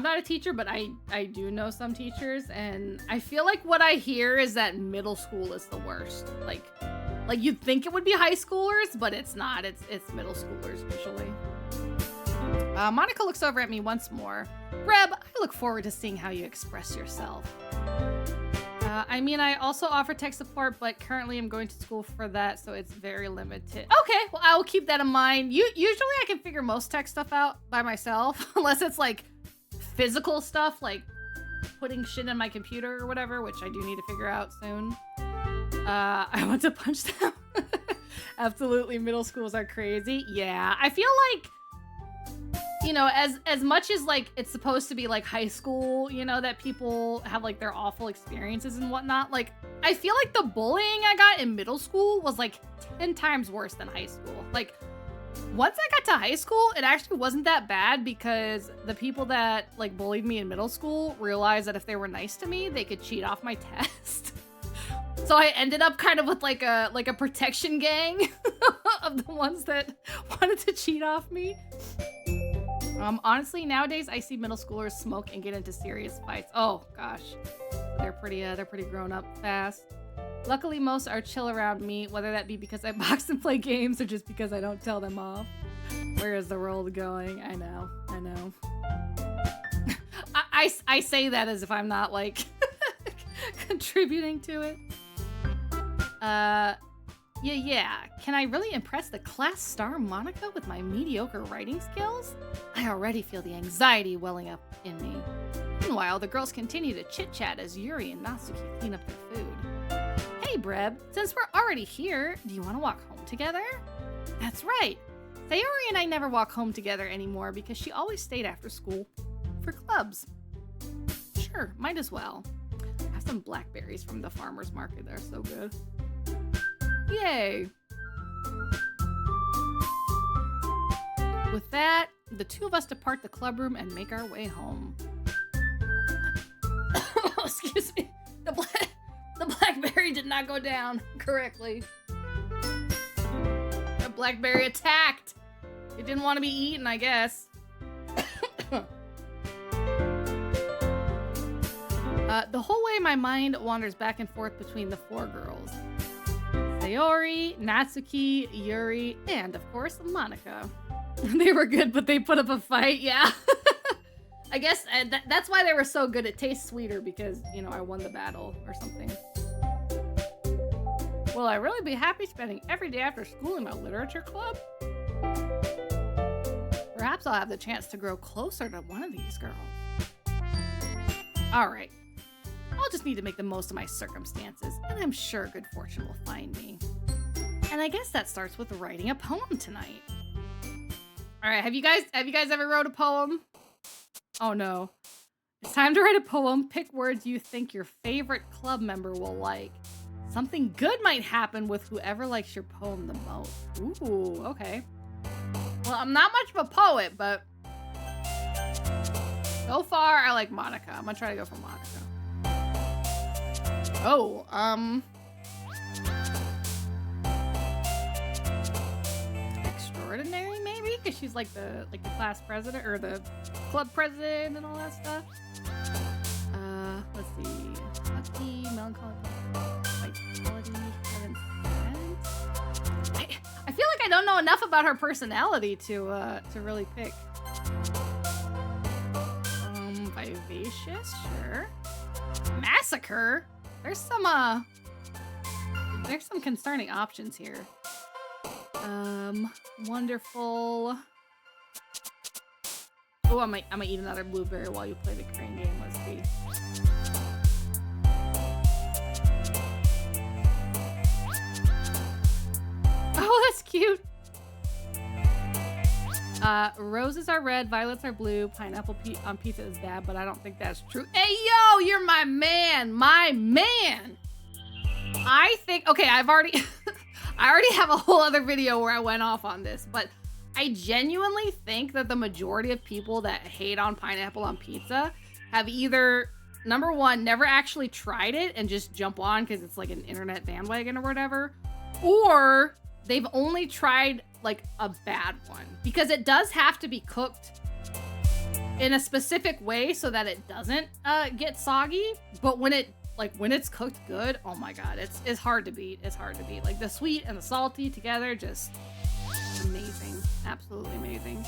not a teacher, but I do know some teachers, and I feel like what I hear is that middle school is the worst. Like you'd think it would be high schoolers, but it's not. It's middle schoolers usually. Monica looks over at me once more. Reb, I look forward to seeing how you express yourself. I mean, I also offer tech support, but currently I'm going to school for that, so it's very limited. Okay, well, I will keep that in mind. Usually I can figure most tech stuff out by myself, unless it's like physical stuff, like putting shit in my computer or whatever, which I do need to figure out soon. I want to punch them. Absolutely, middle schools are crazy. Yeah, I feel like, you know, as much as like it's supposed to be like high school, you know, that people have like their awful experiences and whatnot, like I feel like the bullying I got in middle school was like 10 times worse than high school. Like once I got to high school, it actually wasn't that bad because the people that like bullied me in middle school realized that if they were nice to me, they could cheat off my test. So I ended up kind of with like a protection gang of the ones that wanted to cheat off me. Honestly, nowadays I see middle schoolers smoke and get into serious fights. Oh gosh, they're pretty grown up fast. Luckily, most are chill around me, whether that be because I box and play games or just because I don't tell them off. Where is the world going? I know. I say that as if I'm not like contributing to it. Yeah. Can I really impress the class star Monica with my mediocre writing skills? I already feel the anxiety welling up in me. Meanwhile, the girls continue to chit-chat as Yuri and Natsuki clean up their food. Hey, Breb, since we're already here, do you want to walk home together? That's right. Sayori and I never walk home together anymore because she always stayed after school for clubs. Sure, might as well. I have some blackberries from the farmer's market. They're so good. Yay! With that, the two of us depart the club room and make our way home. Excuse me. The blackberry did not go down correctly. The blackberry attacked. It didn't want to be eaten, I guess. The whole way my mind wanders back and forth between the four girls. Sayori, Natsuki, Yuri, and of course, Monica. They were good, but they put up a fight, yeah. I guess that's why they were so good. It tastes sweeter because, you know, I won the battle or something. Will I really be happy spending every day after school in my literature club? Perhaps I'll have the chance to grow closer to one of these girls. All right. I'll just need to make the most of my circumstances, and I'm sure good fortune will find me. And I guess that starts with writing a poem tonight. All right, have you guys ever wrote a poem? Oh no. It's time to write a poem. Pick words you think your favorite club member will like. Something good might happen with whoever likes your poem the most. Ooh, okay. Well, I'm not much of a poet, but so far I like Monica. I'm gonna try to go for Monica. Oh, extraordinary maybe, because she's like the class president or the club president and all that stuff. Let's see. Lucky, melancholy, vitality, heaven sent. I feel like I don't know enough about her personality to really pick. Vivacious, sure. Massacre. There's some concerning options here. Wonderful. Oh, I might eat another blueberry while you play the crane game. Let's see. Oh, that's cute. Roses are red, violets are blue, pineapple on pizza is bad, but I don't think that's true. Hey, yo, you're my man, my man. I think, okay, I already have a whole other video where I went off on this, but I genuinely think that the majority of people that hate on pineapple on pizza have either, number one, never actually tried it and just jump on because it's like an internet bandwagon or whatever, or they've only tried like a bad one, because it does have to be cooked in a specific way so that it doesn't get soggy. But when it's cooked good, oh my god, it's hard to beat. It's hard to beat. Like the sweet and the salty together, just amazing, absolutely amazing.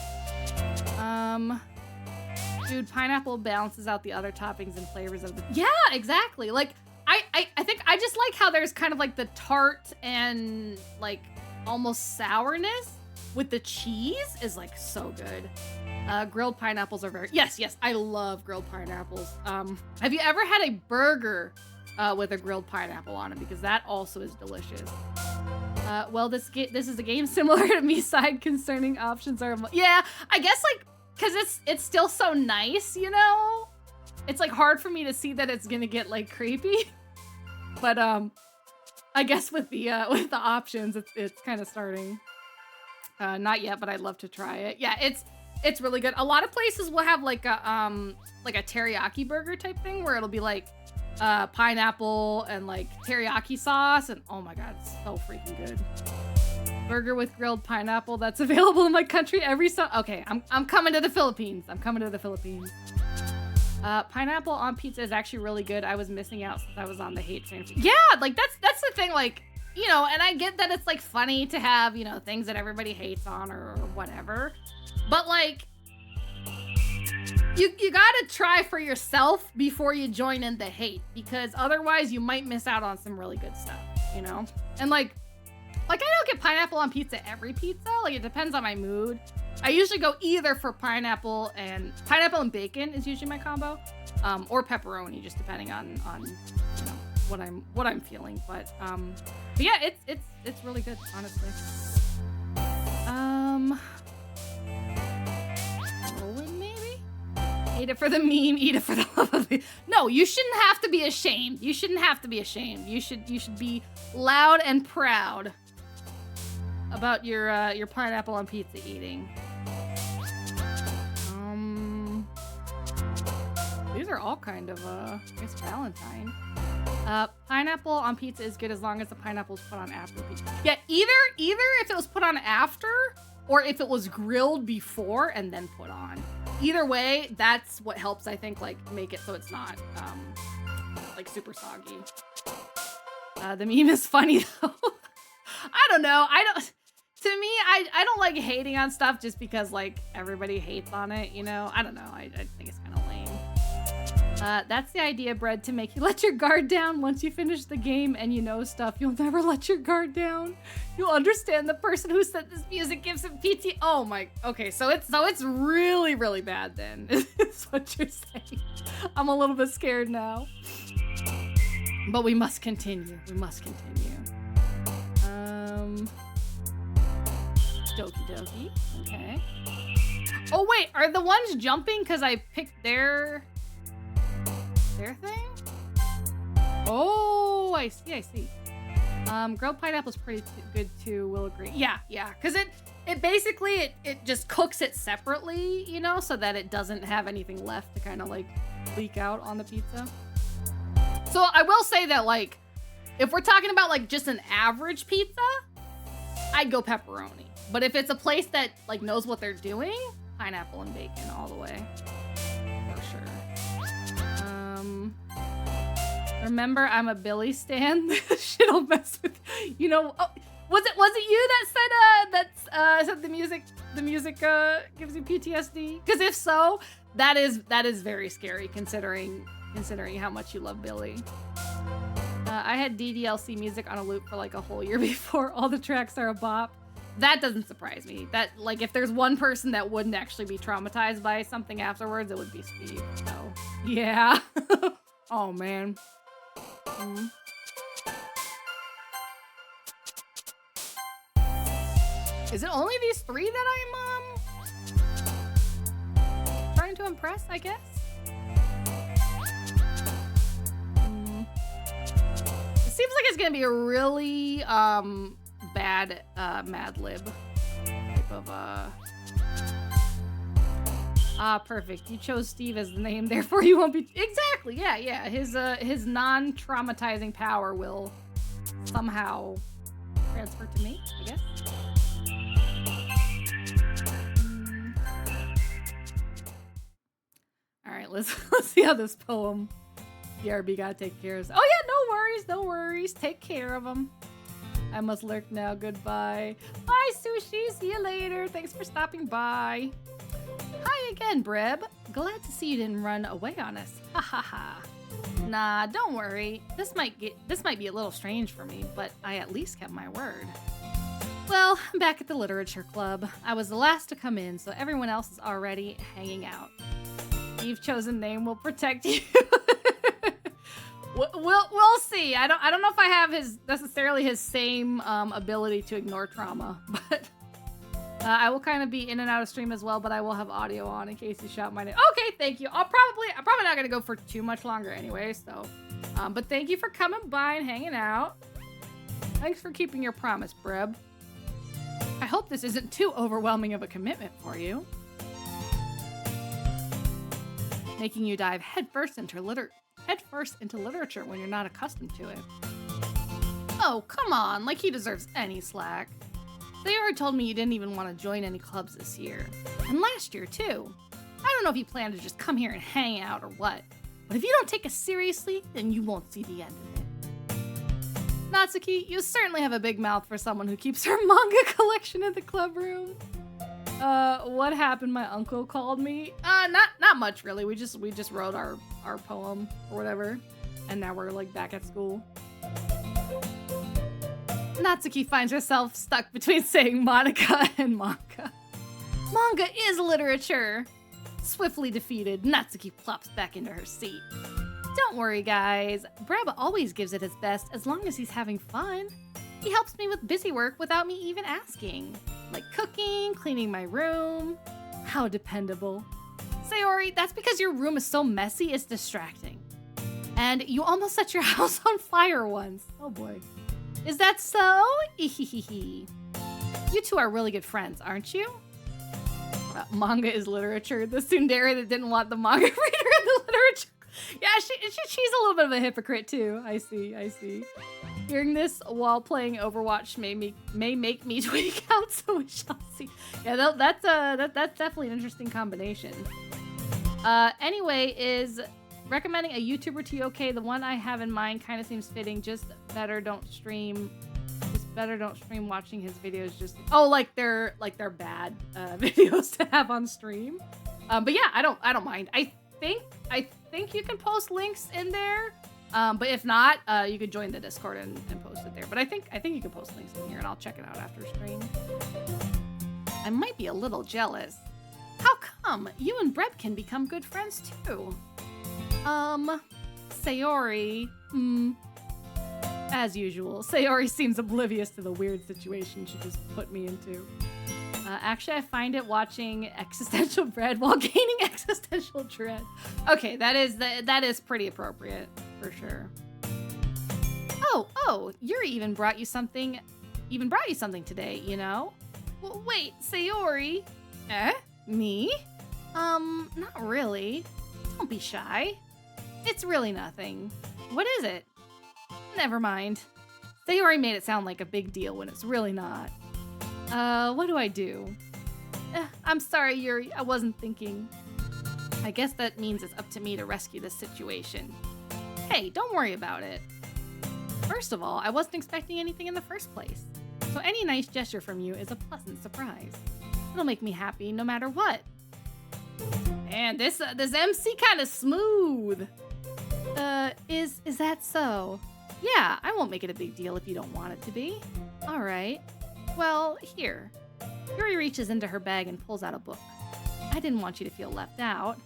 Dude, pineapple balances out the other toppings and flavors of the. Yeah, exactly. Like I think I just like how there's kind of like the tart and like almost sourness with the cheese is like so good. Grilled pineapples are very, yes, I love grilled pineapples. Have you ever had a burger with a grilled pineapple on it? Because that also is delicious. Well, this is a game similar to miside concerning options are, yeah, I guess like, cause it's still so nice, you know? It's like hard for me to see that it's gonna get like creepy. But I guess with the options, it's kind of starting. Not yet, but I'd love to try it. Yeah, it's really good. A lot of places will have like a teriyaki burger type thing where it'll be like pineapple and like teriyaki sauce, and oh my god, it's so freaking good. Burger with grilled pineapple that's available in my country every okay, I'm coming to the Philippines. I'm coming to the Philippines. Pineapple on pizza is actually really good. I was missing out since I was on the hate train. Yeah, like that's the thing, like, you know, and I get that it's like funny to have, you know, things that everybody hates on or whatever. But like you gotta try for yourself before you join in the hate, because otherwise you might miss out on some really good stuff, you know? And like I don't get pineapple on pizza every pizza. Like it depends on my mood. I usually go either for pineapple and bacon is usually my combo, or pepperoni, just depending on you know what I'm feeling. But yeah, it's really good, honestly. Rowan maybe? Eat it for the meme, eat it for the love of it. No, you shouldn't have to be ashamed. You shouldn't have to be ashamed. You should be loud and proud about your pineapple on pizza eating. These are all kind of I guess Valentine. Pineapple on pizza is good as long as the pineapple's put on after pizza. Yeah, either if it was put on after or if it was grilled before and then put on. Either way, that's what helps, I think, like make it so it's not like super soggy. The meme is funny though. I don't know. To me, I don't like hating on stuff just because like everybody hates on it, you know? I don't know. I think it's kind of lame. That's the idea, Bread, to make you let your guard down. Once you finish the game and you know stuff, you'll never let your guard down. You'll understand the person who said this music gives him PT. Oh my, okay, so it's really, really bad then, is what you're saying. I'm a little bit scared now. But we must continue. We must continue. Doki doki. Okay. Oh wait, are the ones jumping because I picked their thing? Oh, I see. Grilled pineapple is pretty good too. Will agree. Yeah, because it basically it just cooks it separately, you know, so that it doesn't have anything left to kind of like leak out on the pizza. So I will say that, like, if we're talking about, like, just an average pizza, I'd go pepperoni. But if it's a place that, like, knows what they're doing, pineapple and bacon all the way. For sure. Remember, I'm a Billy stan. Shit'll mess with you know. Oh, was it you that said the music gives you PTSD? Because if so, that is very scary considering how much you love Billy. I had DDLC music on a loop for like a whole year before. All the tracks are a bop. That doesn't surprise me. That, like, if there's one person that wouldn't actually be traumatized by something afterwards, it would be Steve. So, yeah. Oh, man. Is it only these 3 that I'm, trying to impress, I guess? It seems like it's gonna be a really, bad, Mad Lib type of, perfect. You chose Steve as the name, therefore you won't be... Exactly, yeah. His non-traumatizing power will somehow transfer to me, I guess. Alright, let's see how this poem... BRB gotta take care of... Oh yeah, no worries. Take care of him. I must lurk now. Goodbye. Bye, Sushi. See you later. Thanks for stopping by. Hi again, Breb. Glad to see you didn't run away on us. Ha ha ha. Nah, don't worry. This might be a little strange for me, but I at least kept my word. Well, I'm back at the literature club. I was the last to come in, so everyone else is already hanging out. You've chosen name will protect you. We'll see. I don't know if I have necessarily his same ability to ignore trauma, but I will kind of be in and out of stream as well. But I will have audio on in case you shout my name. Okay, thank you. I'm probably not gonna go for too much longer anyway. So, but thank you for coming by and hanging out. Thanks for keeping your promise, Breb. I hope this isn't too overwhelming of a commitment for you, making you dive headfirst into literature when you're not accustomed to it. Oh, come on, like he deserves any slack. They already told me you didn't even want to join any clubs this year. And last year, too. I don't know if you plan to just come here and hang out or what, but if you don't take us seriously, then you won't see the end of it. Natsuki, you certainly have a big mouth for someone who keeps her manga collection in the club room. What happened? My uncle called me. Not much really. We just wrote our poem or whatever, and now we're like back at school. Natsuki finds herself stuck between saying Monica and manga. Manga is literature. Swiftly defeated, Natsuki plops back into her seat. Don't worry, guys. Breb always gives it his best as long as he's having fun. He helps me with busy work without me even asking. Like cooking, cleaning my room. How dependable. Sayori, that's because your room is so messy, it's distracting. And you almost set your house on fire once. Oh boy. Is that so? Ehehehe. You two are really good friends, aren't you? Manga is literature. The tsundere that didn't want the manga reader in the literature. Yeah, she's a little bit of a hypocrite too. I see. Hearing this while playing Overwatch may make me tweak out, so we shall see. Yeah, that's definitely an interesting combination. Anyway, is recommending a YouTuber to you okay? The one I have in mind kind of seems fitting. Just better don't stream watching his videos. Just like they're bad videos to have on stream. But yeah, I don't mind. I think you can post links in there. But if not, you could join the Discord and post it there. But I think you can post links in here, and I'll check it out after stream. I might be a little jealous. How come? You and Breb can become good friends too. Sayori. As usual, Sayori seems oblivious to the weird situation she just put me into. Actually, I find it watching existential bread while gaining existential dread. Okay, that is pretty appropriate for sure. Oh, Yuri even brought you something today, you know? Well, wait, Sayori? Me? Not really. Don't be shy. It's really nothing. What is it? Never mind. Sayori made it sound like a big deal when it's really not. What do I do? I'm sorry, Yuri. I wasn't thinking. I guess that means it's up to me to rescue this situation. Hey, don't worry about it. First of all, I wasn't expecting anything in the first place. So any nice gesture from you is a pleasant surprise. It'll make me happy no matter what. And this MC kind of smooth. Is that so? Yeah, I won't make it a big deal if you don't want it to be. All right. Well, here. Yuri reaches into her bag and pulls out a book. I didn't want you to feel left out,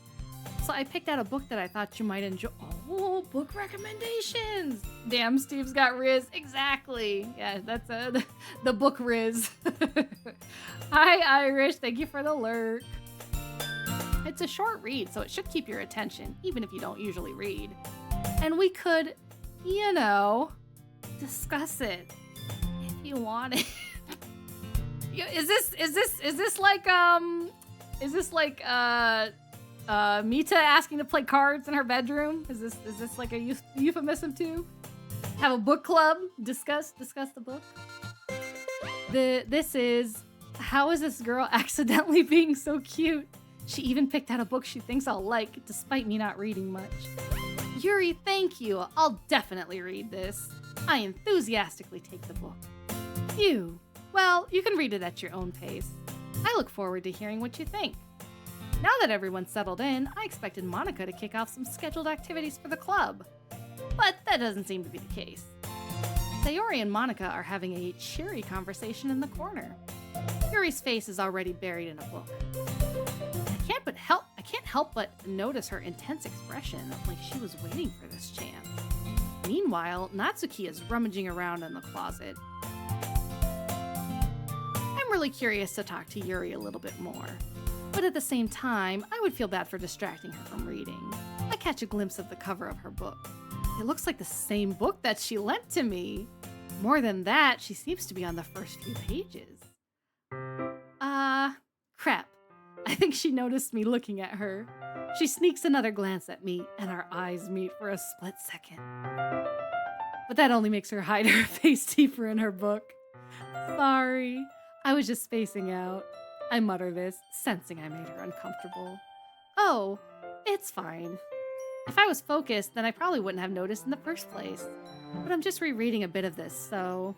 so I picked out a book that I thought you might enjoy. Oh, book recommendations! Damn, Steve's got Riz. Exactly. Yeah, that's the book Riz. Hi, Irish. Thank you for the lurk. It's a short read, so it should keep your attention, even if you don't usually read. And we could, you know, discuss it if you want it. Is this like Mita asking to play cards in her bedroom? Is this like a euphemism too? Have a book club? Discuss the book? This is, how is this girl accidentally being so cute? She even picked out a book she thinks I'll like, despite me not reading much. Yuri, thank you. I'll definitely read this. I enthusiastically take the book. Phew. Well, you can read it at your own pace. I look forward to hearing what you think. Now that everyone's settled in, I expected Monica to kick off some scheduled activities for the club. But that doesn't seem to be the case. Sayori and Monica are having a cheery conversation in the corner. Yuri's face is already buried in a book. I can't help but notice her intense expression, like she was waiting for this chance. Meanwhile, Natsuki is rummaging around in the closet. I'm really curious to talk to Yuri a little bit more. But at the same time, I would feel bad for distracting her from reading. I catch a glimpse of the cover of her book. It looks like the same book that she lent to me. More than that, she seems to be on the first few pages. Crap. I think she noticed me looking at her. She sneaks another glance at me, and our eyes meet for a split second. But that only makes her hide her face deeper in her book. Sorry, I was just spacing out. I mutter this, sensing I made her uncomfortable. Oh, it's fine. If I was focused, then I probably wouldn't have noticed in the first place. But I'm just rereading a bit of this, so...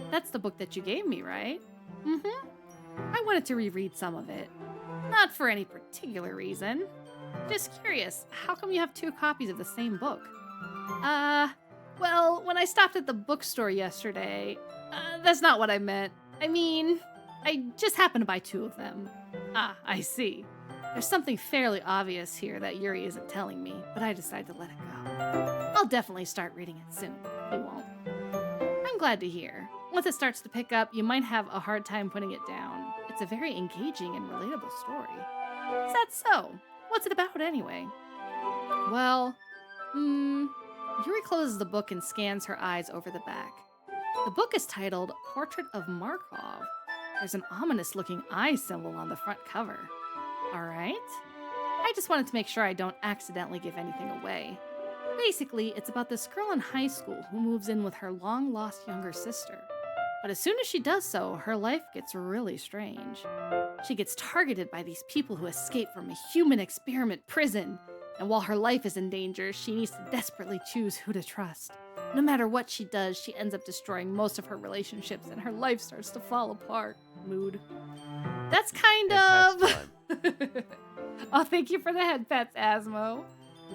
That's the book that you gave me, right? Mm-hmm. I wanted to reread some of it. Not for any particular reason. Just curious, how come you have 2 copies of the same book? Well, when I stopped at the bookstore yesterday, that's not what I meant. I mean, I just happened to buy 2 of them. Ah, I see. There's something fairly obvious here that Yuri isn't telling me, but I decided to let it go. I'll definitely start reading it soon. You won't. I'm glad to hear. Once it starts to pick up, you might have a hard time putting it down. It's a very engaging and relatable story. Is that so? What's it about anyway? Well, Yuri closes the book and scans her eyes over the back. The book is titled Portrait of Markov. There's an ominous-looking eye symbol on the front cover. All right. I just wanted to make sure I don't accidentally give anything away. Basically, it's about this girl in high school who moves in with her long-lost younger sister. But as soon as she does so, her life gets really strange. She gets targeted by these people who escape from a human experiment prison. And while her life is in danger, she needs to desperately choose who to trust. No matter what she does, she ends up destroying most of her relationships and her life starts to fall apart. Mood. That's kind of... Oh, thank you for the head pets, Asmo.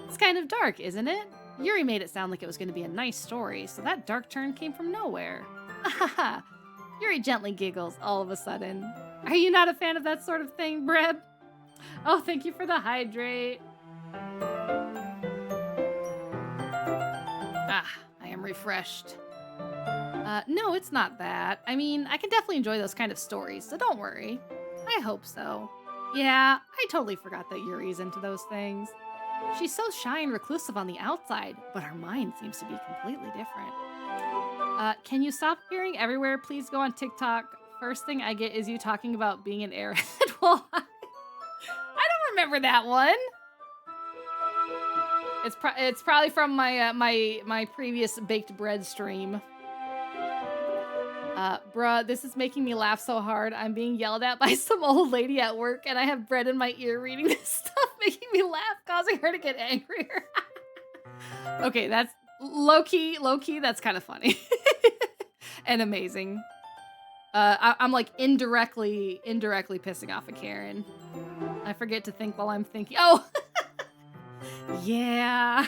It's kind of dark, isn't it? Yuri made it sound like it was going to be a nice story, so that dark turn came from nowhere. Ahaha. Yuri gently giggles all of a sudden. Are you not a fan of that sort of thing, Breb? Oh, thank you for the hydrate. I am refreshed. No, it's not that. I mean, I can definitely enjoy those kind of stories, so don't worry. I hope so. Yeah, I totally forgot that Yuri's into those things. She's so shy and reclusive on the outside, but her mind seems to be completely different. Can you stop appearing everywhere? Please go on TikTok. First thing I get is you talking about being an airhead. Well, I don't remember that one. It's probably from my my previous baked bread stream. Bruh, this is making me laugh so hard. I'm being yelled at by some old lady at work, and I have bread in my ear reading this stuff, making me laugh, causing her to get angrier. Okay, that's low-key, that's kind of funny. And amazing. I'm like indirectly pissing off a Karen. I forget to think while I'm thinking. Oh! Yeah.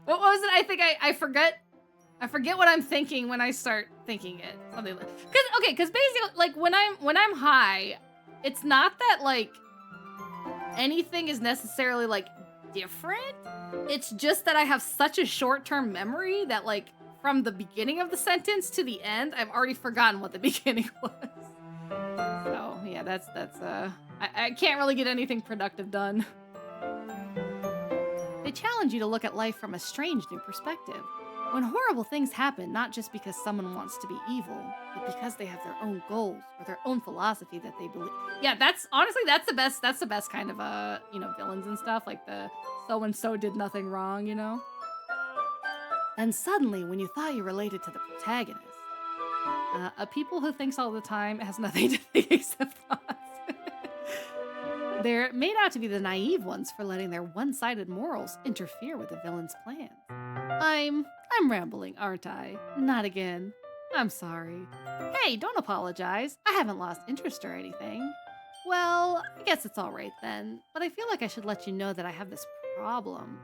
What was it? I think I forget what I'm thinking when I start thinking it. Something like, because basically, like when I'm high, it's not that like anything is necessarily like different. It's just that I have such a short-term memory that like from the beginning of the sentence to the end, I've already forgotten what the beginning was. So yeah, that's I can't really get anything productive done. They challenge you to look at life from a strange new perspective. When horrible things happen, not just because someone wants to be evil, but because they have their own goals or their own philosophy that they believe. Yeah, that's the best kind of villains and stuff, like the so-and-so did nothing wrong, you know? Then suddenly, when you thought you related to the protagonist, a people who thinks all the time has nothing to think except thoughts. They're made out to be the naive ones for letting their one-sided morals interfere with the villain's plans. I'm rambling, aren't I? Not again. I'm sorry. Hey, don't apologize. I haven't lost interest or anything. Well, I guess it's all right then, but I feel like I should let you know that I have this problem.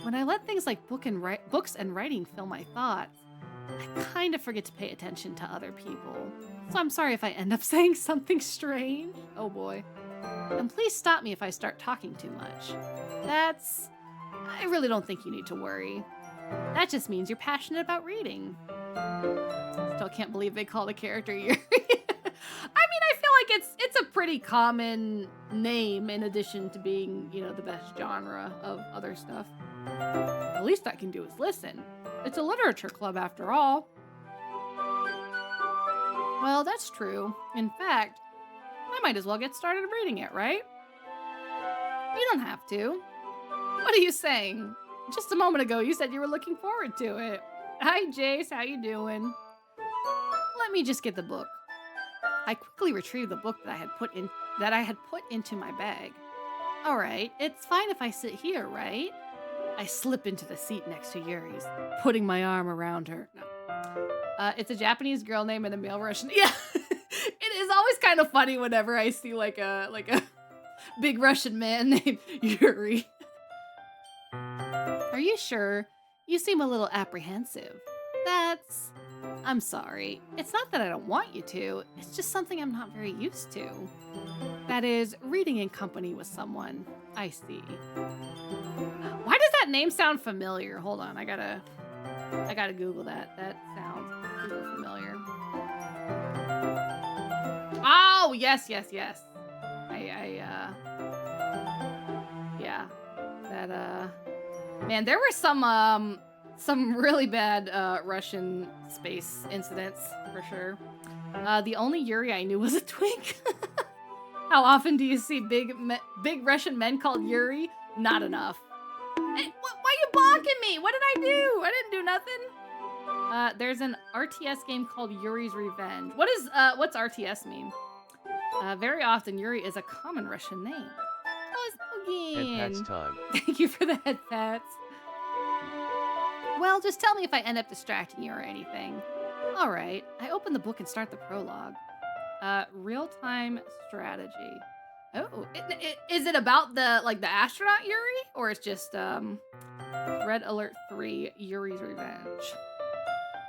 When I let things like books and writing fill my thoughts, I kind of forget to pay attention to other people. So I'm sorry if I end up saying something strange. Oh boy. And please stop me if I start talking too much. I really don't think you need to worry. That just means you're passionate about reading. Still can't believe they called a character Yuri. I mean, I feel like it's a pretty common name in addition to being, the best genre of other stuff. The least I can do is listen. It's a literature club after all. Well, that's true. In fact, I might as well get started reading it, right? You don't have to. What are you saying? Just a moment ago, you said you were looking forward to it. Hi, Jace. How you doing? Let me just get the book. I quickly retrieved the book that I had put into my bag. All right, it's fine if I sit here, right? I slip into the seat next to Yuri's, putting my arm around her. No. It's a Japanese girl name and a male Russian. Yeah, it is always kind of funny whenever I see like a big Russian man named Yuri. Are you sure? You seem a little apprehensive. I'm sorry. It's not that I don't want you to. It's just something I'm not very used to. That is, reading in company with someone. I see. Why does that name sound familiar? Hold on, I gotta Google that. That sounds super familiar. Oh, yes. Yeah. That, man, there were some really bad Russian space incidents, for sure. The only Yuri I knew was a twink. How often do you see big Russian men called Yuri? Not enough. Hey, why are you blocking me? What did I do? I didn't do nothing. There's an RTS game called Yuri's Revenge. What's RTS mean? Very often, Yuri is a common Russian name. Oh, Smoogin. Head pats time. Thank you for the head pats. Well, just tell me if I end up distracting you or anything. All right, I open the book and start the prologue. Real-time strategy. Oh, is it about the astronaut Yuri? Or it's just, Red Alert 3, Yuri's Revenge.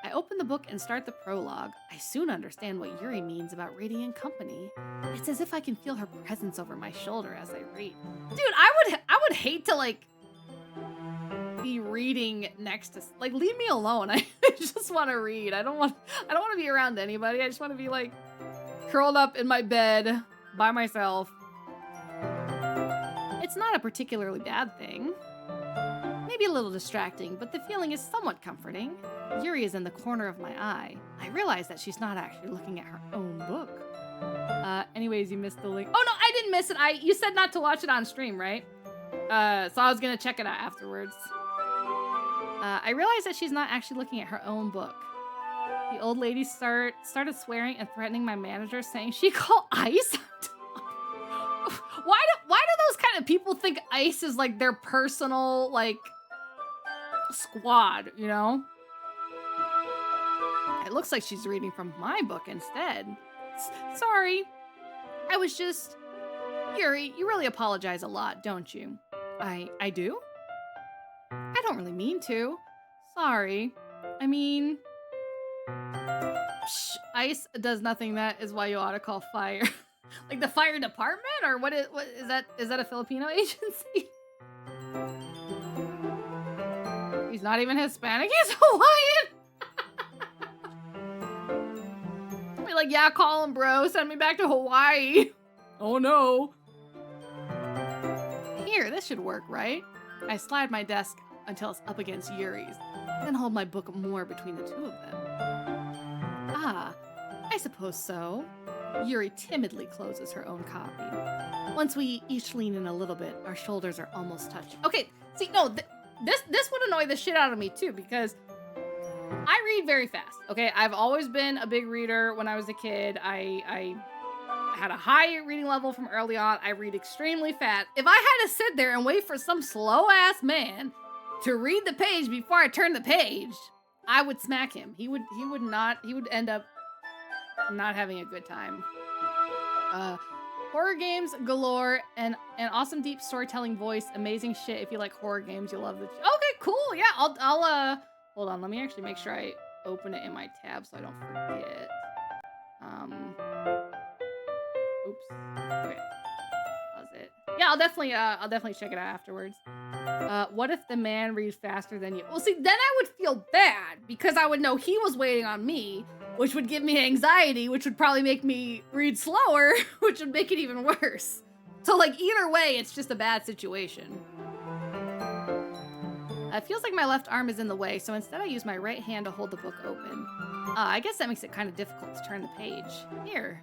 I open the book and start the prologue. I soon understand what Yuri means about reading in company. It's as if I can feel her presence over my shoulder as I read. Dude, I would hate to, be reading next to, leave me alone. I just want to read. I don't want to be around anybody. I just want to be, curled up in my bed by myself. It's not a particularly bad thing. Maybe a little distracting, but the feeling is somewhat comforting. Yuri is in the corner of my eye. I realize that she's not actually looking at her own book. Anyways, you missed the link. Oh, no, I didn't miss it. You said not to watch it on stream, right? So I was gonna check it out afterwards. I realized that she's not actually looking at her own book. The old lady started swearing and threatening my manager, saying she called ICE. Why do those kind of people think ICE is like their personal like squad, you know? It looks like she's reading from my book instead. Sorry. I was just... Yuri, you really apologize a lot, don't you? I do? I don't really mean to. Sorry. I mean... ICE does nothing. That is why you ought to call fire. Like the fire department? Or what is that? Is that a Filipino agency? He's not even Hispanic, he's Hawaiian! Be like, yeah, call him, bro. Send me back to Hawaii. Oh no. Here, this should work, right? I slide my desk until it's up against Yuri's, then hold my book more between the two of them. Ah, I suppose so. Yuri timidly closes her own copy. Once we each lean in a little bit, our shoulders are almost touching. Okay, see, no, this would annoy the shit out of me too, because I read very fast, okay? I've always been a big reader when I was a kid. I had a high reading level from early on. I read extremely fast. If I had to sit there and wait for some slow-ass man to read the page before I turn the page, I would smack him. He would end up not having a good time. Horror games galore and an awesome deep storytelling voice. Amazing shit. If you like horror games, you'll love the... Okay, cool. Yeah, I'll hold on. Let me actually make sure I open it in my tab so I don't forget. Oops. Okay. Pause it. Yeah, I'll definitely check it out afterwards. What if the man reads faster than you? Well, see, then I would feel bad because I would know he was waiting on me, which would give me anxiety, which would probably make me read slower, which would make it even worse. So, like, either way, it's just a bad situation. It feels like my left arm is in the way, so instead I use my right hand to hold the book open. I guess that makes it kind of difficult to turn the page. Here.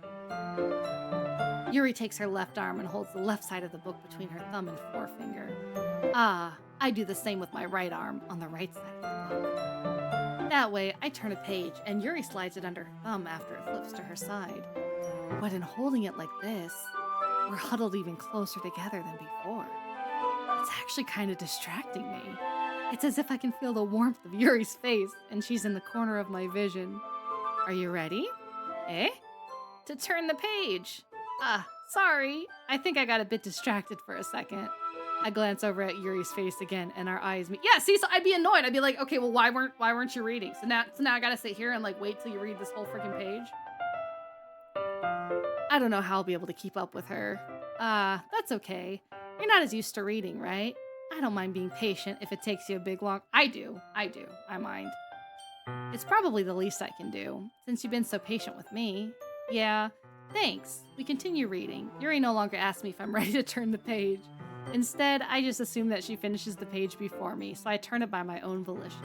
Yuri takes her left arm and holds the left side of the book between her thumb and forefinger. I do the same with my right arm on the right side of the book. That way, I turn a page and Yuri slides it under her thumb after it flips to her side. But in holding it like this, we're huddled even closer together than before. It's actually kind of distracting me. It's as if I can feel the warmth of Yuri's face and she's in the corner of my vision. Are you ready? Eh? To turn the page. Sorry. I think I got a bit distracted for a second. I glance over at Yuri's face again and our eyes meet. Yeah, see, so I'd be annoyed. I'd be like, okay, well, why weren't you reading? So now I gotta sit here and like wait till you read this whole freaking page. I don't know how I'll be able to keep up with her. That's okay. You're not as used to reading, right? I don't mind being patient if it takes you a big long... I do. I mind. It's probably the least I can do, since you've been so patient with me. Yeah, thanks. We continue reading. Yuri no longer asks me if I'm ready to turn the page. Instead, I just assume that she finishes the page before me, so I turn it by my own volition.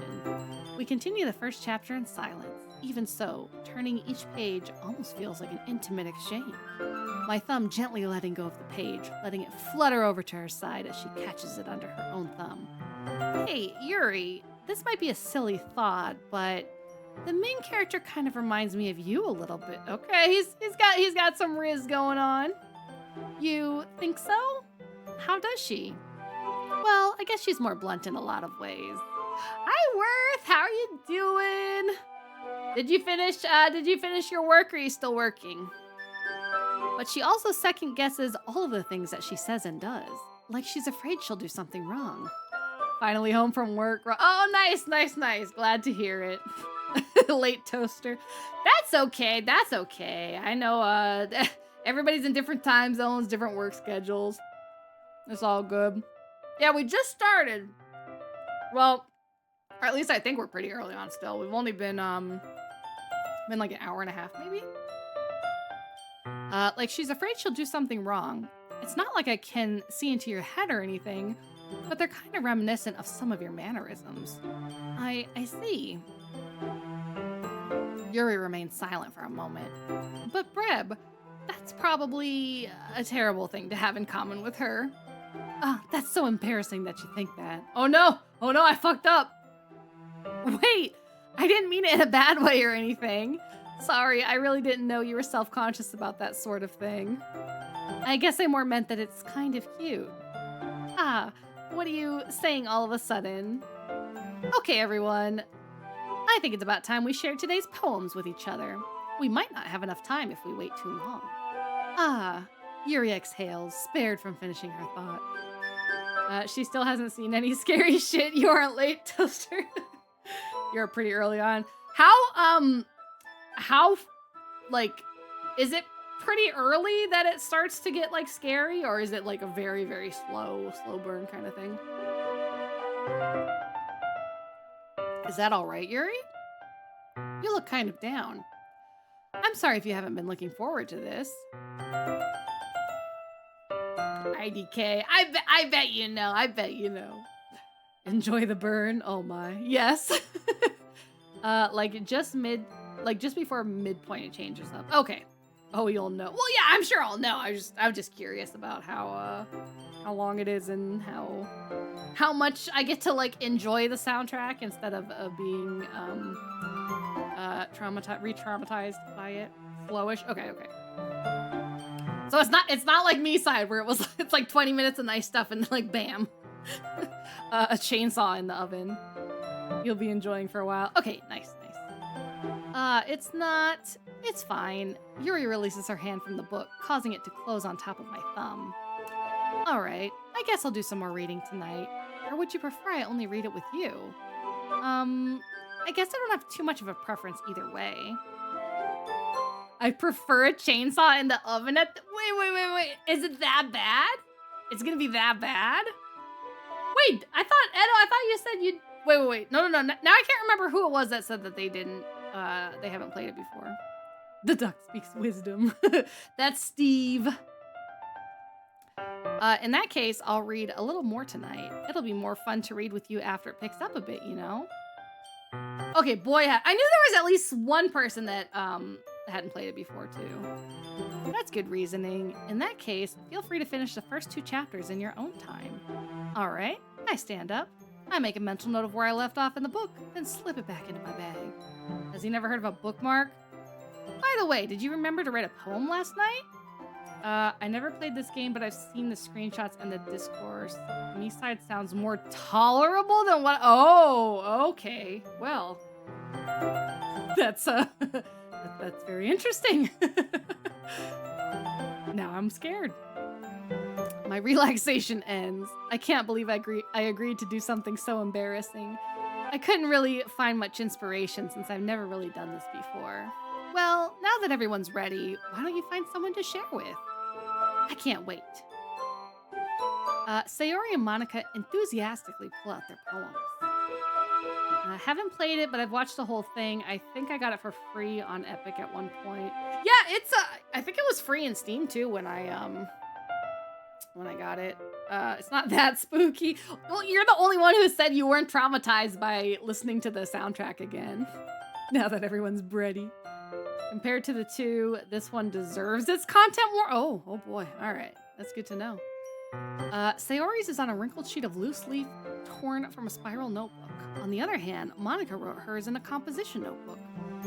We continue the first chapter in silence. Even so, turning each page almost feels like an intimate exchange. My thumb gently letting go of the page, letting it flutter over to her side as she catches it under her own thumb. Hey, Yuri, this might be a silly thought, but the main character kind of reminds me of you a little bit. Okay, he's got some riz going on. You think so? How does she? Well, I guess she's more blunt in a lot of ways. Hi, Worth. How are you doing? Did you finish your work, or are you still working? But she also second guesses all of the things that she says and does. Like she's afraid she'll do something wrong. Finally home from work. Oh, nice. Glad to hear it. Late toaster. That's okay. I know everybody's in different time zones, different work schedules. It's all good. Yeah, we just started. Well, or at least I think we're pretty early on still. We've only been like an hour and a half, maybe? Like, she's afraid she'll do something wrong. It's not like I can see into your head or anything, but they're kind of reminiscent of some of your mannerisms. I see. Yuri remains silent for a moment. But Breb, that's probably a terrible thing to have in common with her. That's so embarrassing that you think that. Oh no, I fucked up. Wait, I didn't mean it in a bad way or anything. Sorry, I really didn't know you were self-conscious about that sort of thing. I guess I more meant that it's kind of cute. Ah, what are you saying all of a sudden? Okay, everyone. I think it's about time we shared today's poems with each other. We might not have enough time if we wait too long. Ah, Yuri exhales, spared from finishing her thought. She still hasn't seen any scary shit. You aren't late, Toaster. You're pretty early on. How, like, is it pretty early that it starts to get, like, scary? Or is it, like, a very, very slow burn kind of thing? Is that all right, Yuri? You look kind of down. I'm sorry if you haven't been looking forward to this. IDK, I bet you know. I bet you know. Enjoy the burn. Oh my. Yes. Like just before midpoint it changes up. Okay. Oh, you'll know. Well, yeah, I'm sure I'll know. I'm just curious about how long it is and how much I get to like enjoy the soundtrack instead of being re-traumatized by it. Flowish. Okay. So it's not like miside where it's like 20 minutes of nice stuff and like bam. A chainsaw in the oven. You'll be enjoying for a while. Okay, nice. It's fine. Yuri releases her hand from the book, causing it to close on top of my thumb. All right, I guess I'll do some more reading tonight. Or would you prefer I only read it with you? I guess I don't have too much of a preference either way. I prefer a chainsaw in the oven at wait. Is it that bad? It's gonna be that bad? Wait, I thought you said you'd... Wait. No. Now I can't remember who it was that said that they haven't played it before. The duck speaks wisdom. That's Steve. In that case, I'll read a little more tonight. It'll be more fun to read with you after it picks up a bit, you know? Okay, boy, I knew there was at least one person that hadn't played it before, too. That's good reasoning. In that case, feel free to finish the first 2 chapters in your own time. All right, I stand up. I make a mental note of where I left off in the book, then slip it back into my bag. Has he never heard of a bookmark? By the way, did you remember to write a poem last night? I never played this game, but I've seen the screenshots and the discourse. Miside sounds more tolerable than what... Oh, okay. Well, that's very interesting. Now I'm scared. My relaxation ends. I can't believe I agreed to do something so embarrassing. I couldn't really find much inspiration since I've never really done this before. Well, now that everyone's ready, why don't you find someone to share with? I can't wait. Sayori and Monica enthusiastically pull out their poems. I haven't played it, but I've watched the whole thing. I think I got it for free on Epic at one point. Yeah, I think it was free in Steam too when I got it. It's not that spooky. Well, you're the only one who said you weren't traumatized by listening to the soundtrack again. Now that everyone's ready. Compared to the 2, this one deserves its content more. Oh boy. All right. That's good to know. Sayori's is on a wrinkled sheet of loose leaf torn from a spiral notebook. On the other hand, Monica wrote hers in a composition notebook.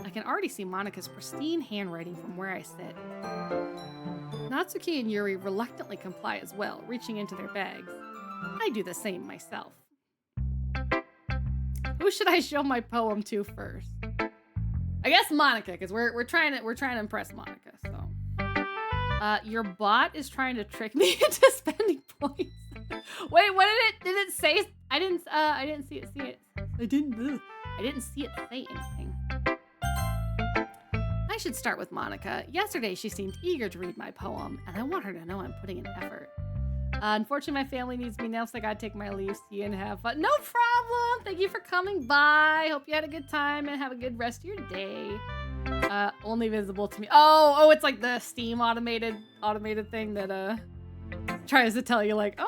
I can already see Monica's pristine handwriting from where I sit. Natsuki and Yuri reluctantly comply as well, reaching into their bags. I do the same myself. Who should I show my poem to first? I guess Monica, because we're trying to impress Monica. So, your bot is trying to trick me into spending points. Wait, what did it say? I didn't see it. I didn't see it say anything. I should start with Monica. Yesterday, she seemed eager to read my poem, and I want her to know I'm putting in effort. Unfortunately, my family needs me now, so I gotta take my leave. See you and have fun. No problem. Thank you for coming by. Hope you had a good time and have a good rest of your day. Only visible to me. Oh, it's like the Steam automated thing that tries to tell you like,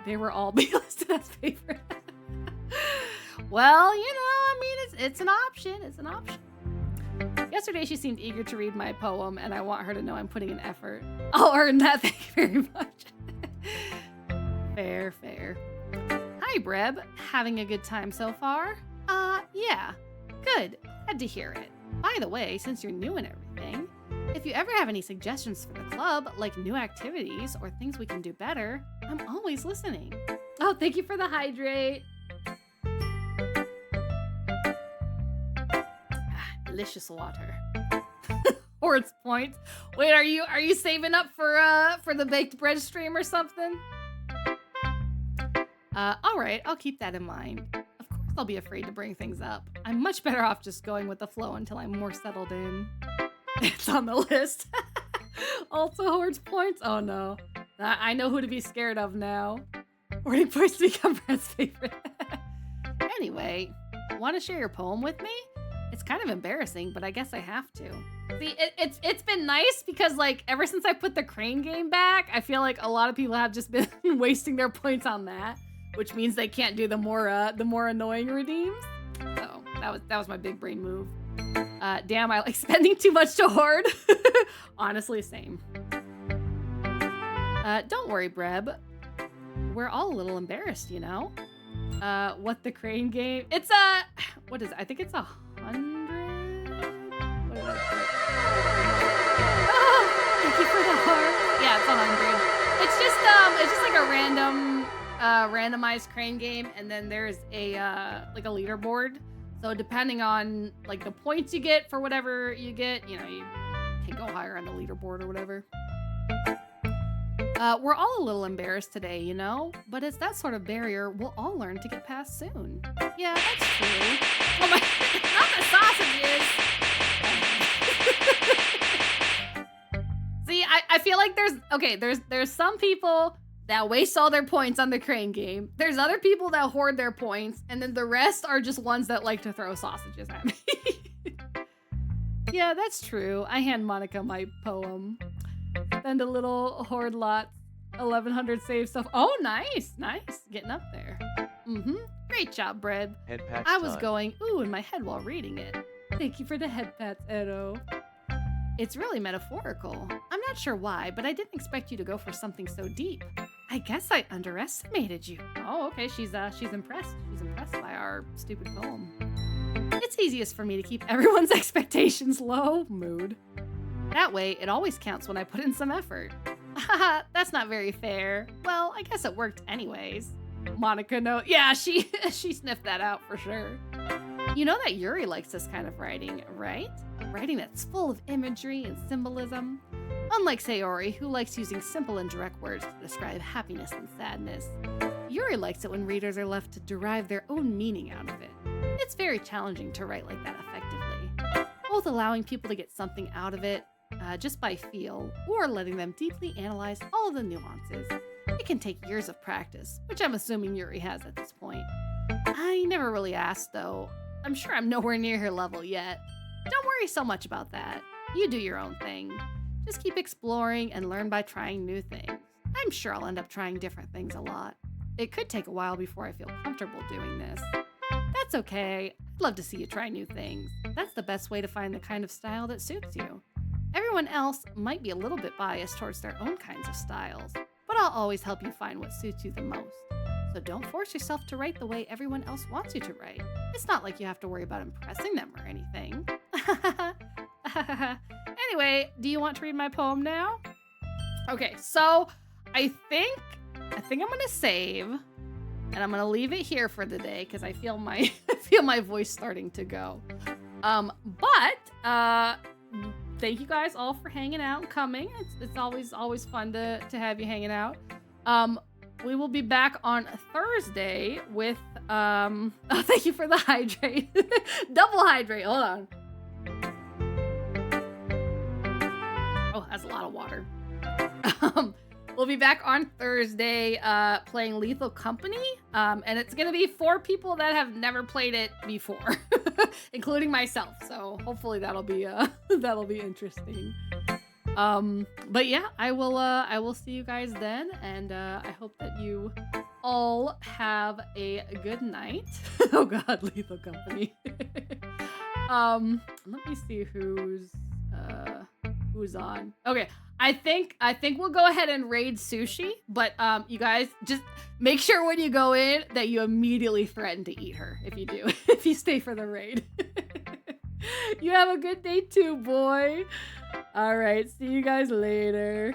they were all be listed as favorite. Well, I mean, it's an option. It's an option. Yesterday, she seemed eager to read my poem, and I want her to know I'm putting in effort. I'll earn that. Thank you very much. Fair. Hi, Breb. Having a good time so far? Yeah. Good. Glad to hear it. By the way, since you're new and everything, if you ever have any suggestions for the club, like new activities or things we can do better, I'm always listening. Oh, thank you for the hydrate. Delicious water. Hordes points. Wait, are you saving up for the baked bread stream or something? All right, I'll keep that in mind. Of course, I'll be afraid to bring things up. I'm much better off just going with the flow until I'm more settled in. It's on the list. Also Hordes points. Oh no, I know who to be scared of now. Hoarding points to become Brad's favorite. Anyway, want to share your poem with me? It's kind of embarrassing, but I guess I have to. See, it's been nice because, like, ever since I put the crane game back, I feel like a lot of people have just been wasting their points on that, which means they can't do the more annoying redeems. So that was my big brain move. Damn, I like spending too much to hoard. Honestly, same. Don't worry, Breb. We're all a little embarrassed, you know? What the crane game? It's what is it? I think it's 100? What did I put? Oh, thank you for the heart. Yeah, it's 100. It's just like a random, randomized crane game, and then there's a like a leaderboard. So depending on like the points you get for whatever you get, you know, you can go higher on the leaderboard or whatever. We're all a little embarrassed today, you know? But it's that sort of barrier we'll all learn to get past soon. Yeah, that's true. Oh my, not the sausages! See, I feel like there's some people that waste all their points on the crane game. There's other people that hoard their points, and then the rest are just ones that like to throw sausages at me. Yeah, that's true. I hand Monica my poem. Spend a little, hoard lots, 1100 save stuff. Oh, nice. Getting up there. Great job, Bread. Head pats I was time. going, ooh, in my head while reading it. Thank you for the head pats, Edo. It's really metaphorical. I'm not sure why, but I didn't expect you to go for something so deep. I guess I underestimated you. Oh, okay, she's impressed. She's impressed by our stupid poem. It's easiest for me to keep everyone's expectations low. Mood. That way, it always counts when I put in some effort. Haha, that's not very fair. Well, I guess it worked anyways. Monica, no. Yeah, she sniffed that out for sure. You know that Yuri likes this kind of writing, right? Writing that's full of imagery and symbolism. Unlike Sayori, who likes using simple and direct words to describe happiness and sadness, Yuri likes it when readers are left to derive their own meaning out of it. It's very challenging to write like that effectively, both allowing people to get something out of it just by feel, or letting them deeply analyze all of the nuances. It can take years of practice, which I'm assuming Yuri has at this point. I never really asked, though. I'm sure I'm nowhere near her level yet. Don't worry so much about that. You do your own thing. Just keep exploring and learn by trying new things. I'm sure I'll end up trying different things a lot. It could take a while before I feel comfortable doing this. That's okay. I'd love to see you try new things. That's the best way to find the kind of style that suits you. Everyone else might be a little bit biased towards their own kinds of styles, but I'll always help you find what suits you the most. So don't force yourself to write the way everyone else wants you to write. It's not like you have to worry about impressing them or anything. Anyway, do you want to read my poem now? Okay, so I think I'm gonna save, and I'm gonna leave it here for the day because I feel my voice starting to go. But thank you guys all for hanging out and coming. It's always fun to have you hanging out. We will be back on Thursday with oh, thank you for the hydrate. Double hydrate. Hold on. Oh, that's a lot of water. We'll be back on Thursday playing Lethal Company. And it's gonna be 4 people that have never played it before, including myself. So hopefully that'll be interesting. But yeah, I will see you guys then, and I hope that you all have a good night. Oh god, Lethal Company. Let me see who's Who's on? Okay, I think we'll go ahead and raid Sushi, but you guys just make sure when you go in that you immediately threaten to eat her if you do. If you stay for the raid. You have a good day too, boy. All right, see you guys later.